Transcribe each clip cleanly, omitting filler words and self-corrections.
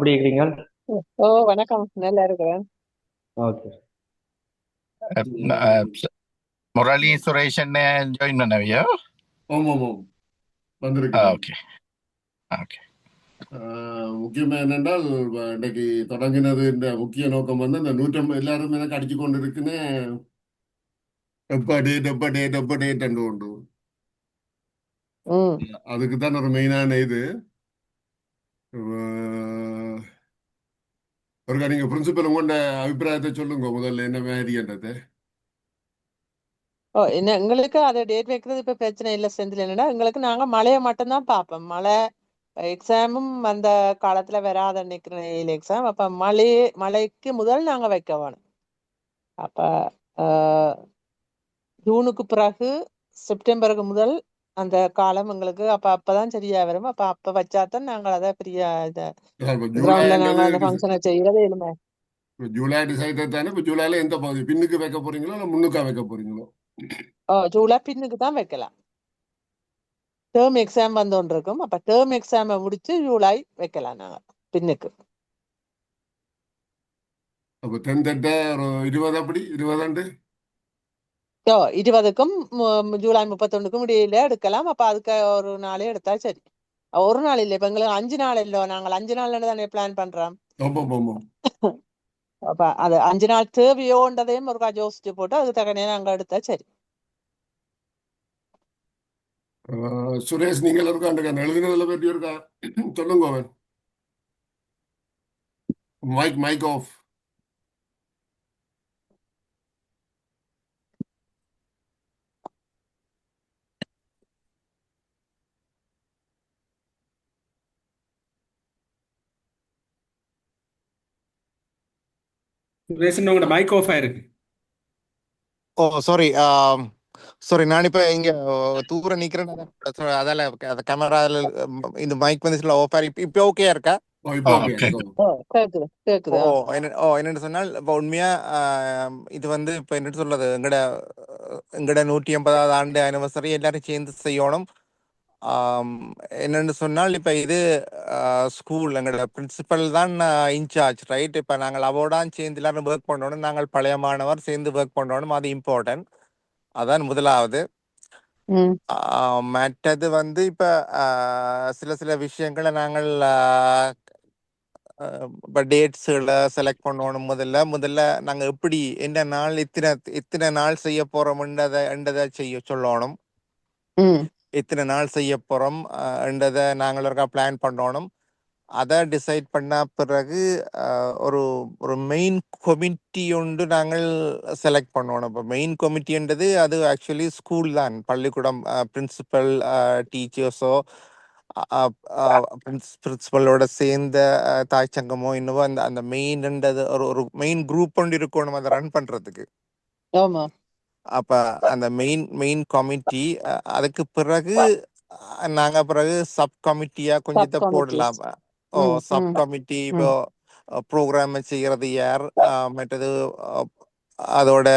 எப்படி இருக்கிறீங்க? ஓ வணக்கம், நல்லா இருக்கிறேன். ஓகே. முரளி சுரேஷ் ஜாயின் பண்ணவியோ? ஆமாம் வந்திருக்கிறேன். Okay okay. முக்கியமா என்னென்றால் இன்னைக்கு தொடங்கினது இந்த முக்கிய நோக்கம் வந்து இந்த 150 எல்லாரும் எனக்கு அடிச்சு கொண்டு இருக்குன்னு டெப்ப டேட் உண்டு. ம் அதுக்கு தான் ஒரு மெயினான இது. அஹ், ஒருக்கா நீங்க பிரின்சிபல் உங்களோட அபிப்பிராயத்தை சொல்லுங்க முதல்ல என்ன மாதிரின்றது. ஓ என்ன எங்களுக்கு அதை டேட் வைக்கிறது இப்ப பிரச்சனை இல்லை. செந்தில் என்னன்னா, எங்களுக்கு நாங்க மழையை மட்டும்தான் பார்ப்போம். மழை எக்ஸாமும் அந்த காலத்துல வராத நிக்கிற எக்ஸாம். அப்ப மழைக்கு முதல் நாங்க வைக்க வேணும். அப்ப ஆஹ், ஜூனுக்கு பிறகு செப்டம்பருக்கு முதல் அந்த காலம் எங்களுக்கு அப்பதான் சரியா வரும். அப்ப வச்சாதான் நாங்கள் அதை பெரிய இப்ப கிரவுண்ட்ல நாங்க ஜூலைன்றது அந்த ஃபங்க்ஷனை செய்யறது எளிமை. ஜூலை டிசைட் தானே. இப்ப ஜூலைல எந்த பகுதி பின்னுக்கு வைக்க போறீங்களோ இல்லை முன்னுக்கா வைக்க போறீங்களோ? ஜூலை பின்னுக்கு தான் வைக்கலாம். டேர்ம் எக்ஸாம் வந்து ஒன்று இருக்கும். அப்ப டேர்ம் எக்ஸாமை முடிச்சு ஜூலை வைக்கலாம் நாங்க பின்னுக்கு. அப்போ 10 ஒரு 20 அப்படி 20 20க்கும் ஜூலை 31க்கும் இடையில எடுக்கலாம். அப்ப அதுக்கு ஒரு நாளே எடுத்தா சரி. ஒரு நாள் இல்லை, இப்ப எங்களுக்கு 5 நாள் இல்லை. நாங்கள் 5 நாள் தானே பிளான் பண்றோம். அப்ப அது 5 நாள் தேவையோன்றதையும் ஒரு யோசிச்சு போட்டு அதுக்கு தக்கனே நாங்க எடுத்தா சரி. சுரேஷ், நீங்கள் இருக்கா எழுதினதுல பற்றி இருக்கா சொல்லுங்க. அவன் மைக் ஆஃப். உங்களோட மைக் ஆஃப் ஆயிருக்கு. ஓ சாரி சாரி, நான் இப்போ இங்கே தூரம் நிற்கிறேன். அதால அந்த கேமரா இந்த மைக் வந்து ஆஃப் ஆகி இப்போ ஓகே இருக்கா? கேக்குது. என்னென்னு சொன்னால் இப்போ உண்மையா இது வந்து இப்போ என்னட்டு சொல்றது, எங்கட 150வது ஆண்டு அனிவர்சரி எல்லாரும் சேர்ந்து செய்யணும். என்னென்னு சொன்னால் இப்போ இது ஸ்கூல் எங்களோட பிரின்சிபல் தான் இன்சார்ஜ், ரைட்? இப்போ நாங்கள் அவோடான் சேர்ந்து எல்லாரும் ஒர்க் பண்ணணும். நாங்கள் பழைய மாணவர் சேர்ந்து ஒர்க் பண்ணணும். அது இம்பார்ட்டன்ட். அதான் முதலாவது. மற்றது வந்து இப்போ சில விஷயங்களை நாங்கள் இப்போ டேட்ஸுகளை செலக்ட் பண்ணணும். முதல்ல நாங்கள் எப்படி என்ன நாள் இத்தனை நாள் செய்ய போகிறோம்ன்றதை செய்ய சொல்லணும். எத்தனை நாள் செய்ய போகிறோம் என்றதை நாங்கள் இருக்கா பிளான் பண்ணணும். அதை டிசைட் பண்ண பிறகு ஒரு ஒரு மெயின் கமிட்டி ஒன்று நாங்கள் செலக்ட் பண்ணணும். இப்போ மெயின் கமிட்டின்றது அது ஆக்சுவலி ஸ்கூல் தான், பள்ளிக்கூடம், பிரின்சிபல், டீச்சர்ஸோ, பிரின்சிபலோட சேர்ந்த தாய் சங்கமோ இன்னவோ அந்த அந்த மெயின்ன்றது ஒரு மெயின் குரூப் ஒன்று இருக்கணும் அதை ரன் பண்ணுறதுக்கு. அப்ப அந்த மெயின் கமிட்டி, அதுக்கு பிறகு நாங்க பிறகு சப் கமிட்டியா கொஞ்சத்தை போடலாம். சப் கமிட்டி இப்போ ப்ரோக்ராம் செய்யறது யார், மற்றது அதோட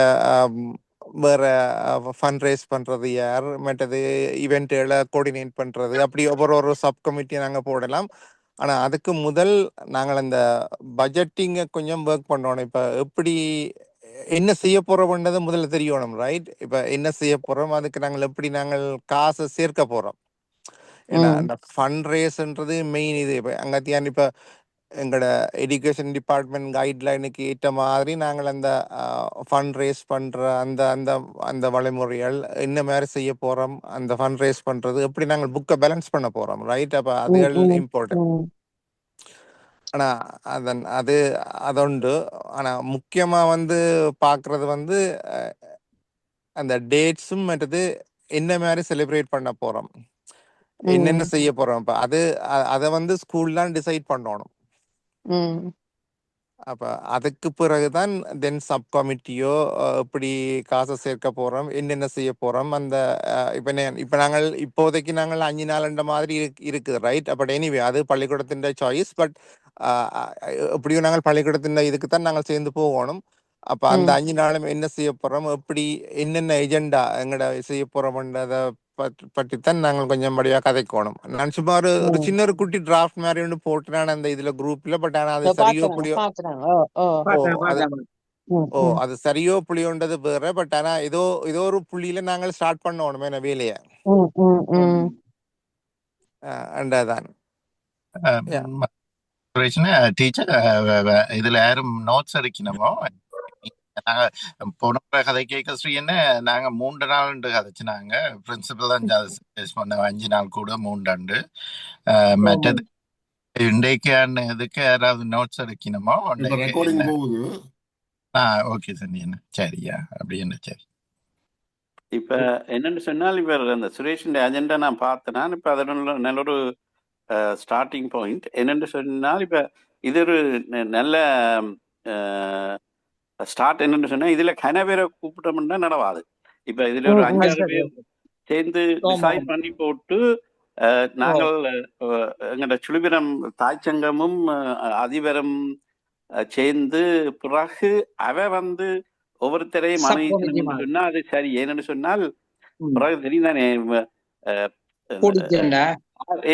வேற ஃபண்ட் ரைஸ் பண்றது யார், மற்றது ஈவெண்ட்டுகளை கோஆர்டினேட் பண்றது, அப்படி ஒவ்வொரு சப் கமிட்டியை நாங்கள் போடலாம். ஆனா அதுக்கு முதல் நாங்கள் அந்த பட்ஜெட்டிங்கை கொஞ்சம் ஒர்க் பண்ணணும். இப்ப எப்படி என்ன செய்ய போறோம்ன்றது முதல்ல தெரியணும், ரைட்? இப்ப என்ன செய்ய போறோம், அதுக்கு நாங்கள் காசை சேர்க்க போறோம். ஏன்னா அந்த ஃபண்ட் ரேஸ்ன்றது மெயின். இது இப்ப அங்கத்தியான் இப்ப எங்களோட எஜுகேஷன் டிபார்ட்மெண்ட் கைட்லைனுக்கு ஏற்ற மாதிரி நாங்கள் அந்த ஃபண்ட் ரேஸ் பண்ற அந்த அந்த அந்த வழிமுறைகள் என்ன மாதிரி செய்ய போறோம், அந்த ஃபண்ட் ரேஸ் பண்றது எப்படி நாங்கள் புக்கை பேலன்ஸ் பண்ண போறோம், ரைட்? அப்ப அதுகள் இம்பார்ட்டன்ட். ஆனா அதுண்டு. ஆனா முக்கியமா வந்து பாக்குறது வந்து அந்த டேட்ஸும் மற்றது என்ன மாதிரி செலிப்ரேட் பண்ண போறோம், என்னென்ன செய்ய போறோம். இப்ப அதை வந்து ஸ்கூல் தான் டிசைட் பண்ணணும். அப்ப அதுக்கு பிறகுதான் தென் சப் கமிட்டியோ எப்படி காசை சேர்க்க போறோம், என்னென்ன செய்ய போறோம். அந்த இப்ப நாங்கள் இப்போதைக்கு நாங்கள் 5 நாள் மாதிரி இருக்குது, ரைட்? பட் எனிவே அது பள்ளிக்கூடத்தின் சாய்ஸ். பட் எப்படியும் நாங்கள் பள்ளிக்கூடத்தின் இதுக்கு தான் நாங்கள் சேர்ந்து போகணும். அப்ப அந்த 5 நாளும் என்ன செய்ய போறோம், எப்படி என்னென்ன எஜெண்டா எங்கட செய்ய போறோம்ன்றத பற்றித்தான் நாங்கள் கொஞ்சம் படியாக கதைக்கணும். நான் சும்மா ஒரு சின்ன ஒரு குட்டி டிராஃப்ட் மாதிரி ஒன்று போட்டு நான் அந்த இதுல குரூப்ல, பட் ஆனால் அது சரியோ புளியோ அது அது சரியோ புளியோன்றது வேற. பட் ஆனா ஏதோ ஒரு புள்ளியில நாங்கள் ஸ்டார்ட் பண்ணணும் என்ன வேலையை அண்டதான். சுரேஷன் டீச்சர் இதுல யாரும் நோட்ஸ் அடிக்கணுமோ? நாங்க போன கதை கேட்க ஸ்ரீ என்ன நாங்க 3 நாள் கதைச்சுனாங்க. பிரின்சிபல் தான் பண்ண 5 நாள் கூட 3 மற்றது இன்றைக்கான இதுக்கு யாராவது நோட்ஸ் அடிக்கணுமோ? ரெக்கார்டிங் போகுது. ஓகே சார், என்ன சரியா அப்படி என்ன சரி. இப்ப என்னன்னு சொன்னால் இவர் அந்த சுரேஷின் அஜெண்டா நான் பார்த்தேன்னா இப்ப அதோட நல்ல ஒரு ஸ்டார்டிங் பாயிண்ட் என்னென்று சொன்னால் இப்ப இது ஒரு நல்ல ஸ்டார்ட். என்னன்னு சொன்னா இதுல கனவேரை கூப்பிட்டோம்னா நடவாது. இப்ப இதுல ஒரு 5-6 பேர் சேர்ந்து டிசைட் பண்ணி போட்டு நாங்கள் எங்கட சுழிபிரம் தாய்ச்சங்கமும் அதிபரும் சேர்ந்து பிறகு ஒவ்வொருத்தரையும் அணுகிக்கணும்னு சொன்னா அது சரி. ஏன்னு சொன்னால் பிறகு தெரியுதானே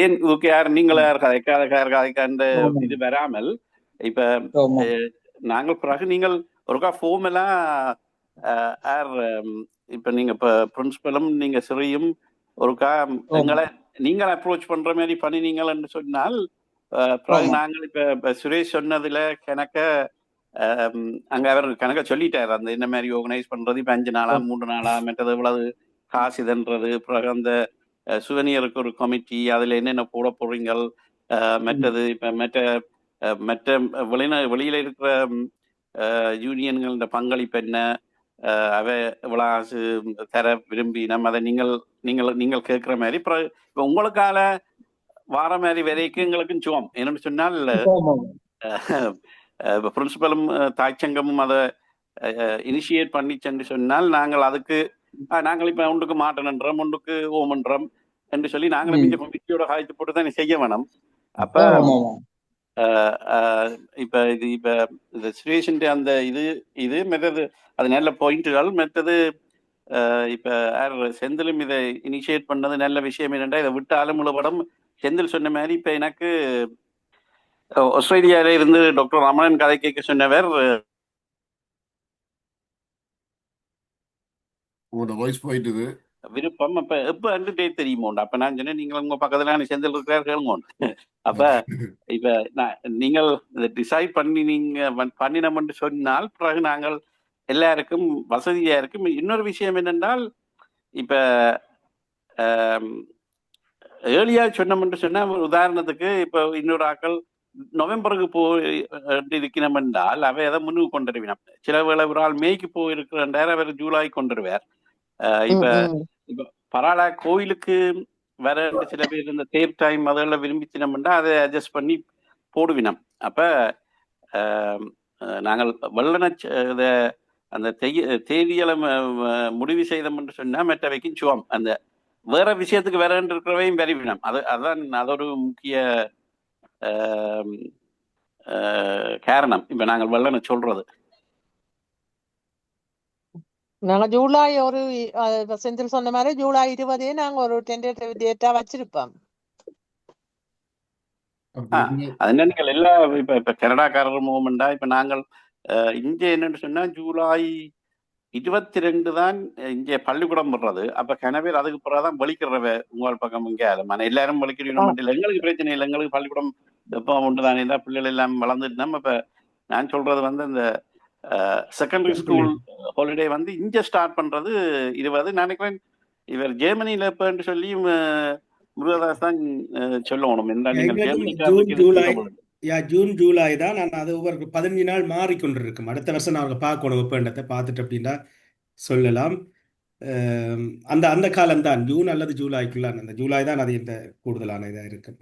ஏன் இதுக்கு யார் நீங்கள கதைக்காண்ட இது வராமல் இப்ப நாங்கள் பிறகு நீங்கள் ஒருக்கா ஃபோம் எல்லாம் இப்ப நீங்க இப்ப பிரின்சிபலும் நீங்க சிறியும் ஒருக்கா எங்களை நீங்கள் அப்ரோச் பண்ற மாதிரி பண்ணினீங்கன்னு சொன்னால் பிறகு நாங்கள் இப்ப சுரேஷ் சொன்னதுல கணக்க அங்க அவர் கணக்க சொல்லிட்டாரு அந்த என்ன மாதிரி ஆர்கனைஸ் பண்றது. இப்ப 5 நாளா 3 நாளா மற்றது இவ்வளவு காசு இதுன்றது. பிறகு அந்த சுவனியருக்கு ஒரு கமிட்டி அதுல என்னென்ன போட போறீங்கள். மற்றது இப்ப மற்ற வெளியில இருக்கிற யூனியன்கள பங்களிப்பு என்ன, அவை இவ்வளவு தர விரும்பி நம்ம அதை நீங்கள் கேட்கிற மாதிரி இப்ப உங்களுக்கால வார மாதிரி வரைக்கும் எங்களுக்கும் சுவம். என்னன்னு சொன்னால் பிரின்சிபலும் தாய்ச்சங்கமும் அதை இனிஷியேட் பண்ணிச்சென்று சொன்னால் நாங்கள் அதுக்கு நாங்கள் இப்ப ஒன்றுக்கு மாட்டணுன்றோம் ஒன்றுக்கு ஓமன்றோம் என்று சொல்லி நாங்களும் இந்த கமிட்டியோட காய்ச்சி போட்டு தான் செய்ய வேணும். அப்ப இப்ப இந்த சுரேஷன் அந்த இது மெத்தது அது நல்ல பாயிண்ட்டுகள். மற்றது இப்ப செந்திலும் இதை இனிஷியேட் பண்ணது நல்ல விஷயம். என்னென்றா இதை விட்டாலும் முழுபடம் செந்தில் சொன்ன மாதிரி இப்ப எனக்கு ஆஸ்திரேலியாவில இருந்து டாக்டர் ரமணன் கதை கேட்க சொன்னவர் விருப்பம். அப்ப எப்ப அண்டு டேட் தெரியுமோண்டு. அப்ப நான் சொன்னேன் நீங்கள் உங்க பக்கத்துல செந்தில் இருக்கிறார் கேளுங்க. அப்ப இப்ப நீங்கள் டிசைட் பண்ணி நீங்க பண்ணினோம்னு சொன்னால் பிறகு நாங்கள் எல்லாருக்கும் வசதியா இருக்கும். இன்னொரு விஷயம் என்னென்றால் இப்ப ஏர்லியா சொன்னோம்னு சொன்னா உதாரணத்துக்கு இப்ப இன்னொரு ஆக்கள் நவம்பருக்கு போய் இருக்கணும் என்றால் அவை எதை முன்னுக்கு கொண்டுருவினோம். சில வேளை ஒரு ஆள் மேய்க்கு போயிருக்கிறார் அவர் ஜூலை கொண்டுருவார். இப்ப பராளா கோயிலுக்கு வர சில பேர் இந்த தேர் டைம் அதெல்லாம் விரும்பிச்சினோம்னா அதை அட்ஜஸ்ட் பண்ணி போடுவினோம். அப்ப நாங்கள் வெள்ளன அந்த தேதியில முடிவு செய்தோம் என்று சொன்னா மற்றவைக்கும் சுவம் அந்த வேற விஷயத்துக்கு வேற இருக்கிறவையும் விரும்பினோம். அதான் அதோட முக்கிய காரணம் இப்ப நாங்கள் வெள்ளன சொல்றது. நாங்க ஜூலை ஒரு செந்தில் சொன்ன மாதிரி ஜூலை 20 நாங்க ஒரு டென்டேட்டிவ் டேட்டா வச்சிருப்போம். அது நீங்கள் எல்லாம் இப்ப கனடாக்காரர் மூவ்மெண்டா இப்ப நாங்கள் இங்க என்னன்னு சொன்னா ஜூலை 22 தான் இங்க பள்ளிக்கூடம் வர்றது. அப்ப கனவேர் அதுக்கு பிறகுதான் வலிக்கிறவ உங்கள் பக்கம் இங்க எல்லாரும் வலிக்கிறோம். எங்களுக்கு பிரச்சனை இல்லை, எங்களுக்கு பள்ளிக்கூடம் எப்ப ஒன்றுதானே தான் பிள்ளைகள் எல்லாம் வளர்ந்துட்டோம். இப்ப நான் சொல்றது இந்த செகண்டரி ஸ்கூல் ஹாலிடே இங்க ஸ்டார்ட் பண்றது 20. நினைக்கிறேன் இவர் ஜெர்மனியில எப்பன்னு சொல்லி முருகதாஸ் தான் சொல்லணும். ஜூன் ஜூலை தான். நான் அது ஒவ்வொரு 15 நாள் மாறிக்கொண்டிருக்கும். அடுத்த வருஷம் நாங்கள் பார்க்கணும் வெப்பண்டத்தை பார்த்துட்டு அப்படின்னா சொல்லலாம். அந்த காலம்தான் ஜூன் அல்லது ஜூலைக்குள்ளான். அந்த ஜூலை தான் அது இந்த கூடுதலான இதாக இருக்கு.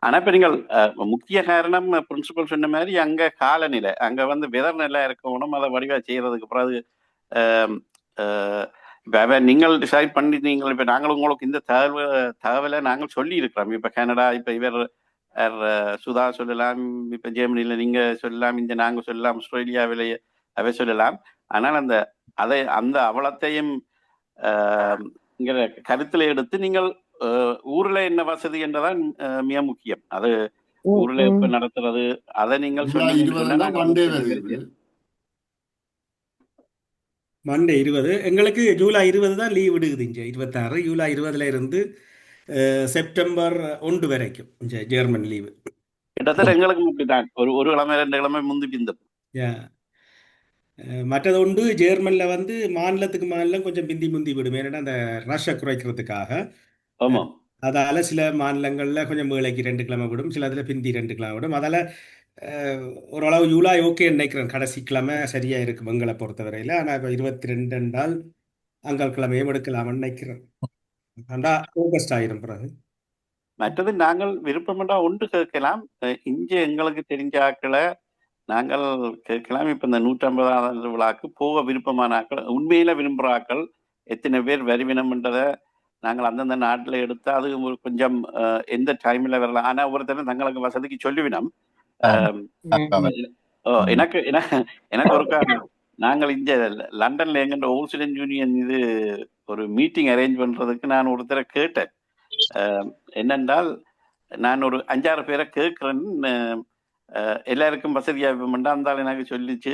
ஆனா இப்ப நீங்கள் முக்கிய காரணம் பிரின்சிபல் சொன்ன மாதிரி அங்க காலநிலை அங்க வெதர் நல்லா இருக்கணும். அதை வடிவா செய்யறதுக்கு பிறகு இப்ப நீங்கள் டிசைட் பண்ணி நீங்கள் இப்ப நாங்கள் உங்களுக்கு இந்த தகவலை நாங்கள் சொல்லி இருக்கிறோம். இப்ப கனடா இப்ப இவர் சுதா சொல்லலாம், இப்ப ஜெர்மனில நீங்க சொல்லலாம், இந்த நாங்க சொல்லலாம், ஆஸ்திரேலியாவிலேயே அவை சொல்லலாம். ஆனால் அந்த அவலத்தையும் கருத்துல எடுத்து நீங்கள் ஊர்ல என்ன வசதி என்றதான் மிக முக்கியம். அது ஊர்ல எப்ப நடத்துறது அதை நீங்கள் ஜூலை சொன்னீங்கன்னு 20 சொன்னா நாங்க மண்டே அதுக்கு வருது. மண்டே 20 எங்களுக்கு ஜூலை 20 தான் லீவ் விடுகுது. இங்கே 26 ஜூலை 20ல இருந்து செப்டம்பர் 1 வரைக்கும் இங்கே ஜெர்மன் லீவு. கிட்டத்தட்ட எங்களுக்கும் அப்படிதான், ஒரு கிழமை 2 கிழமை முந்தி பிந்தும். மற்றது உண்டு ஜெர்மனில் வந்து மாநிலத்துக்கு மாநிலம் கொஞ்சம் பிந்தி முந்தி விடும். ஏன்னா அந்த ரஷ்ஷை குறைக்கிறதுக்காக. ஆமாம். அதால சில மாநிலங்களில் கொஞ்சம் வேலைக்கு 2 கிழமை விடும், சில இதில் பிந்தி 2 கிழமை விடும். அதால ஓரளவு ஜூலை ஓகே நினைக்கிறேன், கடைசி கிழமை சரியா இருக்கு எங்களை பொறுத்தவரையில். ஆனால் இப்போ 22 என்றால் அங்கள் கிழமையும் எடுக்கலாம்னு நினைக்கிறேன். ஆகஸ்ட் ஆயிரும் பிறகு. மற்றது நாங்கள் விருப்பம்டா ஒன்று கேட்கலாம். இங்கே எங்களுக்கு தெரிஞ்ச ஆக்களை நாங்கள் கேட்கலாம். இப்ப இந்த 150வது விழாக்கு போக விருப்பமான ஆக்கள், உண்மையில விரும்புகிற ஆக்கள் எத்தனை பேர் வருவினம்ன்றதை நாங்கள் அந்தந்த நாட்டில் எடுத்து அது ஒரு கொஞ்சம் எந்த டைம்ல வரலாம். ஆனா ஒருத்தர் தங்களுக்கு வசதிக்கு சொல்லுவினோம். எனக்கு ஒரு நாங்கள் இங்க லண்டன்ல எங்கிட்ட ஓல்சிடன் யூனியன் இது ஒரு மீட்டிங் அரேஞ்ச் பண்றதுக்கு நான் ஒருத்தரை கேட்டேன். என்னென்றால் நான் ஒரு 5-6 பேரை கேட்கிறேன், எல்லாருக்கும் வசதியாக இருந்தாலும் எனக்கு சொல்லிச்சு,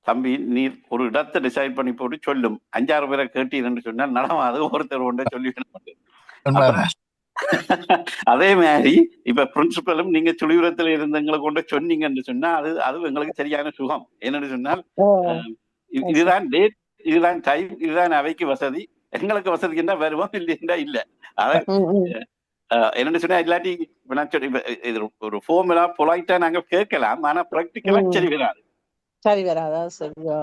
தம்பி நீ ஒரு இடத்தை டிசைட் பண்ணி போட்டு சொல்லும், 5-6 பேரை கேட்டீங்கன்னு சொன்னால் நடவாது, ஒருத்தர் ஒன்றை சொல்லி. அதே மாதிரி இப்ப பிரின்சிபலும் நீங்க சுழிவுரத்துல இருந்தவங்களை கொண்டு சொன்னீங்கன்னு சொன்னா அது எங்களுக்கு சரியான சுகம். என்னன்னு சொன்னால் இதுதான் டேட், இதுதான் டைம், இதுதான் அவைக்கு வசதி, எங்களுக்கு வசதி என்ன வருவோம், இல்லையா இல்ல. அதான் என்னன்னு சொன்னா இல்லாட்டி இது ஒரு ஃபார்முலா பொலைட்டா நாங்க கேட்கலாம், ஆனா பிராக்டிக்கலா சரி வராது. சரி வராதா? சரியா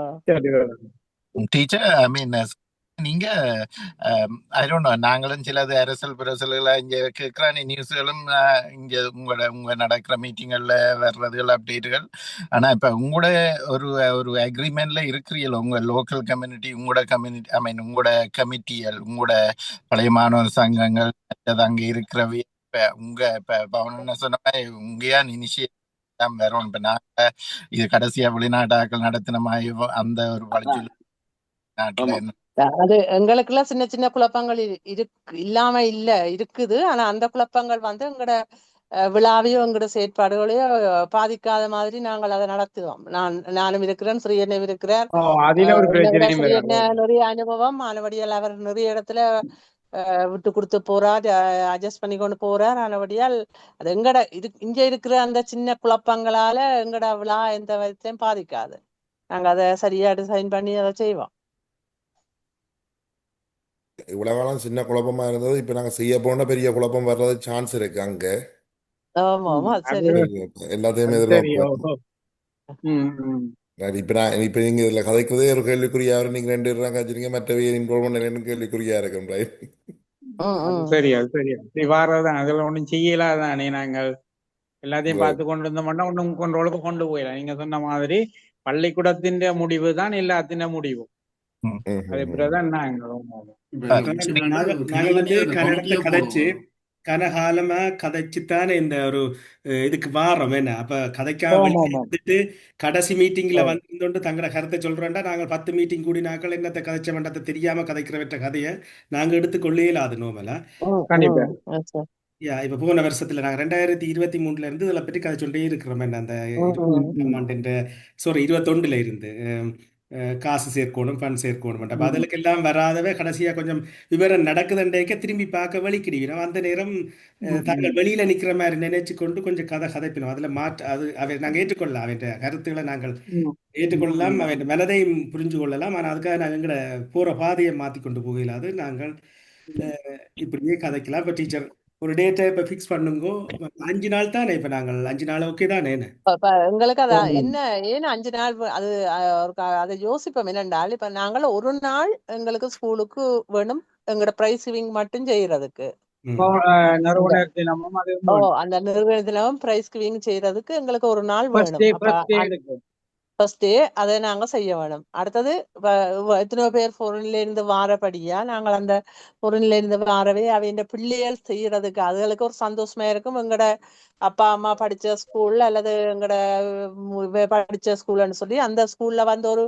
டீச்சர், ஐ மீன் நீங்க ஐ டோன்ட் நோ, நாங்களும் சிலது அரசல் பிரசல்களை இங்க கேட்கிற நியூஸ்களும் இங்க உங்க நடக்கிற மீட்டிங்கள்ல வர்றதுகள் அப்டேட்டுகள். ஆனா இப்ப உங்களோட ஒரு அக்ரிமெண்ட்ல இருக்கிறீங்களோ உங்க லோக்கல் கம்யூனிட்டி, உங்களோட கம்யூனிட்டி, ஐ மீன் உங்களோட கமிட்டிகள், உங்களோட பழைய மாணவர் சங்கங்கள், அங்க இருக்கிறவே இப்ப பவன் சொன்ன மாதிரி உங்கயா இனிஷியேட் வரும். இப்ப நாங்க இது கடைசியா வெளிநாட்டாக்கள் நடத்தின மாதிரி அந்த ஒரு வளர்ச்சி நாட்டுல அது எங்களுக்குள்ள சின்ன சின்ன குழப்பங்கள் இல்லாம இல்ல இருக்குது. ஆனா அந்த குழப்பங்கள் வந்து எங்கட விழாவையோ எங்கட செயற்பாடுகளையோ பாதிக்காத மாதிரி நாங்கள் அதை நடத்துவோம். நானும் இருக்கிறேன், ஸ்ரீயனும் இருக்கிறார். ஸ்ரீயன நிறைய அனுபவம், ஆனபடியால் அவர் நிறைய இடத்துல விட்டு கொடுத்து போறார், அட்ஜஸ்ட் பண்ணி கொண்டு போறார். ஆனபடியால் அது எங்கட இங்க இருக்கிற அந்த சின்ன குழப்பங்களால எங்கட விழா எந்த விதத்தையும் பாதிக்காது. நாங்க அதை சரியா டிசைன் பண்ணி அதை செய்வோம். இவ்வளவு காலம் சின்ன குழப்பமா இருந்தது, இப்ப நாங்க செய்ய போன பெரிய குழப்பம் வர்றது சான்ஸ் இருக்கு. அங்க எல்லாத்தையுமே இப்ப நீங்க இதுல கதைக்கிறதே ஒரு கேள்விக்குறியா, நீங்க 2 பேரும் கதைச்சிருங்க, மற்றவை இன்வால்வ்மெண்ட் கேள்விக்குறியா இருக்கும். சரி வாரதான் அதுல ஒண்ணும் செய்யலாதானே. நாங்கள் எல்லாத்தையும் பார்த்து கொண்டு இருந்தோம்னா ஒன்னும் கொண்டோளுக்கு கொண்டு போயிடலாம். நீங்க சொன்ன மாதிரி பள்ளிக்கூடத்தின் முடிவு தான் எல்லாத்தின முடிவு. அது பிறகுதான் கதைச்சு கனகாலமா கதைச்சுத்தானே இந்த ஒரு இதுக்கு வாரம். என்ன அப்ப கதைக்காமட்டு கடைசி மீட்டிங்ல வந்து தங்களோட கருத்தை சொல்றோம்டா, நாங்கள் 10 மீட்டிங் கூடி நாங்கள் என்னத்தை கதைச்ச வேண்டத்தை தெரியாம கதைக்கிறவற்ற கதையை நாங்க எடுத்துக்கொள்ளே இல்லாது நோமலா. இப்ப போன வருஷத்துல நாங்க 2023 இருந்து இதில் பற்றி கதை சொல்லிட்டே இருக்கிறோம். என்ன அந்த 21 இருந்து காசு சேர்க்கணும், ஃபண்ட் சேர்க்கணும். அப்போ அதுக்கு எல்லாம் வராதவே கடைசியாக கொஞ்சம் விவரம் நடக்குதுன்றேக்க திரும்பி பார்க்க வலிக்கிடுவோம். அந்த நேரம் தாங்கள் வெளியில நிற்கிற மாதிரி நினைச்சு கொண்டு கொஞ்சம் கதைப்பினோம். அதில் அது அவை நாங்கள் ஏற்றுக்கொள்ளலாம், அவன் கருத்துக்களை நாங்கள் ஏற்றுக்கொள்ளலாம், அவன் மனதையும் புரிஞ்சு கொள்ளலாம். ஆனால் அதுக்காக நாங்கள் எங்களை போகிற பாதையை மாற்றி கொண்டு போகலாது. நாங்கள் இப்படியே கதைக்கலாம். இப்போ டீச்சர் ஒரு டேட்டை இப்ப ஃபிக்ஸ் பண்ணுங்கோ. 5 நாள் தானே இப்ப நாங்கள் 5 நாள் ஓகே தானே. எங்களுக்கு அதான் என்ன ஏன்னு 5 நாள் அது அதை யோசிப்போம். என்னென்றால் இப்ப நாங்கள் ஒரு நாள் எங்களுக்கு ஸ்கூலுக்கு வேணும் எங்களோட பிரைஸ் கிவிங் மட்டும் செய்யறதுக்கு. அந்த நிறுவன தினமும் பிரைஸ் கிவிங் செய்யறதுக்கு எங்களுக்கு ஒரு நாள் வேணும். ஃபர்ஸ்ட் டே அதை நாங்க செய்ய வேணும். அடுத்தது எத்தனையோ பேர் பொருள்ல இருந்து வாரபடியா நாங்கள் அந்த பொருள்ல இருந்து வாரவே அவைய பிள்ளைகள் செய்யறதுக்கு அதுகளுக்கு ஒரு சந்தோஷமா இருக்கும். எங்கட அப்பா அம்மா படிச்ச ஸ்கூல் அல்லது எங்கட படிச்ச ஸ்கூல்னு சொல்லி அந்த ஸ்கூல்ல வந்து ஒரு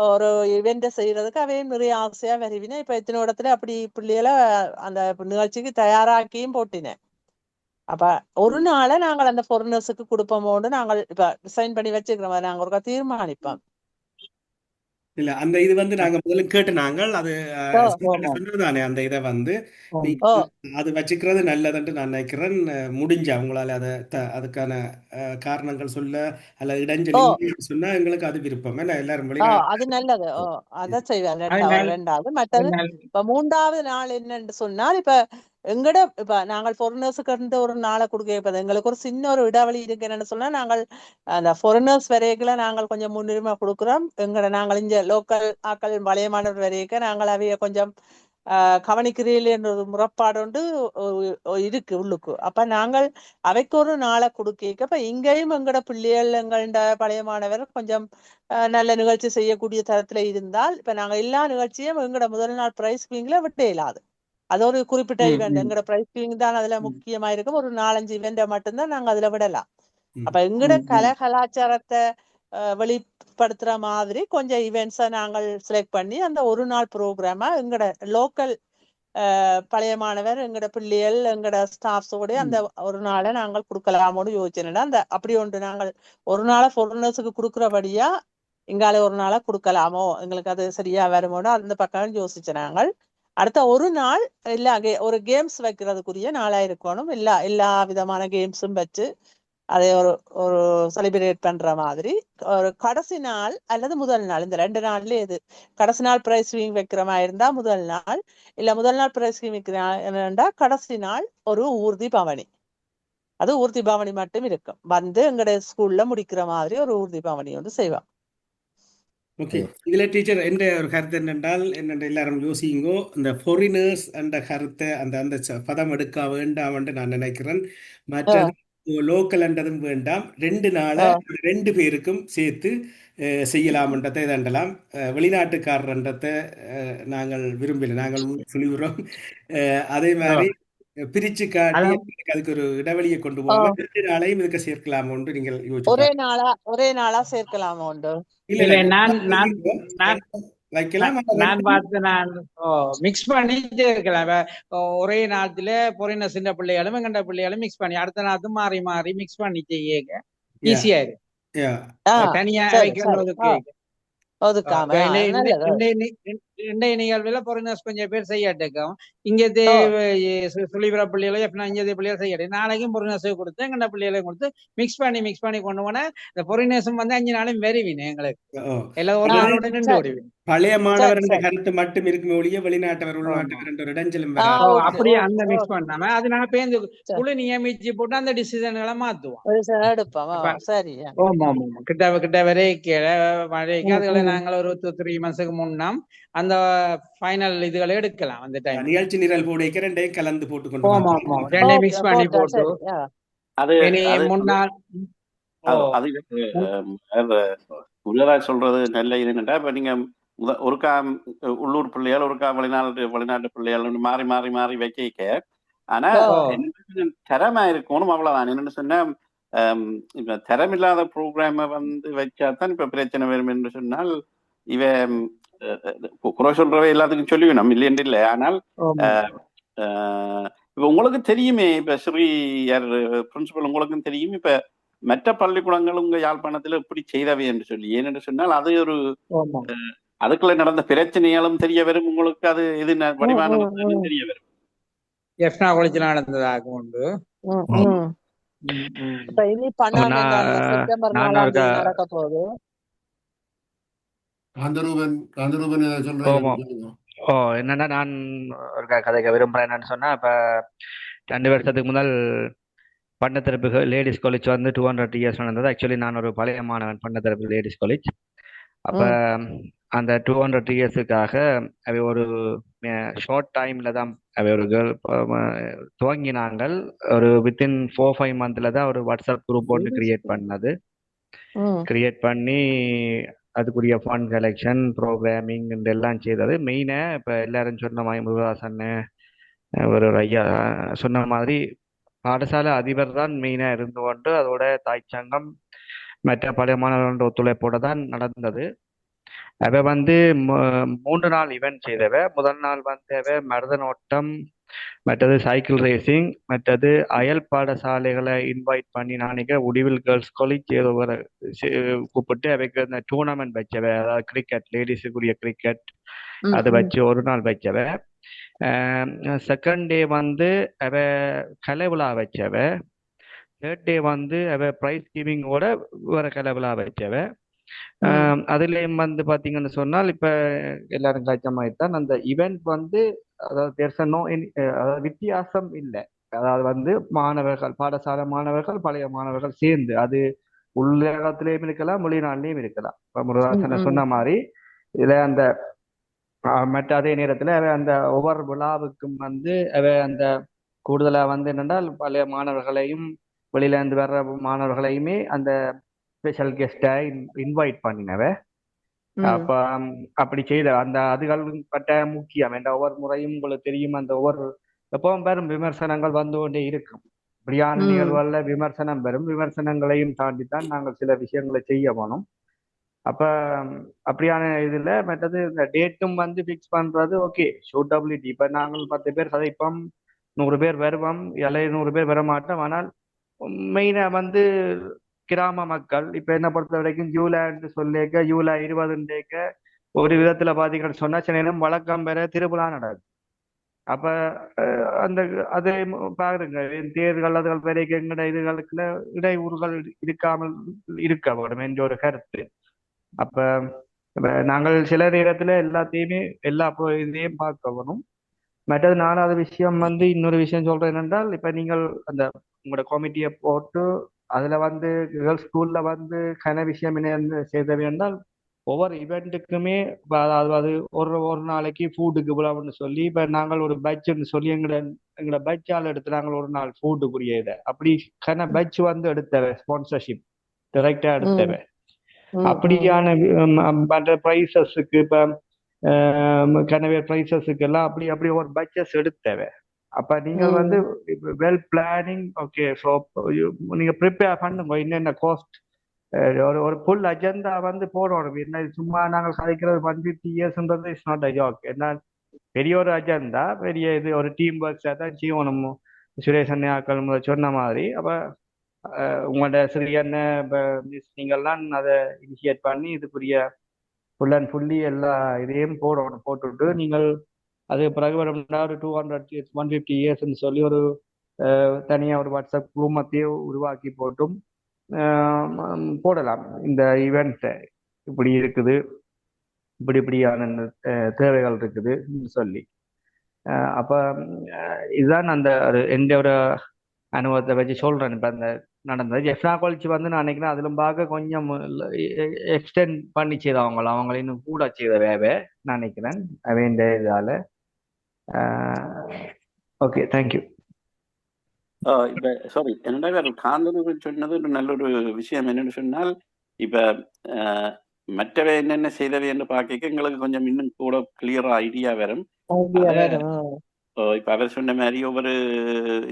ஒரு இவெண்ட் செய்யறதுக்கு அவையும் நிறைய ஆசையா வருவினா. இப்ப எத்தனை இடத்துல அப்படி பிள்ளைகளை அந்த நிகழ்ச்சிக்கு தயாராக்கியும் போட்டினேன். அப்ப ஒரு நாளை நாங்கள் அந்த ஃபாரினர்ஸுக்கு கொடுப்போமோன்னு நாங்கள் இப்ப டிசைன் பண்ணி வச்சுக்கிறோம். நாங்க ஒரு தீர்மானிப்போம். இல்ல அந்த இது வந்து நாங்க முதல்ல கேட்டு நாங்கள் அது சொன்னதுதானே அந்த இதை வந்து அது வச்சுக்கிறது நல்லதுன்ட்டு நான் நினைக்கிறேன். முடிஞ்ச அவங்களால அதை அதுக்கான காரணங்கள் சொல்ல அல்ல இடைஞ்சல் சொன்னா எங்களுக்கு அது விருப்பம். ஏன்னா எல்லாரும் அது நல்லது. அதான் செய்வேன். ரெண்டாவது மற்றது இப்ப மூன்றாவது நாள் என்னன்னு சொன்னால் இப்ப எங்கட இப்ப நாங்கள் ஃபாரினர்ஸுக்கு ஒரு நாளை கொடுக்க வைப்பது எங்களுக்கு ஒரு சின்ன ஒரு இடைவெளி இருக்கு. என்னன்னு சொன்னா நாங்கள் அந்த ஃபாரினர்ஸ் வரைக்குள்ள நாங்கள் கொஞ்சம் முன்னுரிமை கொடுக்குறோம். நாங்கள் இங்க லோக்கல் ஆக்கள் பழைய மாணவர் வரைக்கும் நாங்கள் அவைய கொஞ்சம் கவனிக்கிறீர்கள் என்ற ஒரு முறைப்பாடு ஒன்று இருக்கு உள்ளுக்கு. அப்ப நாங்கள் அவைக்கு ஒரு நாளை கொடுக்க இப்ப இங்கேயும் எங்கட பிள்ளைகள் எங்கள்ட பழைய மாணவர் கொஞ்சம் நல்ல நிகழ்ச்சி செய்யக்கூடிய தரத்துல இருந்தால் இப்ப நாங்க எல்லா நிகழ்ச்சியும் எங்கட முதல் நாள் பிரைஸ் கிவிங்ல விட்டு இயலாது. அது ஒரு குறிப்பிட்ட ஈவெண்ட் எங்கட பிரைஸ் கிவிங் தான் அதுல முக்கியமா இருக்கும். ஒரு 4-5 ஈவெண்ட்டை மட்டும்தான் நாங்க அதுல விடலாம். அப்ப எங்கட கலாச்சாரத்தை வெளிப்படுத்துற மாதிரி கொஞ்சம் ஈவெண்ட்ஸை நாங்கள் செலக்ட் பண்ணி அந்த ஒரு நாள் ப்ரோக்ராமா எங்கட லோக்கல் பழைய மாணவர் எங்கட பிள்ளைகள் எங்கட ஸ்டாஃப்ஸோட அந்த ஒரு நாளை நாங்கள் கொடுக்கலாமோன்னு யோசிச்சேன்னா அந்த அப்படி ஒன்று நாங்கள் ஒரு நாளை ஃபாரினர்ஸுக்கு கொடுக்குறபடியா இங்கால ஒரு நாளை கொடுக்கலாமோ எங்களுக்கு அது சரியா வருமோனோ அந்த பக்கம் யோசிச்சேன் நாங்கள். அடுத்த ஒரு நாள் எல்லா ஒரு கேம்ஸ் வைக்கிறதுக்குரிய நாளா இருக்கணும். எல்லா விதமான கேம்ஸும் வச்சு அதை ஒரு செலிப்ரேட் பண்ற மாதிரி ஒரு கடைசி நாள் அல்லது முதல் நாள் இந்த 2 நாள்ல எது கடைசி நாள் பிரைஸ் வைக்கிற மாதிரி இருந்தா முதல் நாள், இல்ல முதல் நாள் பிரைஸ் வைக்கிறா கடைசி நாள் ஒரு ஊர்தி பவனி. அது ஊர்தி பவனி மட்டும் இருக்கும். வந்து எங்கட ஸ்கூல்ல முடிக்கிற மாதிரி ஒரு ஊர்தி பவனி வந்து செய்வோம். ஓகே, இதுல டீச்சர் என்ற ஒரு கருத்து என்னென்றால் எல்லாரும் யோசிங்கோ இந்த ஃபாரினர்ஸ் என்ற கருத்தை அந்த பதம் எடுக்க வேண்டாம் என்று நான் நினைக்கிறேன். மற்றது லோக்கல் என்றதும் வேண்டாம். 2 நாளை 2 பேருக்கும் சேர்த்து செய்யலாம்ன்றதை இதண்டலாம். வெளிநாட்டுக்காரன்றதை நாங்கள் விரும்பல, நாங்கள் சொல்லிவிடுறோம். அதே மாதிரி பிரிச்சு காட்டி அதுக்கு ஒரு இடைவெளியை கொண்டு போவாங்க. 2 நாளையும் இதுக்கு சேர்க்கலாம் ஒன்று நீங்கள் யோசிச்சு ஒரே நாளா சேர்க்கலாம் உண்டு. இல்ல நான் பார்த்து நான் மிக்ஸ் பண்ணிட்டே இருக்கலாம். ஒரே நாளத்துல பொறின சின்ன பிள்ளைகளும் எங்கண்ட பிள்ளைகளும் மிக்ஸ் பண்ணி அடுத்த நாளும் மாறி மாறி மிக்ஸ் பண்ணி செய்ய ஈஸியா இருக்கு. தனியா வைக்கிறதுக்கு இன்றைய நிகழ்வுல பொறினர்ஸ் கொஞ்சம் பேர் செய்யாட்டுக்கும் இங்க சொல்லிவிட பிள்ளைகளை இங்கே பிள்ளைகள் செய்யட்டும். நாளைக்கும் பொறினர்ஸை கொடுத்து எங்கண்ட பிள்ளைகளையும் கொடுத்து மிக்ஸ் பண்ணி கொண்டு போனா இந்த பொறினர்ஸும் வந்து 5 நாளும் வெறிவினேன் எங்களுக்கு எல்லாம் ஒரு நாளோட நின்று ஓடிவிடும். பழைய மாணவர் கருத்து மட்டும் இருக்குமே ஒழிய வெளிநாட்டவர் உள்நாட்டவர் இடைஞ்சலும் அப்படியே அந்த மிக்ஸ் பண்ணாம அது நாங்க பேருந்து குழு நியமிச்சு போட்டு அந்த டிசிஷன்களை மாத்துவோம். கிட்ட வரைக்கும் அதுகளை நாங்கள் ஒரு 3 மாசத்துக்கு முன்னாம் அந்த ஃபைனல் இதுகளை எடுக்கலாம். அந்த டைம் நிகழ்ச்சி நிரல் போட 2 கலந்து போட்டு ரெண்டே மிக்ஸ் பண்ணி போட்டு அது முன்னாள் உள்ளதா சொல்றது நல்ல இதுன்னா இப்ப நீங்க ஒருக்கா உள்ளூர் பிள்ளையால் ஒருக்கா வெளிநாட்டு பிள்ளையால் மாறி மாறி மாறி வைக்க ஆனா திறமை இருக்கணும் அவ்வளவுதான். என்னன்னு சொன்னா இப்ப திறமில்லாத ப்ரோக்ராம வந்து வச்சாதான் இப்ப பிரச்சனை வரும் என்று சொன்னால் இவ குறை சொல்றவை எல்லாத்துக்கும் சொல்லிவிடும் இல்லையென்று இல்லை. ஆனால் இப்ப உங்களுக்கு தெரியுமே, இப்ப ஸ்ரீ பிரின்சிபல் உங்களுக்கும் தெரியும் இப்ப மற்ற பள்ளிக்கூடங்களும் உங்க யாழ்ப்பாணத்துல இப்படி செய்தவை என்று சொல்லி. ஏனென்று சொன்னால் அது ஒரு அதுக்குள்ள நடந்த பிரச்சனைகளும் தெரிய வரும் உங்களுக்கு. அது எது வடிவான தெரிய வரும். நடந்ததாக உண்டு. நடக்க போகுது. என்னன்னா நான் ஒரு கதைக்க விரும்புறேன். என்னன்னு சொன்னா இப்ப 2 வருஷத்துக்கு முதல் பண்ணத்தரப்பு லேடிஸ் காலேஜ் வந்து 200 years நடந்தது. ஆக்சுவலி நான் ஒரு பழைய மாணவன் பண்ணத்தரப்பு லேடிஸ் காலேஜ். அப்ப அந்த 200 yearsக்காக அவை ஒரு ஷார்ட் டைம்ல தான் அவை ஒரு கேர்ள் துவங்கினாங்கள். ஒரு வித்தின் 4-5 monthல தான் ஒரு வாட்ஸ்அப் குரூப் ஒன்று கிரியேட் பண்ணது. கிரியேட் பண்ணி அதுக்குரிய ஃபண்ட் கலெக்ஷன் ப்ரோக்ராமிங் எல்லாம் செய்தது. மெயினாக இப்போ எல்லாரும் சொன்ன மாதிரி முருகாசன் ஒரு ஐயா சொன்ன மாதிரி பாடசாலை அதிபர் தான் மெயினாக இருந்து கொண்டு அதோட தாய்ச்சங்கம் மற்ற பழைய மாணவர்களோட ஒத்துழைப்போட தான் நடந்தது. அவ வந்து 3 நாள் ஈவெண்ட் செய்தவ. முதல் நாள் வந்து அவ மருதன் ஓட்டம், மற்றது சைக்கிள் ரேசிங், மற்றது அயல் பாடசாலைகளை இன்வைட் பண்ணி நாளைக்கு உடிவில் கேர்ள்ஸ் காலேஜ் ஏதோ ஒரு கூப்பிட்டு அவைக்கு அந்த டூர்னாமெண்ட் வச்சவ. அதாவது கிரிக்கெட், லேடிஸுக்குரிய கிரிக்கெட் அது வச்சு ஒரு நாள் வச்சவ. செகண்ட் டே வந்து அவ கலை விழா வச்சவ. தேர்ட் டே வந்து அவ ப்ரைஸ் கிவிங்கோட வேற கலை விழா வச்சவ. அதுலேயும் வந்து பார்த்தீங்கன்னு சொன்னால் இப்போ எல்லாரும் காய்ச்ச மாதிரி தான் அந்த ஈவெண்ட் வந்து, அதாவது அதாவது வித்தியாசம் இல்லை. அதாவது வந்து மாணவர்கள், பாடசாலை மாணவர்கள், பழைய மாணவர்கள் சேர்ந்து, அது உலகத்திலேயும் இருக்கலாம், வெளிநாட்டிலையும் இருக்கலாம். இப்போ முருகாசனை சொன்ன மாதிரி இதில் அந்த மற்ற அதே நேரத்தில் அவ அந்த ஒவ்வொரு விழாவுக்கும் வந்து அவ அந்த கூடுதலாக வந்து என்னென்றால் பழைய மாணவர்களையும் வெளியிலேருந்து வர்ற மாணவர்களையுமே அந்த ஸ்பெஷல் கெஸ்டா இன்வைட் பண்ணினவ. அப்ப அப்படி செய்த அந்த அதுகள் பட்ட முக்கியம். என்ற ஒவ்வொரு முறையும் உங்களுக்கு தெரியும், அந்த ஒவ்வொரு எப்பவும் பெரும் விமர்சனங்கள் வந்து கொண்டே இருக்கும். இப்படியான நிகழ்வுகள்ல விமர்சனம் பெறும். விமர்சனங்களையும் தாண்டித்தான் நாங்கள் சில விஷயங்களை செய்ய போனோம். அப்ப அப்படியான இதுல மற்றது இந்த டேட்டும் வந்து ஃபிக்ஸ் பண்றது ஓகே, ஷூட்டபிலிட்டி. இப்ப நாங்கள் 10 பேர் கதைப்போம், 100 பேர் வருவோம், 100 பேர் வர மாட்டோம். ஆனால் மெயினா வந்து கிராம மக்கள் இப்ப என்ன பொறுத்த வரைக்கும் ஜூலைன்னு சொல்லிக்க, ஜூலை 20 ஒரு விதத்துல பாத்தீங்கன்னு சொன்னா சில நேரம் வழக்கம் பெற திருவிழா நடக்குது. அப்ப அந்த அதை பாருங்க, தேர்தல் அதுகள் வரைக்கும் எங்கட இதுகளுக்குள்ள இடையூறுகள் இருக்காமல் இருக்க வேண்டும் என்ற ஒரு கருத்து. அப்ப நாங்கள் சில நேரத்துல எல்லாத்தையுமே எல்லா இதையும் பார்க்க வேணும். மற்றது 4வது விஷயம் வந்து இன்னொரு விஷயம் சொல்றேன் என்னென்றால், இப்ப நீங்கள் அந்த உங்களோட கமிட்டியை போட்டு அதுல வந்து கேர்ள்ஸ் ஸ்கூல்ல வந்து கன விஷயம் என்ன செய்த வேண்டால் ஒவ்வொரு இவெண்ட்டுக்குமே அதாவது ஒரு நாளைக்கு ஃபுட்டுக்கு இவ்வளவுன்னு சொல்லி இப்ப நாங்கள் ஒரு பட்ஜெட்னு சொல்லி எங்களோட பட்ஜால் எடுத்து நாங்கள் ஒரு நாள் ஃபுட்டுக்குரிய இதை அப்படி கன பட்ஜ் வந்து எடுத்தவ, ஸ்பான்சர்ஷிப் டைரக்டா எடுத்தவ. அப்படியான மற்ற ப்ரைசஸுக்கு இப்ப கனவே ப்ரைசஸுக்கு எல்லாம் அப்படி அப்படி ஒரு பட்ஜெட்ஸ் எடுத்தவ. அப்ப நீங்க வந்து வெல் பிளானிங், ஓகே. ஸோ நீங்க ப்ரிப்பேர் பண்ணுங்க என்னென்ன காஸ்ட், ஒரு ஃபுல் அஜெண்டா வந்து போடணும். என்ன சும்மா நாங்கள் கதைக்கிறது 150 இயர்ஸ்ன்றது இட்ஸ் நாட் அ ஜாக். என்ன பெரிய ஒரு அஜெண்டா, பெரிய இது ஒரு டீம் ஒர்க்ஸாக தான் செய்யணும். சுரேஷ் அண்ணாக்கள் சொன்ன மாதிரி. அப்ப உங்களோட சிறியண்ண நீங்கள்லாம் அதை இனிஷியேட் பண்ணி இதுக்குரிய ஃபுல் அண்ட் ஃபுல்லி எல்லா இதையும் போட்டுவிட்டு நீங்கள் அது பிறகு ஒரு 200 150 இயர்ஸ்ன்னு சொல்லி ஒரு தனியாக ஒரு வாட்ஸ்அப் குழுமத்தையே உருவாக்கி போட்டும் போடலாம். இந்த ஈவெண்ட்டை இப்படி இருக்குது, இப்படியான தேவைகள் இருக்குது சொல்லி. அப்போ இதுதான் அந்த எந்த ஒரு அனுபவத்தை வச்சு சொல்கிறேன். இப்போ அந்த நடந்தது ஜெஃப்னா காலேஜ் வந்து நான் நினைக்கிறேன் அதிலும் பார்க்க கொஞ்சம் எக்ஸ்டெண்ட் பண்ணி செய்தவங்க இன்னும் கூட செய்த வேவை நான் நினைக்கிறேன் அவை இந்த இதால். Okay, thank you. இப்ப சாரி, என்னடா காந்தனூர் சொன்னது ஒரு நல்ல ஒரு விஷயம். என்னன்னு சொன்னால் இப்ப மற்றவை என்னென்ன செய்தவை என்று பார்க்க எங்களுக்கு கொஞ்சம் இன்னும் கூட கிளியரா ஐடியா வரும். இப்ப அவர் சொன்ன மாதிரி ஒவ்வொரு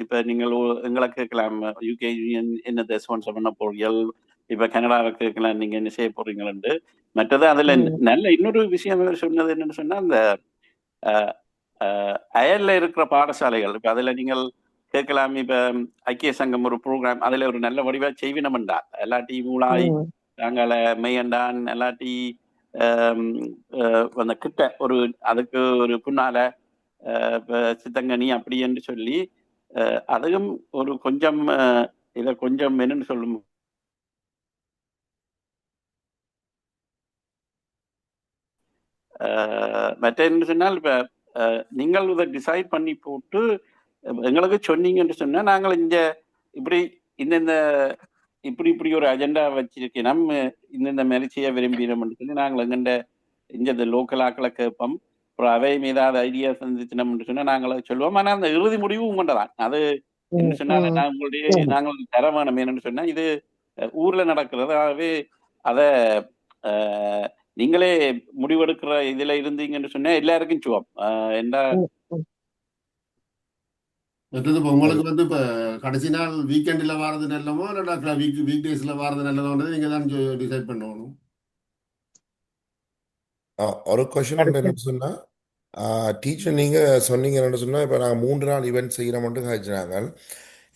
இப்ப நீங்கள் எங்களை கேட்கலாம், யூகே என்ன ஸ்பான்சர் பண்ண போறீர்கள், இப்ப கனடாவை கேட்கலாம் நீங்க என்ன செய்ய போறீங்கன்னு. மற்றது அதுல நல்ல இன்னொரு விஷயம் அவர் சொன்னது என்னன்னு சொன்னா, அந்த அயல்ல இருக்கிற பாடசாலைகள் இப்ப அதுல நீங்கள் கேட்கலாம். இப்ப ஐக்கிய சங்கம் ஒரு ப்ரோக்ராம் அதுல ஒரு நல்ல வடிவா செய்வினம்டா, எல்லாட்டி மூளாய் நாங்கள மெய்யண்டான் எல்லாட்டி அந்த கிட்ட ஒரு அதுக்கு ஒரு புண்ணால சித்தங்கனி அப்படி என்று சொல்லி அதுவும் ஒரு கொஞ்சம் இதை கொஞ்சம் என்னன்னு சொல்லும் மற்ற என்ன சொன்னால் இப்ப நீங்கள் இதை டிசைட் பண்ணி போட்டு எங்களுக்கு சொன்னீங்கன்னு சொன்னா நாங்கள் இங்க இப்படி இந்த இப்படி ஒரு அஜெண்டா வச்சிருக்கேன், நம்ம இந்த மாதிரி செய்ய விரும்பினோம்னு சொல்லி நாங்கள் எங்கண்ட இந்த லோக்கல் ஆக்களை கேட்போம். அப்புறம் அவை மீதாவது ஐடியா சந்திச்சினோம்னு சொன்னா நாங்கள சொல்லுவோம். ஆனா அந்த இறுதி முடிவு உங்கள்தான். அது என்ன சொன்னாலும் நான் உங்களுடைய நாங்கள் தர வேணும். என்னன்னு சொன்னா இது ஊர்ல நடக்கிறது. ஆகவே அதை நீங்களே முடிவெடுக்கிற இதுல இருந்தீங்கன்னு சொன்னா எல்லாருக்கும் சுகம். என்ன மற்றது இப்போ உங்களுக்கு வந்து இப்போ கடைசி நாள் வீக்கெண்டில் வாரது நல்லமோ இல்லை வீக் டேஸில் வாரது நல்லதோன்றது நீங்கள் தான் டிசைட் பண்ணணும். ஒரு கொஸ்டின் ஒன்று என்ன சொன்னா டீச்சர் நீங்க சொன்னீங்க என்ன சொன்னா இப்போ நாங்கள் 3 நாள் ஈவெண்ட் செய்கிற மட்டும் காய்ச்சினாங்க.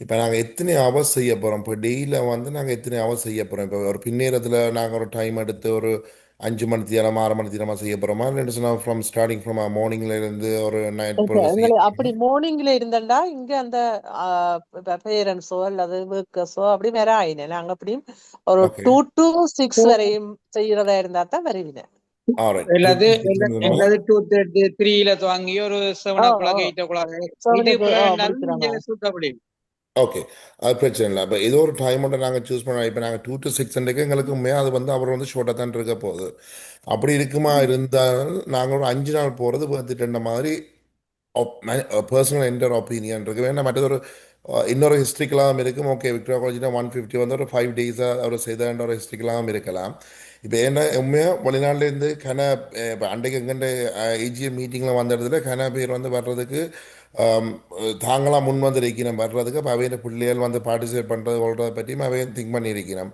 இப்போ நாங்கள் எத்தனை ஹவர்ஸ் செய்ய போகிறோம்? இப்போ டெய்லியில் வந்து நாங்கள் எத்தனை ஹவர்ஸ் செய்ய போகிறோம்? இப்போ ஒரு பின்னேரத்தில் நாங்கள் ஒரு டைம் எடுத்து ஒரு 5 மணி நேரம் 6 மணி நேரமாக செய்ய போகிறோமா? இல்லைன்னு சொன்னால் ஃப்ரம் மார்னிங்ல இருந்து ஒரு நைட் பொழுது செய்ய எங்களுக்கு அப்படி மார்னிங்ல இருந்தண்டா இங்க அந்த பேரண்ட்ஸோ அல்லது ஒர்க்கர்ஸோ அப்படி வேற ஆயினேன். நாங்க அப்படியும் ஒரு ஓகே 2 to 6 வரையும் செய்யறதா இருந்தா தான் வருவினேன். எல்லாது 2:30 3ல துவங்கி ஒரு 7 o'clock 8 o'clock சூட்டபடி. ஓகே, அது பிரச்சனை இல்லை. அப்போ ஏதோ ஒரு டைம் மட்டும் நாங்கள் சூஸ் பண்ணோம். இப்போ நாங்கள் 2 to 6 எங்களுக்கு உண்மையாக அது வந்து அவர் வந்து ஷோர்ட்டாக தான் இருக்க போகுது. அப்படி இருக்குமா இருந்தால் நாங்கள் ஒரு 5 நாள் போகிறது பார்த்துட்டு மாதிரி பர்சனல் என்டர் ஒப்பீனியன் இருக்கு. வேணா மற்றது ஒரு இன்னொரு ஹிஸ்ட்ரிக்கெல்லாம் இருக்கும். ஓகே, விக்டோரியா காலேஜ்னா 150 வந்து ஒரு 5 டேஸாக அவர் செய்தான்ற ஒரு ஹிஸ்ட்ரிக்கெல்லாம் இருக்கலாம். இப்போ என்ன உண்மையாக வெளிநாட்டிலேருந்து இப்போ அன்றைக்கு எங்கெண்ட ஏஜிஎம் மீட்டிங்கில் வந்த இடத்துல பேர் வந்து வர்றதுக்கு தாங்களாம் முன் வந்து இருக்கணும் வர்றதுக்கு. அப்போ அவைய பிள்ளைகள் வந்து பார்ட்டிசிபேட் பண்ணுறது கொள்றதை பற்றியும் அவையும் திங்க் பண்ணியிருக்கிறோம்.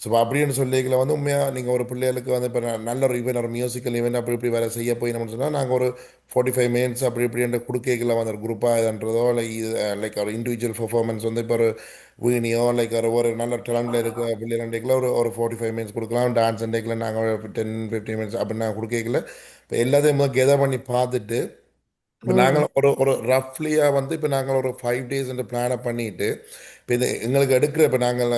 ஸோ அப்படின்னு சொல்லிக்கல வந்து உண்மையாக நீங்கள் ஒரு பிள்ளைகளுக்கு வந்து இப்போ நல்ல ஒரு ஈவெண்ட் ஒரு மியூசிக்கல் ஈவெண்ட் அப்படி இப்படி வேறு செய்ய போயினோம்னு சொன்னால் நாங்கள் ஒரு 45 minutes அப்படி இப்படின்ற கொடுக்கைகளை வந்து ஒரு குரூப்பாக இதுன்றதோ லைக் ஒரு இண்டிவிஜுவல் பெர்ஃபார்மன்ஸ் வந்து இப்போ ஒரு வீணியோ லைக் ஒரு நல்ல டேலண்டில் இருக்கிற பிள்ளைகளுக்குள்ள ஒரு 45 minutes கொடுக்கலாம். டான்ஸ் அண்டைக்கில் நாங்கள் ஒரு 10-15 minutes அப்படி நாங்கள் கொடுக்கல. இப்போ எல்லாத்தையும் கெதர் பண்ணி பார்த்துட்டு இப்போ நாங்கள் ஒரு ரஃப்லியாக வந்து இப்போ நாங்கள் ஒரு 5 days பிளானை பண்ணிட்டு இப்போ இது எங்களுக்கு எடுக்கிற இப்போ நாங்கள்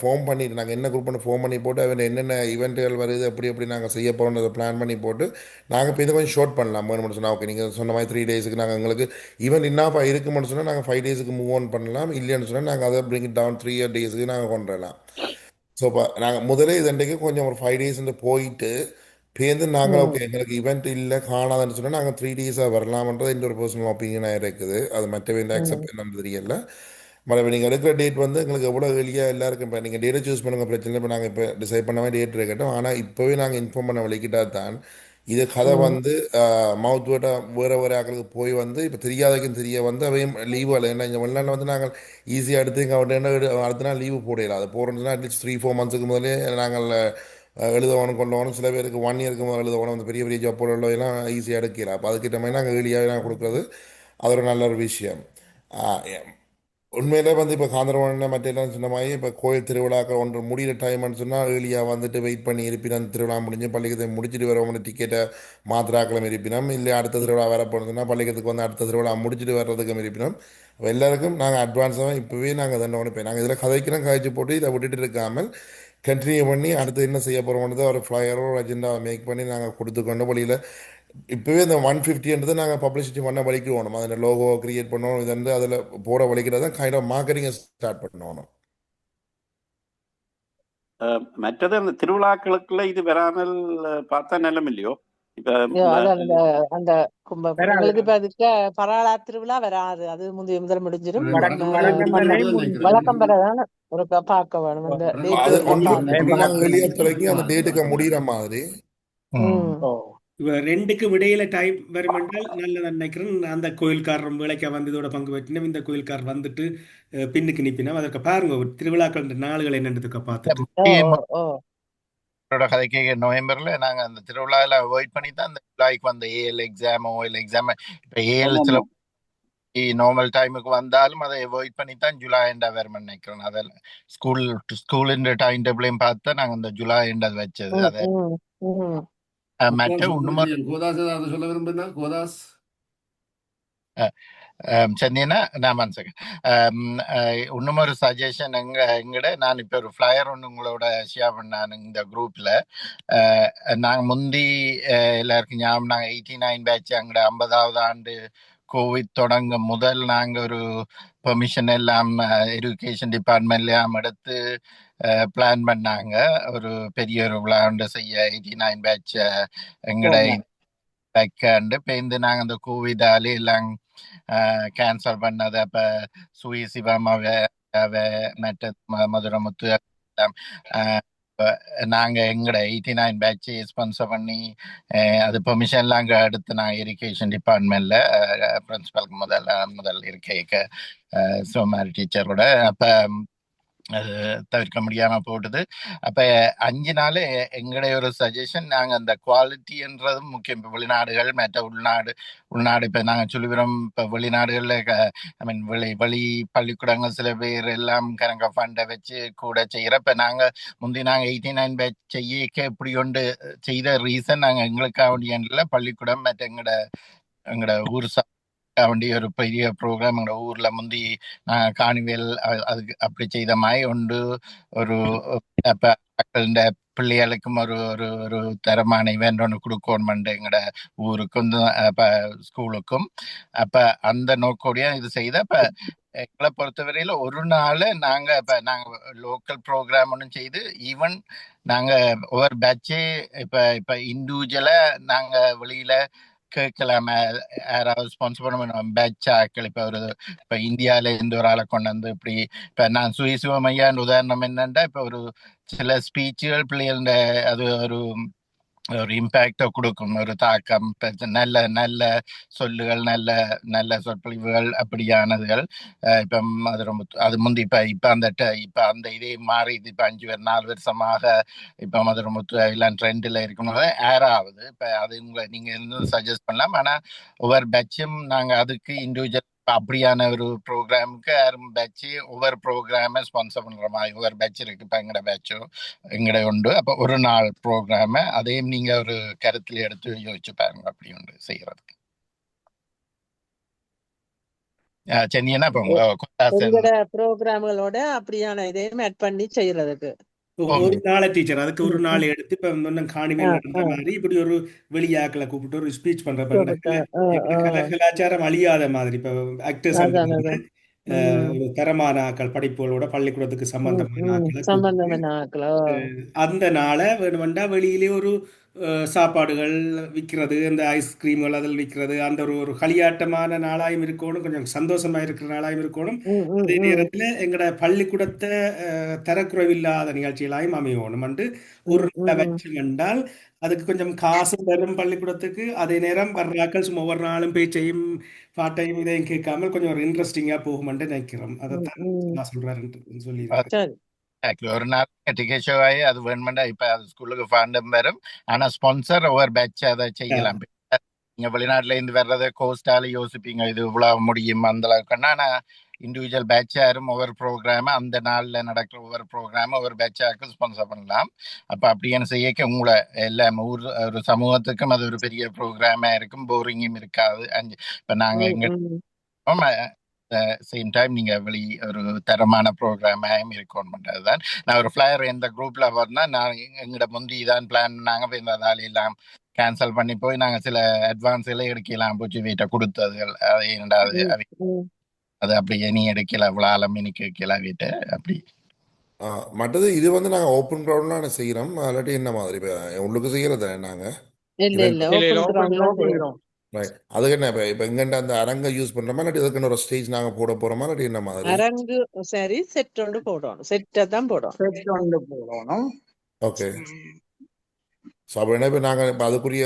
ஃபார்ம் பண்ணிட்டு நாங்கள் என்ன குரூப் பண்ணி ஃபார்ம் பண்ணி போட்டு அவன் என்னென்ன ஈவெண்ட்டுகள் வருது எப்படி நாங்கள் செய்ய போகிறோன்றதை பிளான் பண்ணி போட்டு நாங்கள் இப்போ இதை கொஞ்சம் ஷார்ட் பண்ணலாம். மட்டும் சொன்னால் ஓகே நீங்கள் சொன்ன மாதிரி 3 daysக்கு நாங்கள் எங்களுக்கு ஈவெண்ட் இன்னாப்பா இருக்குமென்னு சொன்னால் நாங்கள் 5 daysக்கு மூவ் ஆன் பண்ணலாம். இல்லைன்னு சொன்னால் நாங்கள் அதை பிரிங் டவுன் 3 daysக்கு நாங்கள் கொண்டு வரலாம். ஸோ இப்போ நாங்கள் முதலே இதண்டைக்கு கொஞ்சம் ஒரு 5 days போயிட்டு பேருந்து நாங்கள் ஓகே எங்களுக்கு ஈவெண்ட் இல்லை காணாதுன்னு சொன்னால் நாங்கள் 3 days வரலாம்ன்றது இந்த ஒரு பர்சனல் ஒப்பீனியனாக இருக்குது. அது மற்றவே அக்செப்ட் என்னன்னு தெரியல. மற்ற நீங்கள் எடுக்கிற டேட் வந்து எங்களுக்கு எவ்வளோ எளியாக எல்லாருக்கும் இப்போ நீங்கள் டேட்டை சூஸ் பண்ணுங்கள் பிரச்சனை. இப்போ நாங்கள் இப்போ டிசைட் பண்ணவே டேட் இருக்கட்டும். ஆனால் இப்போவே நாங்கள் இன்ஃபார்ம் பண்ண வலிக்கிட்டா தான் இது கதை வந்து மவுத் வேர்டாக வேறு ஆக்களுக்கு போய் வந்து இப்போ தெரியாதக்கும் தெரிய வந்து அவையும் லீவு இல்லை. ஏன்னா இந்த வெளிநாட்டில் வந்து நாங்கள் ஈஸியாக எடுத்து இங்கே அடுத்த நாள் லீவு போடலாம். அது போகிறோம்னா அட்லீஸ்ட் 3-4 months முதலே நாங்கள் எழுதவனும் கொள்ளவனும். சில பேருக்கு 1 year எழுதவனும் வந்து பெரிய பெரிய ஜாப் போடலாம் எல்லாம் ஈஸியாக எடுக்கலாம். அப்போ அதுக்கிட்ட மாதிரி நாங்கள் ஏழியாக நாங்கள் கொடுக்குறது அது ஒரு நல்ல ஒரு விஷயம். உண்மையிலே வந்து இப்போ காந்தரவன மற்றெல்லாம் சொன்ன மாதிரி இப்போ கோயில் திருவிழாக்கள் ஒன்று முடிகிற டைம்னு சொன்னால் ஏழியாக வந்துட்டு வெயிட் பண்ணி இருப்பினோம். அந்த திருவிழா முடிஞ்சு பள்ளிக்கத்தை முடிச்சுட்டு வரவங்க டிக்கெட்டை மாத்திராக்களும் இருப்பினோம். இல்லை அடுத்த திருவிழா வர போனதுன்னா பள்ளிக்கத்துக்கு வந்து அடுத்த திருவிழா முடிச்சுட்டு வர்றதுக்கும் இருப்பினோம். எல்லாருக்கும் நாங்கள் அட்வான்ஸாக இப்போவே நாங்கள் தான் நினைப்போம். நாங்கள் இதில் கதைக்கிறோம் காய்ச்சி போட்டு இதை விட்டுட்டு இருக்காமல் கண்டினியூ பண்ணி அடுத்து என்ன செய்ய போகிறோம்னு ஒரு ஃப்ளையரோ ஒரு அஜெண்டாவை மேக் பண்ணி நாங்கள் கொடுத்துக்கொண்டு வழியில் இப்போவே இந்த 150 நாங்கள் பப்ளிசிட்டி பண்ண வலிக்கணும். அதில் லோகோ கிரியேட் பண்ணணும். இது வந்து அதில் போட வலிக்கிறது தான் கைண்ட் ஆஃப் மார்க்கெட்டிங்கை ஸ்டார்ட் பண்ணணும். மற்றது அந்த திருவிழாக்களுக்குள்ள இது வராமல் பார்த்தா நிலம் இல்லையோ? அந்த உங்களுக்கு இப்ப அதுக்கு பராளா திருவிழா வராது. அது முதல் முடிஞ்சிடும். வழக்கம் பெறதான ஒரு பார்க்க வேணும். அந்த டேட்டுக்கு முடிகிற மாதிரி இவ 2க்கும் இடையில டைம் வருமென்றால் நல்லதான் நினைக்கிறேன். அந்த கோயில்காரர் வேலைக்கு வந்து இதோட பங்கு பெற்றினோம். இந்த கோயில்காரர் வந்துட்டு பின்னுக்கு நிப்பினோம். அதற்கு பாருங்க திருவிழாக்கள் நாளுகள் என்னன்றதுக்கு பார்த்துட்டு கதைக்கு நவம்பர்ல நாங்க அந்த திருவிழாவில் வெயிட் பண்ணி தான் அந்த ஜூலைக்கு வந்த ஏஎல் எக்ஸாம் ஓஎல் எக்ஸாம். இப்போ ஏஎல் சில நார்மல் டைமுக்கு வந்தாலும் அதை வெயிட் பண்ணி தான் ஜூலை எண்டா வேறு நினைக்கிறோம். அதில் ஸ்கூலின் டைம் டேபிளையும் பார்த்து நாங்கள் அந்த ஜூலை எண்டா வச்சது. அதை மற்ற சொல்ல விரும்புனா கோதாஸ் சென்னைனா நான் இன்னும் ஒரு சஜஷன் எங்கட நான் இப்போ ஒரு ஃப்ளையர் ஒன்று உங்களோட ஷேர் பண்ணான் இந்த குரூப்பில். நாங்கள் முந்தி எல்லாருக்கும் ஞாபகம் நாங்கள் 89 பேட்ச் எங்கட 50வது ஆண்டு கோவிட் தொடங்க முதல் நாங்கள் ஒரு பெர்மிஷன் எல்லாம் எஜுகேஷன் டிபார்ட்மெண்ட்லாம் எடுத்து பிளான் பண்ணாங்க ஒரு பெரிய ஒரு விளையாண்டு செய்ய 89 பேட்ச் எங்கட வைக்காண்டு. இப்போ இந்த நாங்கள் அந்த கோவிடாலே எல்லாம் கேன்சல் பண்ணது. அப்போ சுயசிவமாவே மற்ற மதுரமுத்து நாங்க எங்கட 89 பேட்ச் ஸ்பான்சர் பண்ணி அது பெர்மிஷன்லாம் அங்கே எடுத்து நான் இரிகேஷன் டிபார்ட்மெண்ட்ல பிரின்சிபலுக்கு முதல் இருக்க சோமாரி டீச்சரோட அப்ப அது தவிர்க்க முடியாம போடுது. அப்ப 5 நாள் எங்களுடைய ஒரு சஜஷன், நாங்க அந்த குவாலிட்டின்றதும் முக்கியம். இப்ப வெளிநாடுகள் மற்ற உள்நாடு இப்ப நாங்க சொல்லுகிறோம். இப்ப வெளிநாடுகள்ல ஐ மீன் வெளி பள்ளிக்கூடங்கள் சில பேர் எல்லாம் கணக்க ஃபண்டை வச்சு கூட செய்யறப்ப நாங்க 89 பேட்ச் செய்ய இப்படி ஒன்று செய்த ரீசன், நாங்க எங்களுக்காக வேண்டிய பள்ளிக்கூடம் மற்ற எங்கட ஊர் வேண்டிய ஒரு பெரிய ப்ரோக்ராம் எங்களோட ஊர்ல முந்தி காணிவேல் அதுக்கு அப்படி செய்த மாதிரி உண்டு. ஒரு இந்த பிள்ளைகளுக்கும் ஒரு ஒரு ஒரு தரமான இவெண்ட் ஒன்று கொடுக்கணும் எங்களோட ஊருக்கும் ஸ்கூலுக்கும். அப்ப அந்த நோக்கோடைய இது செய்த அப்ப எங்களை பொறுத்தவரையில ஒரு நாள் நாங்க லோக்கல் ப்ரோக்ராம் ஒன்றும் செய்து ஈவன் நாங்க ஒவ்வொரு பேட்சே இப்ப இண்டிவிஜுவலா நாங்க வெளியில கேட்கலாம யாராவது ஸ்பான்சர் பண்ண பேட்ச் ஆக்கள் இப்ப இந்தியாவில இருந்து ஒரு ஆளை கொண்டு வந்து இப்படி இப்ப நான் சுயசிவமையான் உதாரணம் என்னன்னா இப்ப ஒரு சில ஸ்பீச்சுகள் பிள்ளைகள அது ஒரு இம்பாக்டை கொடுக்கும், ஒரு தாக்கம், நல்ல நல்ல சொல்லுகள், நல்ல நல்ல சொற்பொழிவுகள் அப்படியானதுகள். இப்ப அது முந்தி இப்ப அந்த இதே மாறி இப்ப 4 வருஷமாக இப்ப மதுரமுத்து எல்லாம் ட்ரெண்ட்ல இருக்கணும் ஏறாவது. இப்ப அது நீங்க இன்னும் சஜஸ்ட் பண்ணலாம். ஆனா ஒவ்வொரு பேட்சும் நாங்க அதுக்கு இண்டிவிஜுவல் அப்படியான ஒரு ப்ரோக்ராமுக்கு யாரும் பேட்ச் ஒவ்வொரு ப்ரோக்ராம ஸ்பான்சர் பண்ற மாதிரி ஒவ்வொரு பேட்ச் இருக்கு. இப்ப எங்கட பேட்சோ எங்கட உண்டு. அப்ப ஒரு நாள் ப்ரோக்ராம அதையும் நீங்க ஒரு கருத்துல எடுத்து யோசிச்சு பாருங்க அப்படி ஒன்று செய்யறதுக்கு. சென்னியனா எங்கட ப்ரோக்ராம்களோட அப்படியான இதையும் ஆட் பண்ணி செய்யறதுக்கு ஒரு நாளை டீச்சர் அதுக்கு ஒரு நாள் எடுத்து இப்ப காணிவேல் நடந்த மாதிரி இப்படி ஒரு வெளியாக்களை கூப்பிட்டு ஒரு ஸ்பீச் பண்ற கலாச்சாரம் அழியாத மாதிரி இப்ப ஆக்டர்ஸ் ஒரு தரமான ஆக்கள் படிப்புகளோட பள்ளிக்கூடத்துக்கு சம்பந்தமான ஆக்களை அந்த நாளை வேணுமெண்டா வெளியிலே ஒரு சாப்பாடுகள் விற்கிறது, அந்த ஐஸ்கிரீம்கள் அதில் விற்கிறது, அந்த ஒரு களியாட்டமான நாளாயும் இருக்கணும், கொஞ்சம் சந்தோஷமா இருக்கிற நாளாயும் இருக்கணும். அதே நேரத்தில் எங்களோட பள்ளிக்கூடத்தை தரக்குறைவில்லாத நிகழ்ச்சிகளாயும் அமையணும் என்று ஒரு வச்சு கண்டால் அதுக்கு கொஞ்சம் காசு தரும் பள்ளிக்கூடத்துக்கு. அதே நேரம் வர்றாக்கள் சும்மா ஒவ்வொரு நாளும் பேச்சையும் பாட்டையும் இதையும் கேட்காமல் கொஞ்சம் ஒரு இன்ட்ரெஸ்டிங்கா போகும்னு நினைக்கிறோம். அதைத்தான் நான் சொல்றேன் சொல்லியிருக்கேன். ஒரு நாள் டிக்கெட் ஷோ ஆகி அது வேணுமெண்டா இப்ப அது ஸ்கூலுக்கு ஃபாண்டம் வரும். ஆனா ஸ்பான்சர் ஒவ்வொரு பேட்ச் அதை செய்யலாம். நீங்க வெளிநாட்டுல இருந்து வர்றதை கோஸ்டால யோசிப்பீங்க இது இவ்வளவு முடியும் அந்த அளவுக்குன்னா. ஆனா இண்டிவிஜுவல் பேட்சாரும் ஒவ்வொரு ப்ரோக்ராம அந்த நாள்ல நடக்கிற ஒவ்வொரு ப்ரோக்ராம ஒவ்வொரு பேட்சாருக்கும் ஸ்பான்சர் பண்ணலாம். அப்ப அப்படின்னு செய்யக்க உங்களை எல்லாம் ஒரு சமூகத்துக்கும் அது ஒரு பெரிய ப்ரோக்ராமா இருக்கும், போரிங்கும் இருக்காது. இப்ப நாங்க எங்க சேம் டைம் நீங்க ஒரு தரமான ப்ரோக்ராமையும் இருக்கணும் பண்றதுதான். நான் ஒரு ஃபிளையர் எந்த குரூப்ல வரனா நான் எங்கட முந்தி தான் பிளான் பண்ணாங்க. இந்த எல்லாம் கேன்சல் பண்ணி போய் நாங்க சில அட்வான்ஸ் எல்லாம் எடுக்கலாம் போச்சு வீட்டை கொடுத்ததுகள். அது அப்படியே நீ எடுக்கல இவ்வளவு ஆழம் இன்னைக்கு வைக்கலாம் வீட்டை அப்படி. மற்றது இது நாங்க ஓப்பன் கிரவுண்ட்ல செய்யறோம். இல்லாட்டி என்ன மாதிரி உள்ளுக்கு செய்யறத நாங்க அதுக்கு என்ன இப்ப எங்கண்ட அந்த அரங்க யூஸ் பண்றோமா இல்லாட்டி அதுக்கு ஒரு ஸ்டேஜ் நாங்க போட போறோமா இல்லாட்டி என்ன மாதிரி? அரங்கு சரி செட் ஒன்று போடணும், செட்டை தான் போடணும். ஓகே. ஸோ அப்படின்னா இப்போ நாங்கள் இப்போ அதுக்குரிய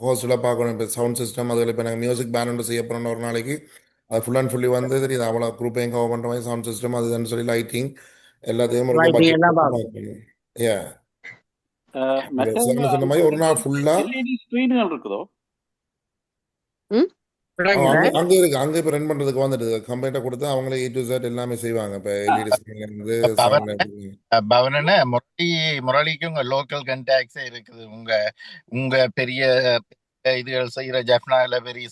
ஹோஸ்டெலாம் பார்க்கணும். இப்போ சவுண்ட் சிஸ்டம் அதில் இப்போ நாங்கள் மியூசிக் பேண்ட் ஒன்று செய்ய போகிறோம் ஒரு நாளைக்கு. அது ஃபுல் அண்ட் ஃபுல்லி தெரியுது அவ்வளோ குரூப்பையும் கவர் பண்ணுற மாதிரி சவுண்ட் சிஸ்டம் அதுன்னு சொல்லி லைட்டிங் எல்லாத்தையும் சொன்ன மாதிரி ஒரு நாள் ஃபுல்லா இருக்குதோ அங்க இருக்கு. அங்க இப்ப ரன் பண்றதுக்கு வந்துட்டு கம்ப்ளைண்ட் கொடுத்தா அவங்களே A to Z எல்லாமே செய்வாங்க. இப்ப எல்இடி ஸ்கிரீன்ல இருந்து பவனன முரளிக்கு உங்க லோக்கல் கண்டாக்ட்ஸே இருக்குது. உங்க பெரிய இதுகள் செய்யற ஜப்னால பெரிய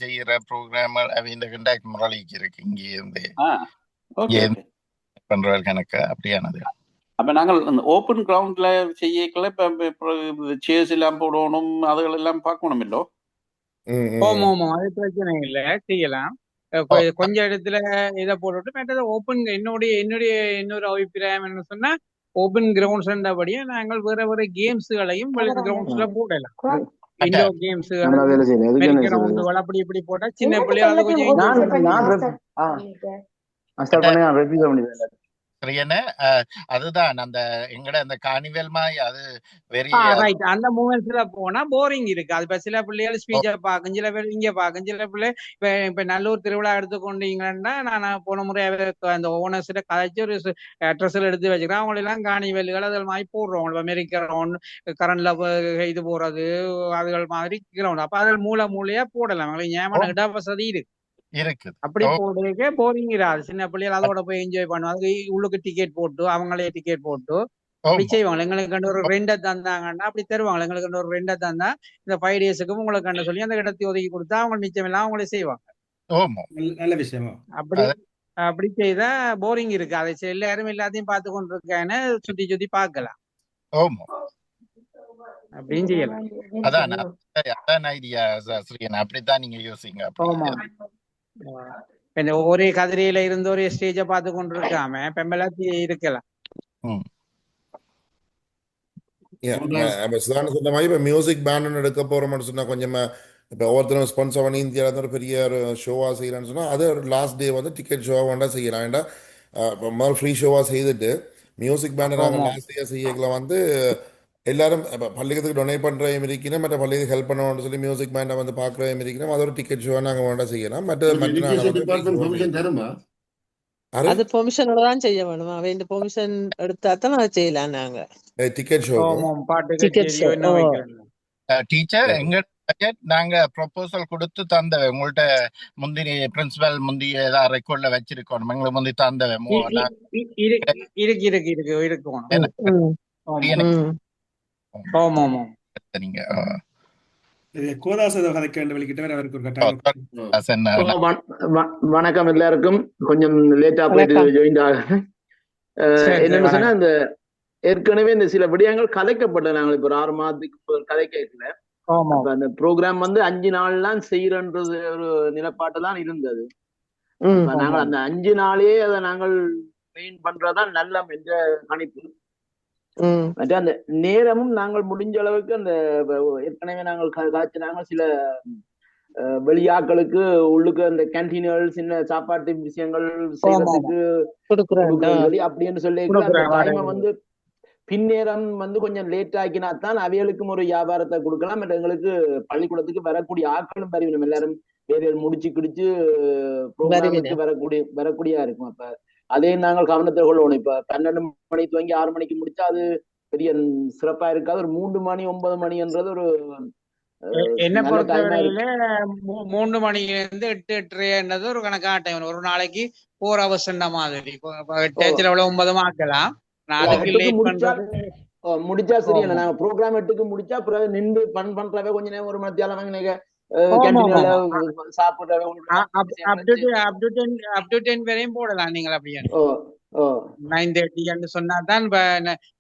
செய்யற ப்ரோக்ராம் இந்த கண்டாக்ட் முரளிக்கு இருக்கு. இங்கே இருந்து பண்ற கணக்கு அப்படியானது. அப்ப நாங்கள் அந்த ஓப்பன் கிரவுண்ட்ல செய்யக்கல இப்ப சேர்ஸ் எல்லாம் போடணும், அதுகள் எல்லாம் பார்க்கணும் இல்லோ? அது பிரச்சனை இல்ல, செய்யலாம். கொஞ்சம் இடத்துல இதை போட்டுட்டு மற்றது ஓப்பன் இன்னொரு அபிப்பிராயம் என்ன சொன்னா ஓப்பன் கிரவுண்ட்ஸ் படியே நாங்கள் வேற கேம்ஸ்களையும் கிரவுண்ட்ஸ்ல போடலாம். இண்டோர் கேம்ஸ் அப்படி இப்படி போட்டா சின்ன பிள்ளைகள் கொஞ்சம் பிரியனே அதுதான் அந்த எங்கட அந்த காணிவல் மாய் அது வெரி ரைட். அந்த மூமெண்ட்ஸ்ல போனா போரிங் இருக்கு. அது இப்ப சில பிள்ளைகள் ஸ்பீச்சை பார்க்கும், சில பேர் இங்க பார்க்கும், சில பிள்ளை இப்ப நல்லூர் திருவிழா எடுத்துக்கொண்டீங்கன்னா நான் போன முறை அந்த ஓனர்ஸ்ட கதைச்சு ஒரு அட்ரஸ்ல எடுத்து வச்சுக்கிறேன். அவங்க எல்லாம் காணிவல்கள் அதில் மாதிரி போடுறோம். அமெரிக்க ரவுண்ட் கரண்ட்ல இது போறது அதுகள் மாதிரி கிரவுண்ட். அப்ப அதில் மூளையா போடலாம். அவங்களுக்கு ஏமான இட வசதி இருக்கு. அப்படி போடுறதுக்கே போரிங் இராது. சின்ன பிள்ளைகள் அதோட போய் என்ஜாய் பண்ணுவோம். அதுக்கு உள்ளுக்கு டிக்கெட் போட்டு அவங்களே டிக்கெட் போட்டு அப்படி செய்வாங்க. எங்களுக்கு ஒரு ரெண்டை தந்தாங்கன்னா அப்படி தருவாங்க. எங்களுக்கு ஒரு ரெண்டை தந்தா இந்த 5 days உங்களுக்கு கண்ட சொல்லி அந்த இடத்தை ஒதுக்கி கொடுத்தா அவங்க மிச்சம் எல்லாம் அவங்களே செய்வாங்க. நல்ல விஷயமா. அப்படி செய்தா போரிங் இருக்கு. அதை எல்லாரும் எல்லாத்தையும் பார்த்து கொண்டு இருக்கான்னு சுத்தி சுத்தி பார்க்கலாம். அப்படின்னு செய்யலாம். அதான் ஐடியா ஸ்ரீயன். அப்படித்தான் நீங்க யோசிங்க. ஒரே கதிரையில இருந்து ஒரே ஸ்டேஜ பார்த்து கொண்டு இருக்காம பெம்பலாத்தி இருக்கலாம். சொன்ன மாதிரி இப்ப மியூசிக் பேண்ட் எடுக்க போறோம்னு சொன்னா கொஞ்சமா இப்போ ஒவ்வொருத்தரும் ஸ்பான்சர் பண்ணி இந்தியாவில் ஒரு பெரிய ஒரு ஷோவாக செய்யலாம்னு சொன்னால் அது ஒரு லாஸ்ட் டே வந்து டிக்கெட் ஷோவாக வேண்டா செய்யலாம். ஏன்டா முதல் ஃப்ரீ ஷோவாக செய்துட்டு மியூசிக் பேண்டை நாங்கள் லாஸ்ட் டே செய்யலாம் வந்து எல்லாரும் இப்போ பள்ளிக்கூடத்துக்கு டொனேட் பண்ணுறவங்க இருக்கணும், மற்ற பள்ளிக்கு ஹெல்ப் பண்ணணும்னு சொல்லி மியூசிக் பேண்டை வந்து பார்க்குறவங்க இருக்கணும். அது ஒரு டிக்கெட் ஷோவாக நாங்கள் வேண்டா செய்யலாம். அது பெர்மிஷனோட தான் செய்ய வேணுமா? அவன் பெர்மிஷன் எடுத்தா தான் அதை செய்யலாம். நாங்க டிக்கெட் ஷோ டீச்சர் எங்க நாங்க ப்ரொபோசல் கொடுத்து தந்தவ உங்கள்ட்ட முந்தின பிரின்சிபல் முந்தைய ஏதாவது ரெக்கார்ட்ல வச்சிருக்கோம். எங்களுக்கு முந்தி தந்தவ நீங்க வணக்கம் எல்லாருக்கும். கொஞ்சம் லேட்டா போயிட்டு ஜாயின் ஆகுது. என்னன்னு சொன்னா இந்த ஏற்கனவே இந்த சில விடயங்கள் கலைக்கப்பட்ட நாங்கள் இப்ப ஒரு 6 மாதத்துக்கு கலைக்கல. அந்த ப்ரோக்ராம் வந்து 5 நாள்லாம் செய்யறன்றது ஒரு நிலப்பாட்டு தான் இருந்தது. நாங்கள் அந்த 5 நாளே அதை நாங்கள் மெயின் பண்றதுதான் நல்ல என்ற கணிப்பு. மற்ற அந்த நேரமும் நாங்கள் முடிஞ்ச அளவுக்கு அந்த ஏற்கனவே நாங்கள் காய்ச்சினாங்க சில வெளியாக்களுக்கு உள்ளுக்கு அந்த கேன்டீன்கள் சின்ன சாப்பாட்டு விஷயங்கள் செய்யறதுக்கு அப்படின்னு சொல்லி அந்த டைமை வந்து பின்னேரம் வந்து கொஞ்சம் லேட் ஆக்கினா தான் அவைகளுக்கும் ஒரு வியாபாரத்தை கொடுக்கலாம். மற்ற எங்களுக்கு பள்ளிக்கூடத்துக்கு வரக்கூடிய ஆட்களும் பரவிடும். எல்லாரும் வேலைகள் முடிச்சு கிடிச்சு ப்ரோக்ராமுக்கு வரக்கூடியா இருக்கும். அப்ப அதையும் நாங்கள் கவனத்தை கொள்ளணும். இப்ப 12 மணி துவங்கி 6 மணிக்கு முடிச்சா அது பெரிய சிறப்பா இருக்காது. ஒரு 3 மணி 9 மணின்றது ஒரு என்ன பொறுத்தவரையில 3 மணில இருந்து 8 8:30 ஒரு கணக்கான டைம். ஒரு நாளைக்கு 4 hours மாதிரி 8 ஆக்கலாம். முடிச்சா சரியா நாங்க ப்ரோக்ராம் 8க்கு முடிச்சா அப்புறம் நின்று பண்றவே கொஞ்ச நேரம் ஒரு மத்தியானம் போடலாம். நீங்க அப்படியே 9:30 சொன்னாதான்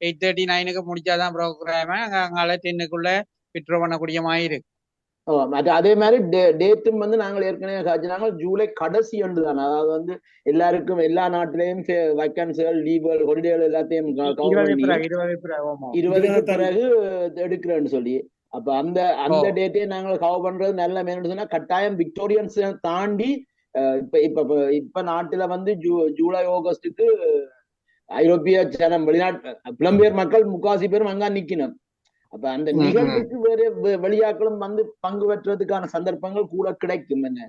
8:30 9க்கு முடிச்சாதான் ப்ரோக்ராம் அங்கால 10க்குள்ள விட்ரோ பண்ணக்கூடிய மாதிரி இருக்கு. அதே மாதிரி டேட்டும் வந்து நாங்கள் ஏற்கனவே காய்ச்சினாங்க ஜூலை கடைசி ஆண்டு தான். அதாவது வந்து எல்லாருக்கும் எல்லா நாட்டிலையும் வேக்கன்சிகள் லீவுகள் ஹாலிடேகள் எல்லாத்தையும் 20க்கு பிறகு எடுக்கிறேன்னு சொல்லி அப்ப அந்த டேட்டே நாங்கள் கவர் பண்றது நல்ல மேனு சொன்னா கட்டாயம் விக்டோரியன்ஸ் தாண்டி இப்ப நாட்டுல வந்து ஜூலை ஆகஸ்டுக்கு ஐரோப்பிய ஜனம் வெளிநாட்டு புலம்பெயர் மக்கள் 3/4 பேரும் அங்க நிக்கணும். அப்ப அந்த நிகழ்வுக்கு வேற வெளியாக்களும் வந்து பங்கு பெற்றதுக்கான சந்தர்ப்பங்கள் கூட கிடைக்கும். என்ன